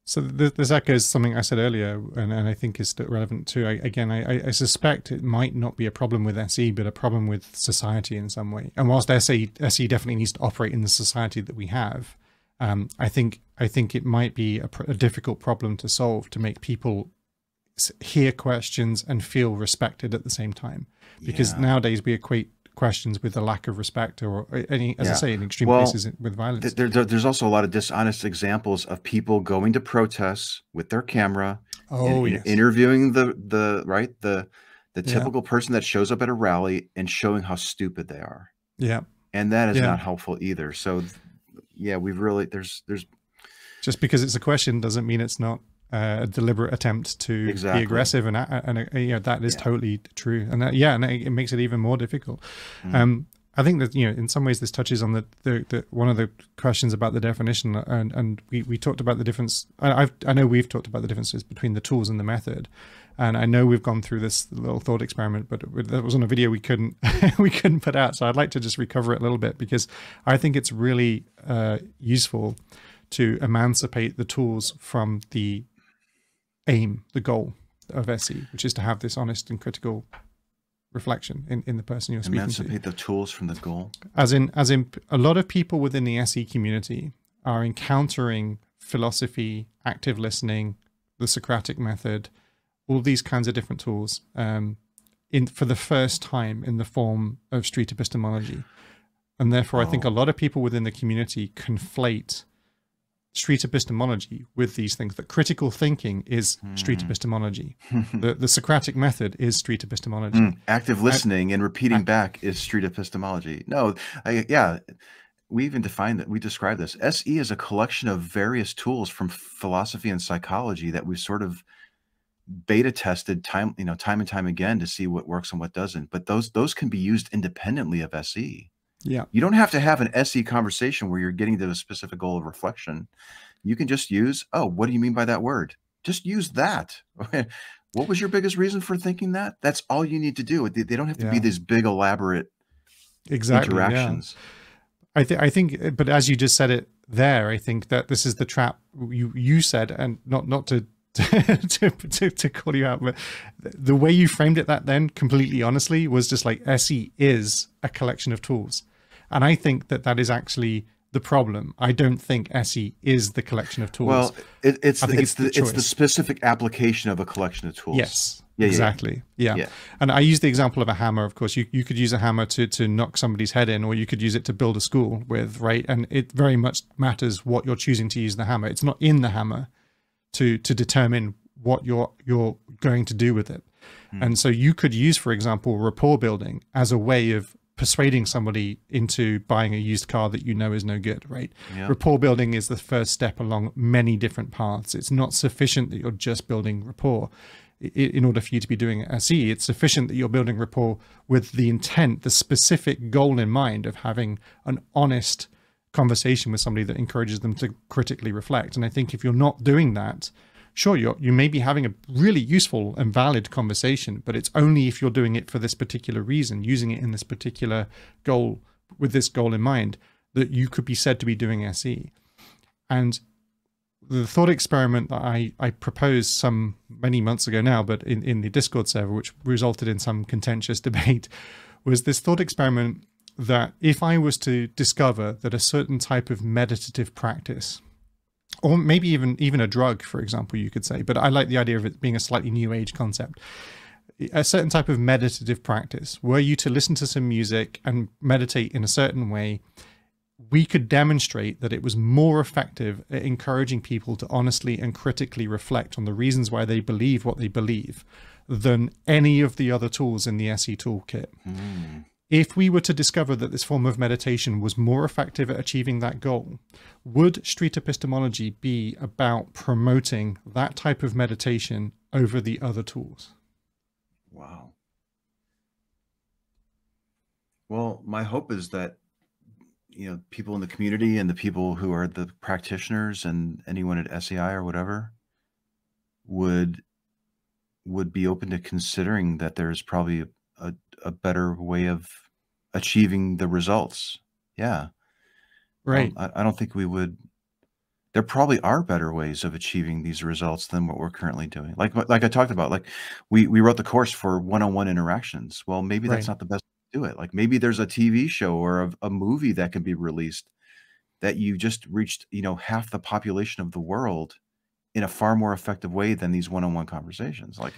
So this echoes something I said earlier, and I think is still relevant too. I suspect it might not be a problem with SE, but a problem with society in some way. And whilst SE definitely needs to operate in the society that we have, I think it might be a difficult problem to solve, to make people hear questions and feel respected at the same time. Because nowadays we equate questions with a lack of respect, or any, as I say, in extreme cases with violence. There's also a lot of dishonest examples of people going to protests with their camera, interviewing the typical person that shows up at a rally and showing how stupid they are. Yeah. And that is not helpful either. So we've really, there's just because it's a question doesn't mean it's not a deliberate attempt to be aggressive, and that is totally true, and it makes it even more difficult. I think that in some ways this touches on the one of the questions about the definition, and we talked about the difference. I know we've talked about the differences between the tools and the method, and I know we've gone through this little thought experiment, but that was on a video we couldn't put out. So I'd like to just recover it a little bit, because I think it's really useful to emancipate the tools from the aim, the goal of SE, which is to have this honest and critical reflection in the person you're speaking to. Emancipate the tools from the goal. As in, a lot of people within the SE community are encountering philosophy, active listening, the Socratic method, all these kinds of different tools for the first time in the form of street epistemology. And therefore, I think a lot of people within the community conflate street epistemology with these things. That critical thinking is street epistemology. The Socratic method is street epistemology. Active listening and repeating back is street epistemology. No, we even define that. We describe this. SE is a collection of various tools from philosophy and psychology that we've sort of beta tested time and time again to see what works and what doesn't. But those can be used independently of SE. Yeah. You don't have to have an SE conversation where you're getting to a specific goal of reflection. You can just use, oh, what do you mean by that word? Just use that. What was your biggest reason for thinking that? That's all you need to do. They don't have to be these big, elaborate interactions. Yeah. I think, but as you just said it there, I think that this is the trap you said, and not to to call you out, but the way you framed it that then completely honestly was just like SE is a collection of tools. And I think that is actually the problem. I don't think SE is the collection of tools. Well, it's the specific application of a collection of tools. Yes, exactly. Yeah. And I use the example of a hammer. Of course, you could use a hammer to knock somebody's head in, or you could use it to build a school with, right? And it very much matters what you're choosing to use the hammer. It's not in the hammer to determine what you're going to do with it. And so you could use, for example, rapport building as a way of persuading somebody into buying a used car that you know is no good, right? Yeah. Rapport building is the first step along many different paths. It's not sufficient that you're just building rapport. In order for you to be doing SE, it's sufficient that you're building rapport with the intent, the specific goal in mind of having an honest conversation with somebody that encourages them to critically reflect. And I think if you're not doing that, sure, you may be having a really useful and valid conversation, but it's only if you're doing it for this particular reason, using it in this particular goal, with this goal in mind, that you could be said to be doing SE. And the thought experiment that I proposed many months ago now, but in the Discord server, which resulted in some contentious debate, was this thought experiment that if I was to discover that a certain type of meditative practice, or maybe even a drug, for example, you could say, but I like the idea of it being a slightly new age concept. A certain type of meditative practice, were you to listen to some music and meditate in a certain way, we could demonstrate that it was more effective at encouraging people to honestly and critically reflect on the reasons why they believe what they believe than any of the other tools in the SE toolkit. If we were to discover that this form of meditation was more effective at achieving that goal, would street epistemology be about promoting that type of meditation over the other tools? Wow. Well, my hope is that, people in the community and the people who are the practitioners and anyone at SEI or whatever would be open to considering that there's probably a better way of achieving the results. Yeah. Right. I don't think we would. There probably are better ways of achieving these results than what we're currently doing. Like I talked about, like we wrote the course for one-on-one interactions. Well, maybe that's not the best way to do it. Like maybe there's a TV show or a movie that can be released that you just reached, half the population of the world in a far more effective way than these one-on-one conversations. Like,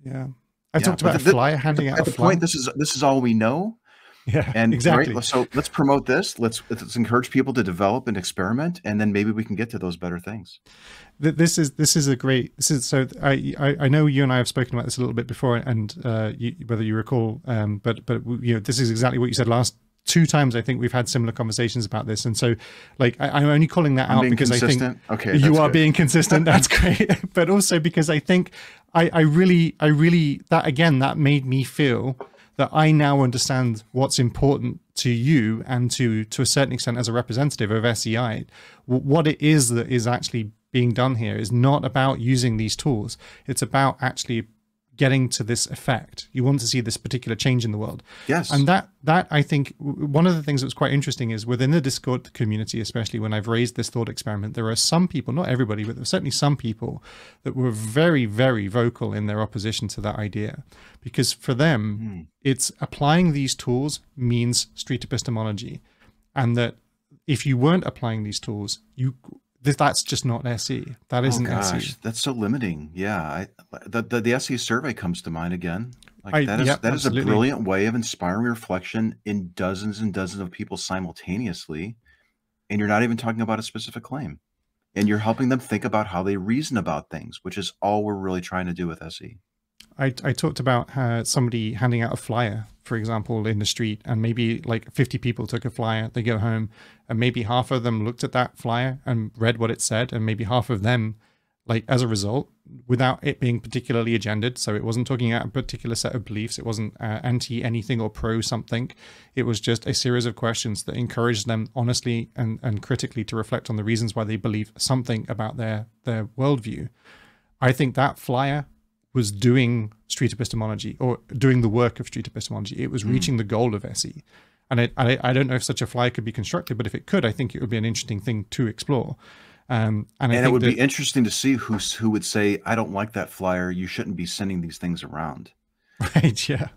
yeah. I talked about a flyer, handing out a flyer. At the point, this is all we know. Yeah, and exactly. Right, so let's promote this. Let's encourage people to develop and experiment, and then maybe we can get to those better things. This is a great. So I know you and I have spoken about this a little bit before, and whether you recall, but this is exactly what you said last. 2 times I think we've had similar conversations about this, and so like I'm only calling that out because consistent. I think okay, you are good. Being consistent. That's great, but also because I think I really that made me feel that I now understand what's important to you and to a certain extent as a representative of SEI. What it is that is actually being done here is not about using these tools. It's about actually getting to this effect. You want to see this particular change in the world. Yes. And that I think one of the things that was quite interesting is within the Discord community, especially when I've raised this thought experiment, there are some people, not everybody, but there are certainly some people that were very, very vocal in their opposition to that idea. Because for them, it's applying these tools means street epistemology. And that if you weren't applying these tools, that's just not SE. That isn't SE. That's so limiting. Yeah, the SE survey comes to mind again. Like that is a brilliant way of inspiring reflection in dozens and dozens of people simultaneously, and you're not even talking about a specific claim, and you're helping them think about how they reason about things, which is all we're really trying to do with SE. I talked about somebody handing out a flyer, for example, in the street, and maybe like 50 people took a flyer, they go home, and maybe half of them looked at that flyer and read what it said, and maybe half of them like as a result, without it being particularly agendered. So it wasn't talking about a particular set of beliefs. It wasn't anti anything or pro something. It was just a series of questions that encouraged them honestly and critically to reflect on the reasons why they believe something about their worldview. I think that flyer was doing street epistemology, or doing the work of street epistemology. It was reaching the goal of SE. And I don't know if such a flyer could be constructed, but if it could, I think it would be an interesting thing to explore. And I think it would be interesting to see who would say, I don't like that flyer. You shouldn't be sending these things around. Right. Yeah.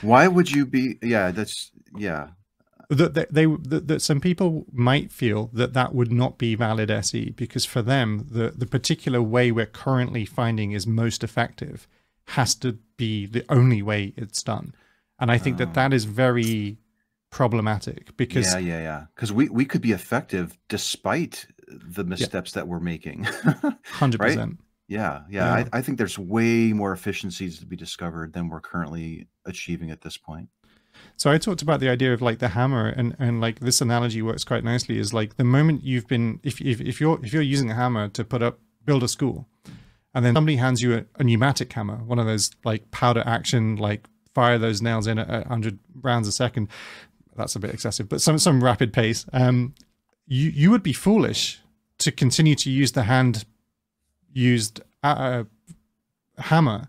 Why would you be? Yeah. That's yeah. That some people might feel that would not be valid SE, because for them, the particular way we're currently finding is most effective has to be the only way it's done. And I think that is very problematic, because because we could be effective despite the missteps that we're making. 100%. Right? Yeah. I think there's way more efficiencies to be discovered than we're currently achieving at this point. So I talked about the idea of like the hammer, and like this analogy works quite nicely, is like the moment you've been, if you're using a hammer to build a school, and then somebody hands you a pneumatic hammer, one of those like powder action, like fire those nails in at 100 rounds a second. That's a bit excessive, but some rapid pace. You would be foolish to continue to use the hand used hammer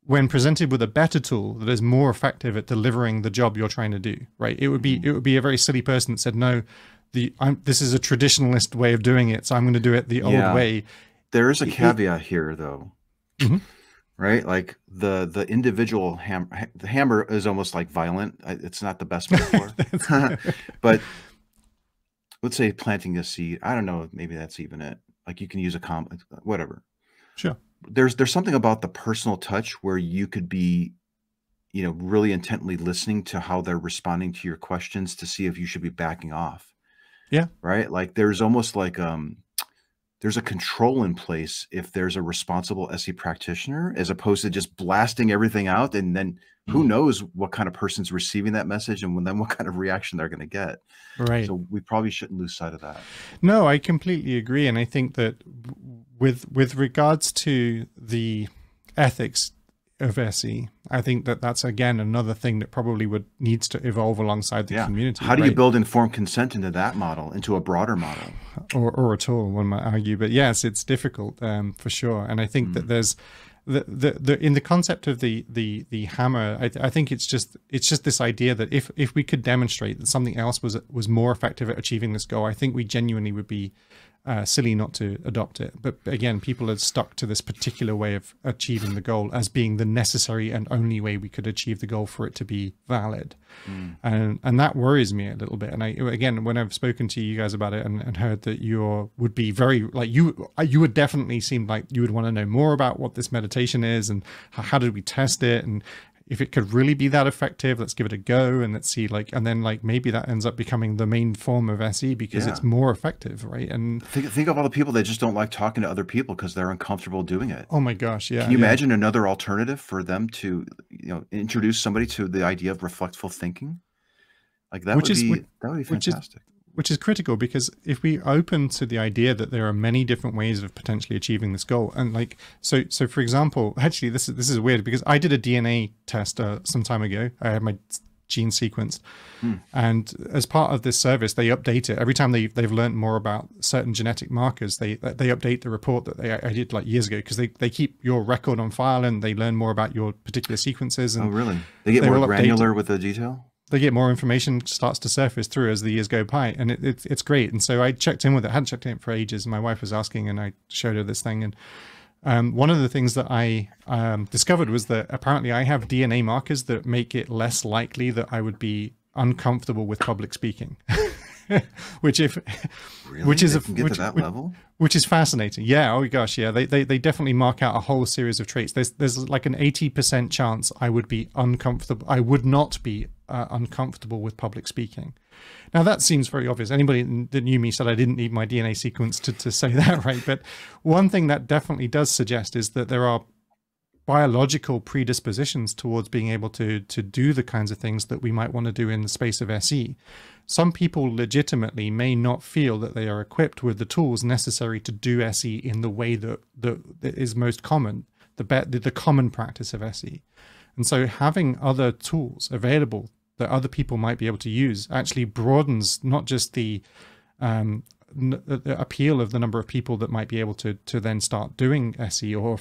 when presented with a better tool that is more effective at delivering the job you're trying to do, right? It would be a very silly person that said, no, this is a traditionalist way of doing it, so I'm going to do it the old way. There is a caveat here, though. Right? Like the individual the hammer is almost like violent. It's not the best metaphor. But let's say planting a seed. I don't know. Maybe that's even it. Like you can use whatever. Sure. There's something about the personal touch where you could be, really intently listening to how they're responding to your questions to see if you should be backing off. Yeah. Right. Like there's almost like, there's a control in place if there's a responsible SE practitioner, as opposed to just blasting everything out. And then who knows what kind of person's receiving that message and then what kind of reaction they're going to get. Right. So we probably shouldn't lose sight of that. No, I completely agree. And I think that with regards to the ethics of SE, I think that's again another thing that probably needs to evolve alongside the community. How do you build informed consent into that model, into a broader model, or at all? One might argue, but yes, it's difficult for sure. And I think that there's in the concept of the hammer, I think it's just this idea that if we could demonstrate that something else was more effective at achieving this goal, I think we genuinely would be silly not to adopt it. But again, people are stuck to this particular way of achieving the goal as being the necessary and only way we could achieve the goal for it to be valid. And that worries me a little bit. And again, when I've spoken to you guys about it and heard that would be very, like you would definitely seem like you would want to know more about what this meditation is and how did we test it, and if it could really be that effective, let's give it a go and let's see, and then maybe that ends up becoming the main form of SE because it's more effective, right? And think of all the people that just don't like talking to other people because they're uncomfortable doing it. Oh my gosh, yeah. Can you imagine another alternative for them to, introduce somebody to the idea of reflectful thinking? Like that would be fantastic. Which is critical, because if we open to the idea that there are many different ways of potentially achieving this goal, and so for example, actually this is weird because I did a DNA test some time ago. I had my gene sequenced, and as part of this service, they update it every time they've learned more about certain genetic markers. They update the report that I did years ago, because they keep your record on file and they learn more about your particular sequences. And really? They get more granular with the detail? They get more information starts to surface through as the years go by, and it's great. And so I checked in with it. I hadn't checked in for ages. My wife was asking, and I showed her this thing. And one of the things that I discovered was that apparently I have DNA markers that make it less likely that I would be uncomfortable with public speaking. Which is fascinating. Yeah. Oh gosh. Yeah. They definitely mark out a whole series of traits. There's like an 80% chance I would be uncomfortable. I would not be uncomfortable with public speaking. Now that seems very obvious. Anybody that knew me said I didn't need my DNA sequence to say that, right? But one thing that definitely does suggest is that there are biological predispositions towards being able to do the kinds of things that we might want to do in the space of SE. some people legitimately may not feel that they are equipped with the tools necessary to do SE in the way that is most common, the common practice of SE. And so having other tools available that other people might be able to use actually broadens not just the appeal of the number of people that might be able to then start doing SE or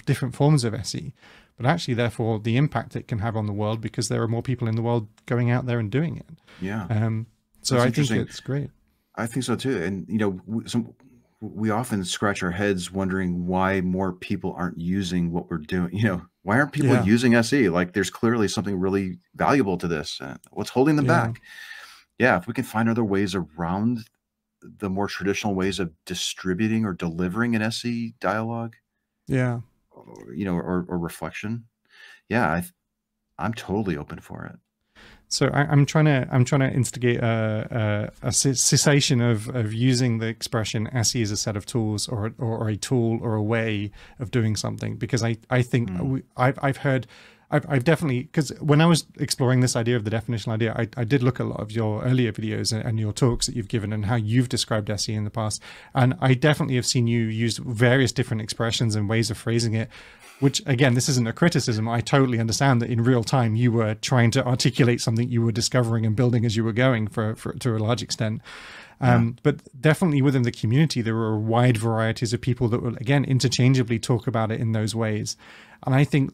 different forms of SE, but actually therefore the impact it can have on the world, because there are more people in the world going out there and doing it. Yeah. So I think it's great. I think so too. And, you know, we often scratch our heads wondering why more people aren't using what we're doing. You know, why aren't people using SE? Like, there's clearly something really valuable to this. What's holding them back? Yeah, if we can find other ways around the more traditional ways of distributing or delivering an SE dialogue, you know, or reflection, I'm totally open for it. So I'm trying to instigate a cessation of using the expression SE as a set of tools or a tool or a way of doing something, because I think I've definitely, because when I was exploring this idea of the definitional idea, I did look at a lot of your earlier videos and your talks that you've given and how you've described SE in the past, and I definitely have seen you use various different expressions and ways of phrasing it, which, again, this isn't a criticism. I totally understand that in real time you were trying to articulate something you were discovering and building as you were going to a large extent. But definitely within the community, there were wide varieties of people that will, again, interchangeably talk about it in those ways. And I think,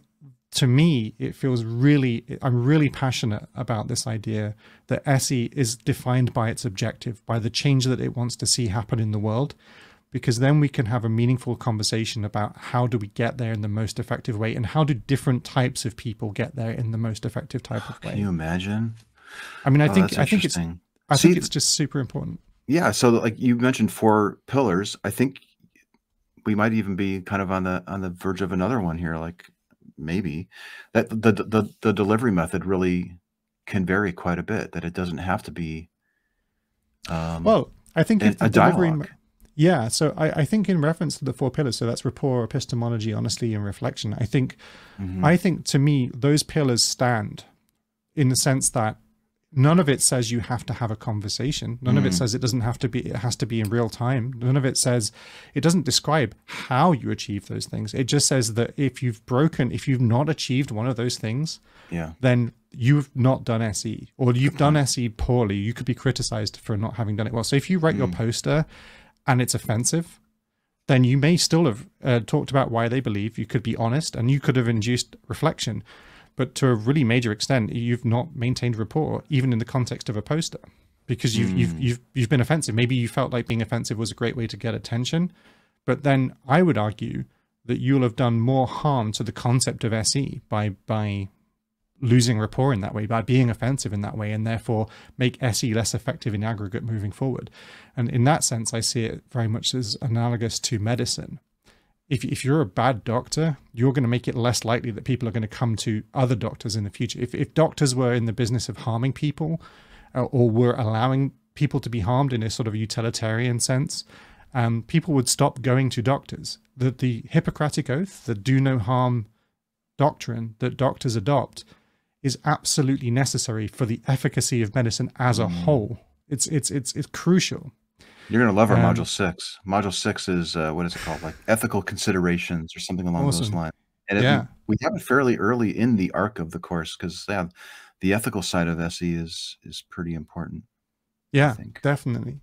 to me, it feels I'm really passionate about this idea that SE is defined by its objective, by the change that it wants to see happen in the world, because then we can have a meaningful conversation about how do we get there in the most effective way, and how do different types of people get there in the most effective type of way. Can you imagine? I mean, I think it's just super important. Yeah. So, like you mentioned 4 pillars, I think we might even be kind of on the verge of another one here. Like, maybe that the delivery method really can vary quite a bit, that it doesn't have to be well, I think if the a dialogue. Yeah, so I think in reference to the 4 pillars, so that's rapport, epistemology, honesty, and reflection, I think to me, those pillars stand in the sense that none of it says you have to have a conversation. None of it says it has to be in real time. None of it says, it doesn't describe how you achieve those things. It just says that if you've not achieved one of those things, then you've not done SE, or you've done SE poorly. You could be criticized for not having done it well. So if you write your poster and it's offensive, then you may still have talked about why they believe. You could be honest, and you could have induced reflection. But to a really major extent, you've not maintained rapport, even in the context of a poster, because you've been offensive. Maybe you felt like being offensive was a great way to get attention, but then I would argue that you'll have done more harm to the concept of SE by losing rapport in that way, by being offensive in that way, and therefore make SE less effective in aggregate moving forward. And in that sense, I see it very much as analogous to medicine. If you're a bad doctor, you're going to make it less likely that people are going to come to other doctors in the future. If doctors were in the business of harming people, or were allowing people to be harmed in a sort of utilitarian sense, people would stop going to doctors. The Hippocratic Oath, the do no harm doctrine that doctors adopt, is absolutely necessary for the efficacy of medicine as a whole. It's crucial. You're going to love our Module 6. Module 6 is, what is it called? Like ethical considerations or something along those lines. And we have it fairly early in the arc of the course, because the ethical side of SE is pretty important. Yeah, definitely.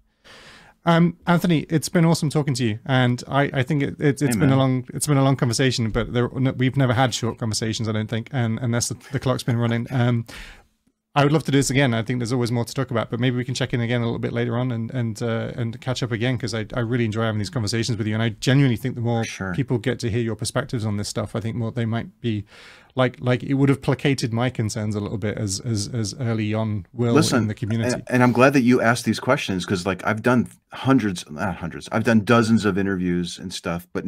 Anthony, it's been awesome talking to you, and I think it's been a long conversation, but we've never had short conversations, I don't think, and unless the clock's been running. I would love to do this again. I think there's always more to talk about, but maybe we can check in again a little bit later on and catch up again, because I really enjoy having these conversations with you, and I genuinely think the more people get to hear your perspectives on this stuff, I think more they might be like it would have placated my concerns a little bit as early on in the community. And I'm glad that you asked these questions, because like I've done I've done dozens of interviews and stuff, but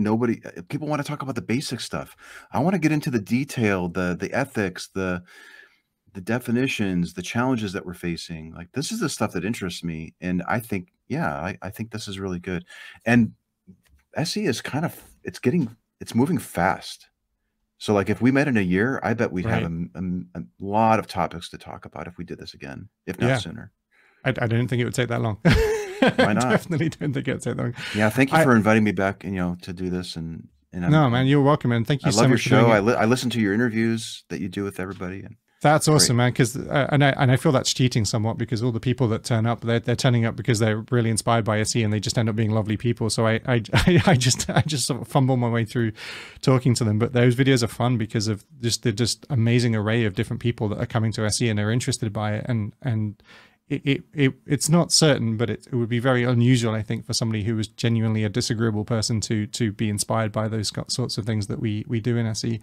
people want to talk about the basic stuff. I want to get into the detail, the ethics, the definitions, the challenges that we're facing. Like, this is the stuff that interests me. And I think, I think this is really good. And SE is it's moving fast. So like if we met in a year, I bet we'd have a lot of topics to talk about if we did this again, if not sooner. I don't think it would take that long. Why I not? definitely don't think it would take that long. Yeah, thank you for inviting me back, and to do this. And no, man, you're welcome, and thank I you so love your much for doing show. it. I listen to your interviews that you do with everybody, and That's awesome, man. Because and I feel that's cheating somewhat, because all the people that turn up, they're turning up because they're really inspired by SE, and they just end up being lovely people. So I just sort of fumble my way through talking to them. But those videos are fun because of the amazing array of different people that are coming to SE and are interested by it. And it's not certain, but it would be very unusual, I think, for somebody who was genuinely a disagreeable person to be inspired by those sorts of things that we do in SE.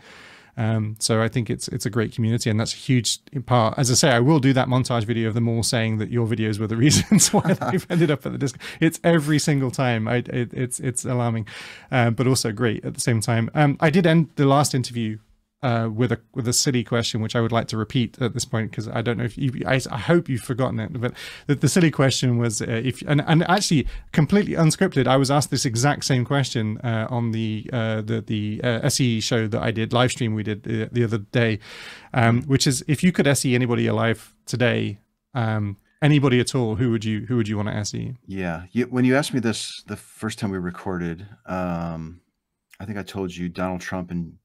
So I think it's a great community, and that's a huge part. As I say, I will do that montage video of them all saying that your videos were the reasons why they've ended up at the disc. It's every single time. It's alarming, but also great at the same time. I did end the last interview with a silly question, which I would like to repeat at this point, because I don't know if I hope you've forgotten it, but the silly question was and actually completely unscripted. I was asked this exact same question on the SE show that I did, live stream we did the other day, which is, if you could SE anybody alive today, anybody at all, who would you want to SE? Yeah, when you asked me this the first time we recorded, I think I told you Donald Trump and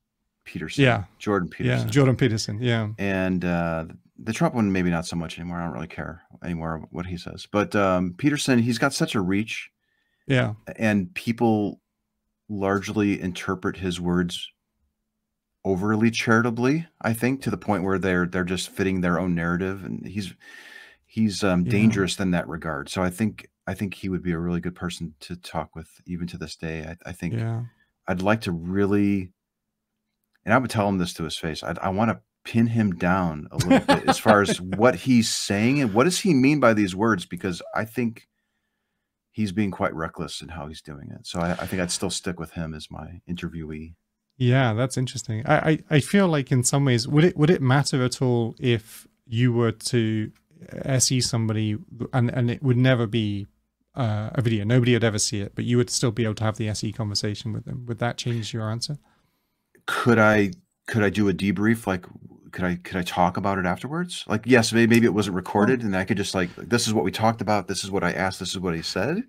Peterson. Yeah. Jordan Peterson. Yeah, Jordan Peterson. Yeah. And the Trump one, maybe not so much anymore. I don't really care anymore what he says. But Peterson, he's got such a reach. Yeah. And people largely interpret his words overly charitably, I think, to the point where they're just fitting their own narrative. And he's dangerous in that regard. So I think he would be a really good person to talk with, even to this day. I think I'd like to really... And I would tell him this to his face. I want to pin him down a little bit as far as what he's saying and what does he mean by these words, because I think he's being quite reckless in how he's doing it. So I think I'd still stick with him as my interviewee. Yeah, that's interesting. I feel like in some ways, would it matter at all if you were to SE somebody and it would never be a video, nobody would ever see it, but you would still be able to have the SE conversation with them? Would that change your answer? Could I do a debrief? Like, could I talk about it afterwards? Like, yes, maybe it wasn't recorded, and I could just like, this is what we talked about. This is what I asked. This is what he said.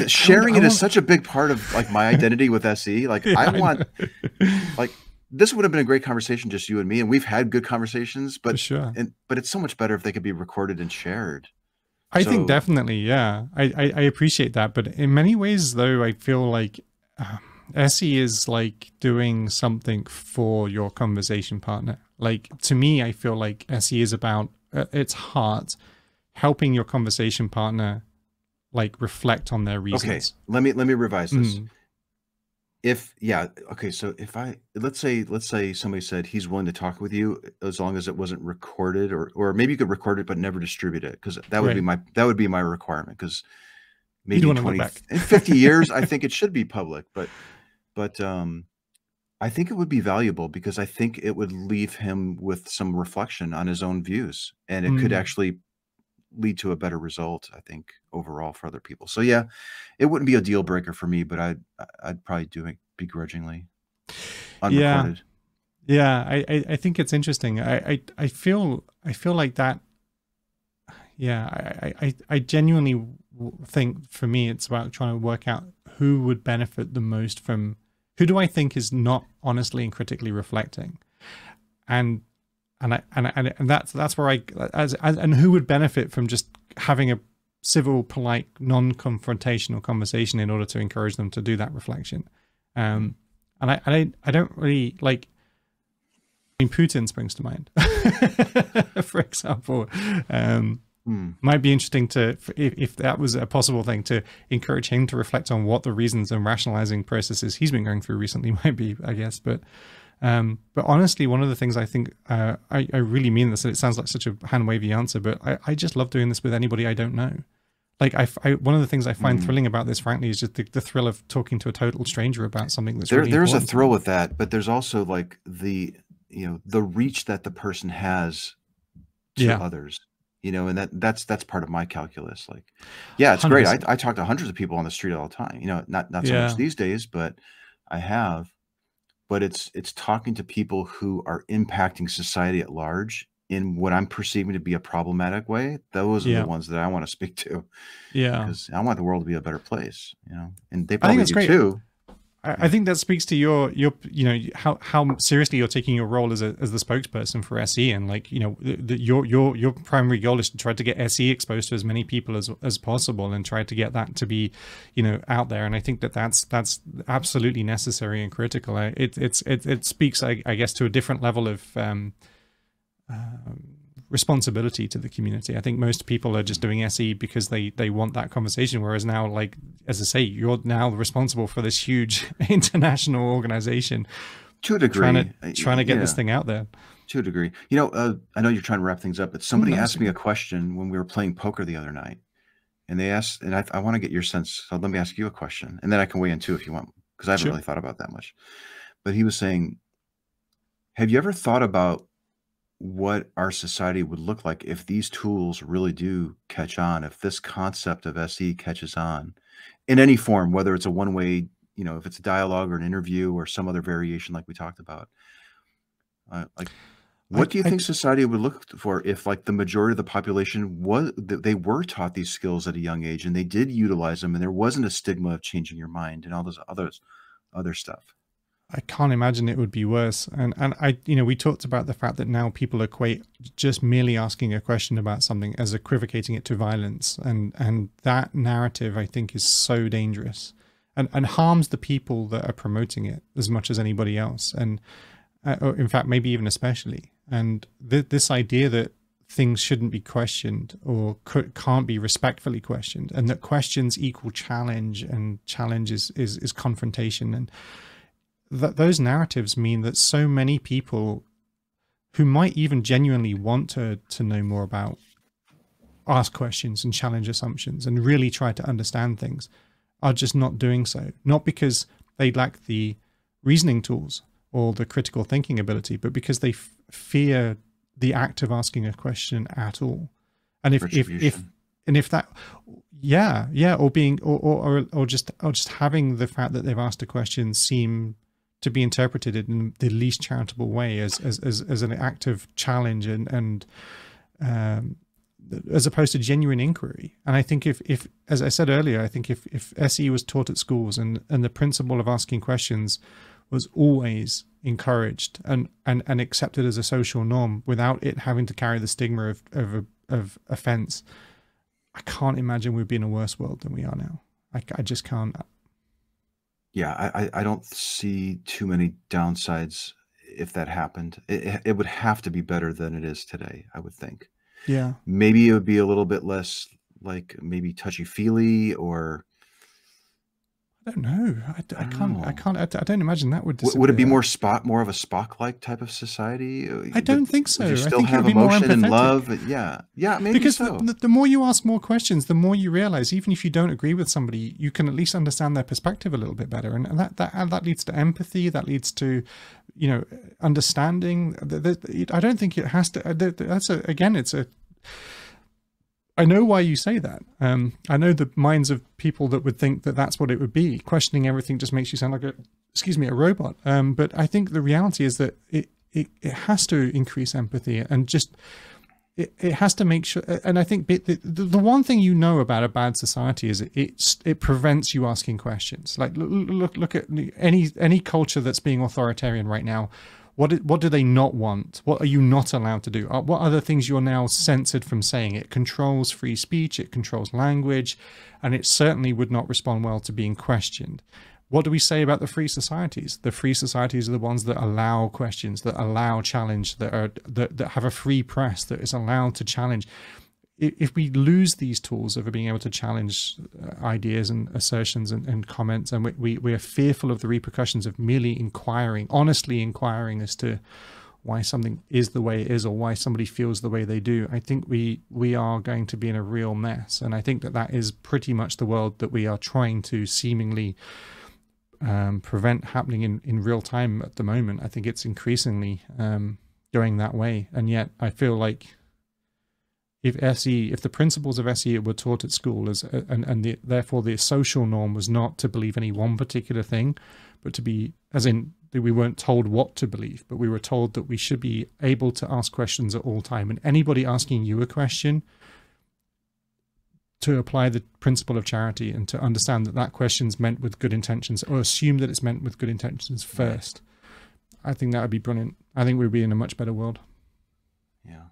Sharing it is such a big part of like my identity with SE. Like, yeah, I want, like, this would have been a great conversation, just you and me, and we've had good conversations. But sure, but it's so much better if they could be recorded and shared. I think definitely, yeah. I appreciate that, but in many ways, though, I feel like SE is like doing something for your conversation partner. Like, to me, I feel like SE is about its heart helping your conversation partner like reflect on their reasons. Okay, let me revise this. So if let's say somebody said he's willing to talk with you as long as it wasn't recorded, or maybe you could record it but never distribute it, because that would be my requirement, because maybe 50 years I think it should be public, but I think it would be valuable, because I think it would leave him with some reflection on his own views, and it could actually lead to a better result, I think, overall for other people. So yeah, it wouldn't be a deal breaker for me, but I'd probably do it begrudgingly, unrecorded. Yeah, I think it's interesting. I feel like that. Yeah, I genuinely think for me it's about trying to work out who would benefit the most from, who do I think is not honestly and critically reflecting, and that's where and who would benefit from just having a civil, polite, non-confrontational conversation in order to encourage them to do that reflection. And I don't really like. I mean, Putin springs to mind, for example. Might be interesting to, if that was a possible thing, to encourage him to reflect on what the reasons and rationalizing processes he's been going through recently might be, I guess. But honestly, one of the things I think, I really mean this, and it sounds like such a hand-wavy answer, but I just love doing this with anybody I don't know. Like, one of the things I find thrilling about this, frankly, is just the thrill of talking to a total stranger about something that's really there's a important. thrill with that, but there's also like the reach that the person has to others. And that's part of my calculus. Like, yeah, it's 100%. Great. I talk to hundreds of people on the street all the time. Not so much these days, but I have. But it's talking to people who are impacting society at large in what I'm perceiving to be a problematic way, those are Yeah. the ones that I want to speak to, Yeah. because I want the world to be a better place, you know, and they I think probably that's do great. too. I think that speaks to your you know how seriously you're taking your role as the spokesperson for SE, and like, you know, your primary goal is to try to get SE exposed to as many people as possible, and try to get that to be, you know, out there. And I think that's absolutely necessary and critical. It speaks, I guess, to a different level of responsibility to the community. I think most people are just doing SE because they want that conversation, whereas now, like, as I say, you're now responsible for this huge international organization To a degree, trying to get this thing out there. To a degree, you know, I know you're trying to wrap things up, but somebody asked me a question when we were playing poker the other night, and they asked, and I want to get your sense, so let me ask you a question, and then I can weigh in too if you want, because I haven't really thought about that much. But he was saying, have you ever thought about what our society would look like if these tools really do catch on, if this concept of SE catches on in any form, whether it's a one-way, you know, if it's a dialogue or an interview or some other variation like we talked about? Like, what do you think society would look for if, like, the majority of the population they were taught these skills at a young age, and they did utilize them, and there wasn't a stigma of changing your mind and all those other stuff? I can't imagine it would be worse. And I, you know, we talked about the fact that now people equate just merely asking a question about something as equivocating it to violence. And that narrative, I think, is so dangerous and harms the people that are promoting it as much as anybody else. And or in fact, maybe even especially. And this idea that things shouldn't be questioned or can't be respectfully questioned, and that questions equal challenge, and challenge is confrontation. And those narratives mean that so many people who might even genuinely want to know more about, ask questions and challenge assumptions and really try to understand things, are just not doing so. Not because they lack the reasoning tools or the critical thinking ability, but because they fear the act of asking a question at all. And if that, or being, or just having the fact that they've asked a question seem to be interpreted in the least charitable way as an act of challenge and as opposed to genuine inquiry. And I think if as I said earlier, I think if SE was taught at schools and the principle of asking questions was always encouraged and accepted as a social norm without it having to carry the stigma of offense, I can't imagine we'd be in a worse world than we are now. I just can't. Yeah, I don't see too many downsides if that happened. It would have to be better than it is today, I would think. Yeah. Maybe it would be a little bit less, like, maybe touchy-feely, or I don't know. I don't imagine that would disappear. would it be more of a Spock-like type of society? I don't think so. Would you still I think have it would be emotion more and empathetic. love? Yeah, maybe because so. The more you ask more questions, the more you realize, even if you don't agree with somebody, you can at least understand their perspective a little bit better, and that leads to empathy. That leads to, you know, understanding. I don't think it has to. I know why you say that. I know the minds of people that would think that that's what it would be. Questioning everything just makes you sound like a robot. But I think the reality is that it has to increase empathy, and just it has to make sure. And I think the one thing you know about a bad society is it prevents you asking questions. Like look at any culture that's being authoritarian right now. What do they not want? What are you not allowed to do? What other things you're now censored from saying? It controls free speech, it controls language, and it certainly would not respond well to being questioned. What do we say about the free societies? The free societies are the ones that allow questions, that allow challenge, that have a free press, that is allowed to challenge. If we lose these tools of being able to challenge ideas and assertions and comments, and we are fearful of the repercussions of merely inquiring, honestly inquiring as to why something is the way it is or why somebody feels the way they do, I think we are going to be in a real mess. And I think that is pretty much the world that we are trying to seemingly prevent happening in real time at the moment. I think it's increasingly going that way. And yet I feel like if the principles of SE were taught at school therefore the social norm was not to believe any one particular thing, but to be, as in that we weren't told what to believe, but we were told that we should be able to ask questions at all time. And anybody asking you a question, to apply the principle of charity and to understand that that question's meant with good intentions, or assume that it's meant with good intentions first. I think that would be brilliant. I think we'd be in a much better world. Yeah.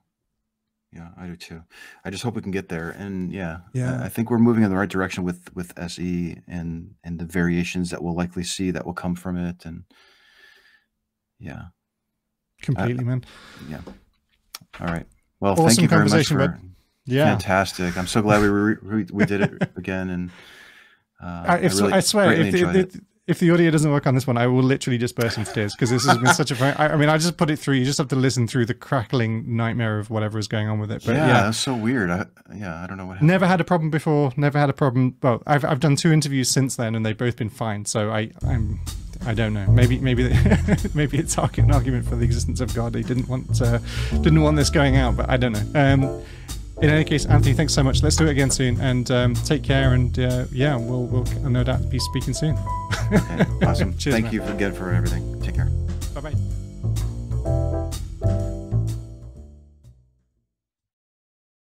Yeah, I do too. I just hope we can get there. And Yeah. I think we're moving in the right direction with SE and the variations that we'll likely see that will come from it. And yeah. Completely, man. Yeah. All right. Well, Awesome thank you very much conversation, for bud. Yeah. fantastic. I'm so glad we did it again. And I swear, greatly enjoyed it. if the audio doesn't work on this one, I will literally just burst into tears, because this has been such a fun. I mean, I just put it through. You just have to listen through the crackling nightmare of whatever is going on with it. But Yeah, that's so weird. I don't know what happened. never had a problem before. Never had a problem. Well, I've done 2 interviews since then, and they've both been fine. So I don't know. Maybe maybe it's an argument for the existence of God. They didn't want this going out, but I don't know. In any case, Anthony, thanks so much. Let's do it again soon, and take care. And yeah, we'll no doubt be speaking soon. Okay, awesome. Cheers, Thank man. you again for everything. Take care. Bye bye.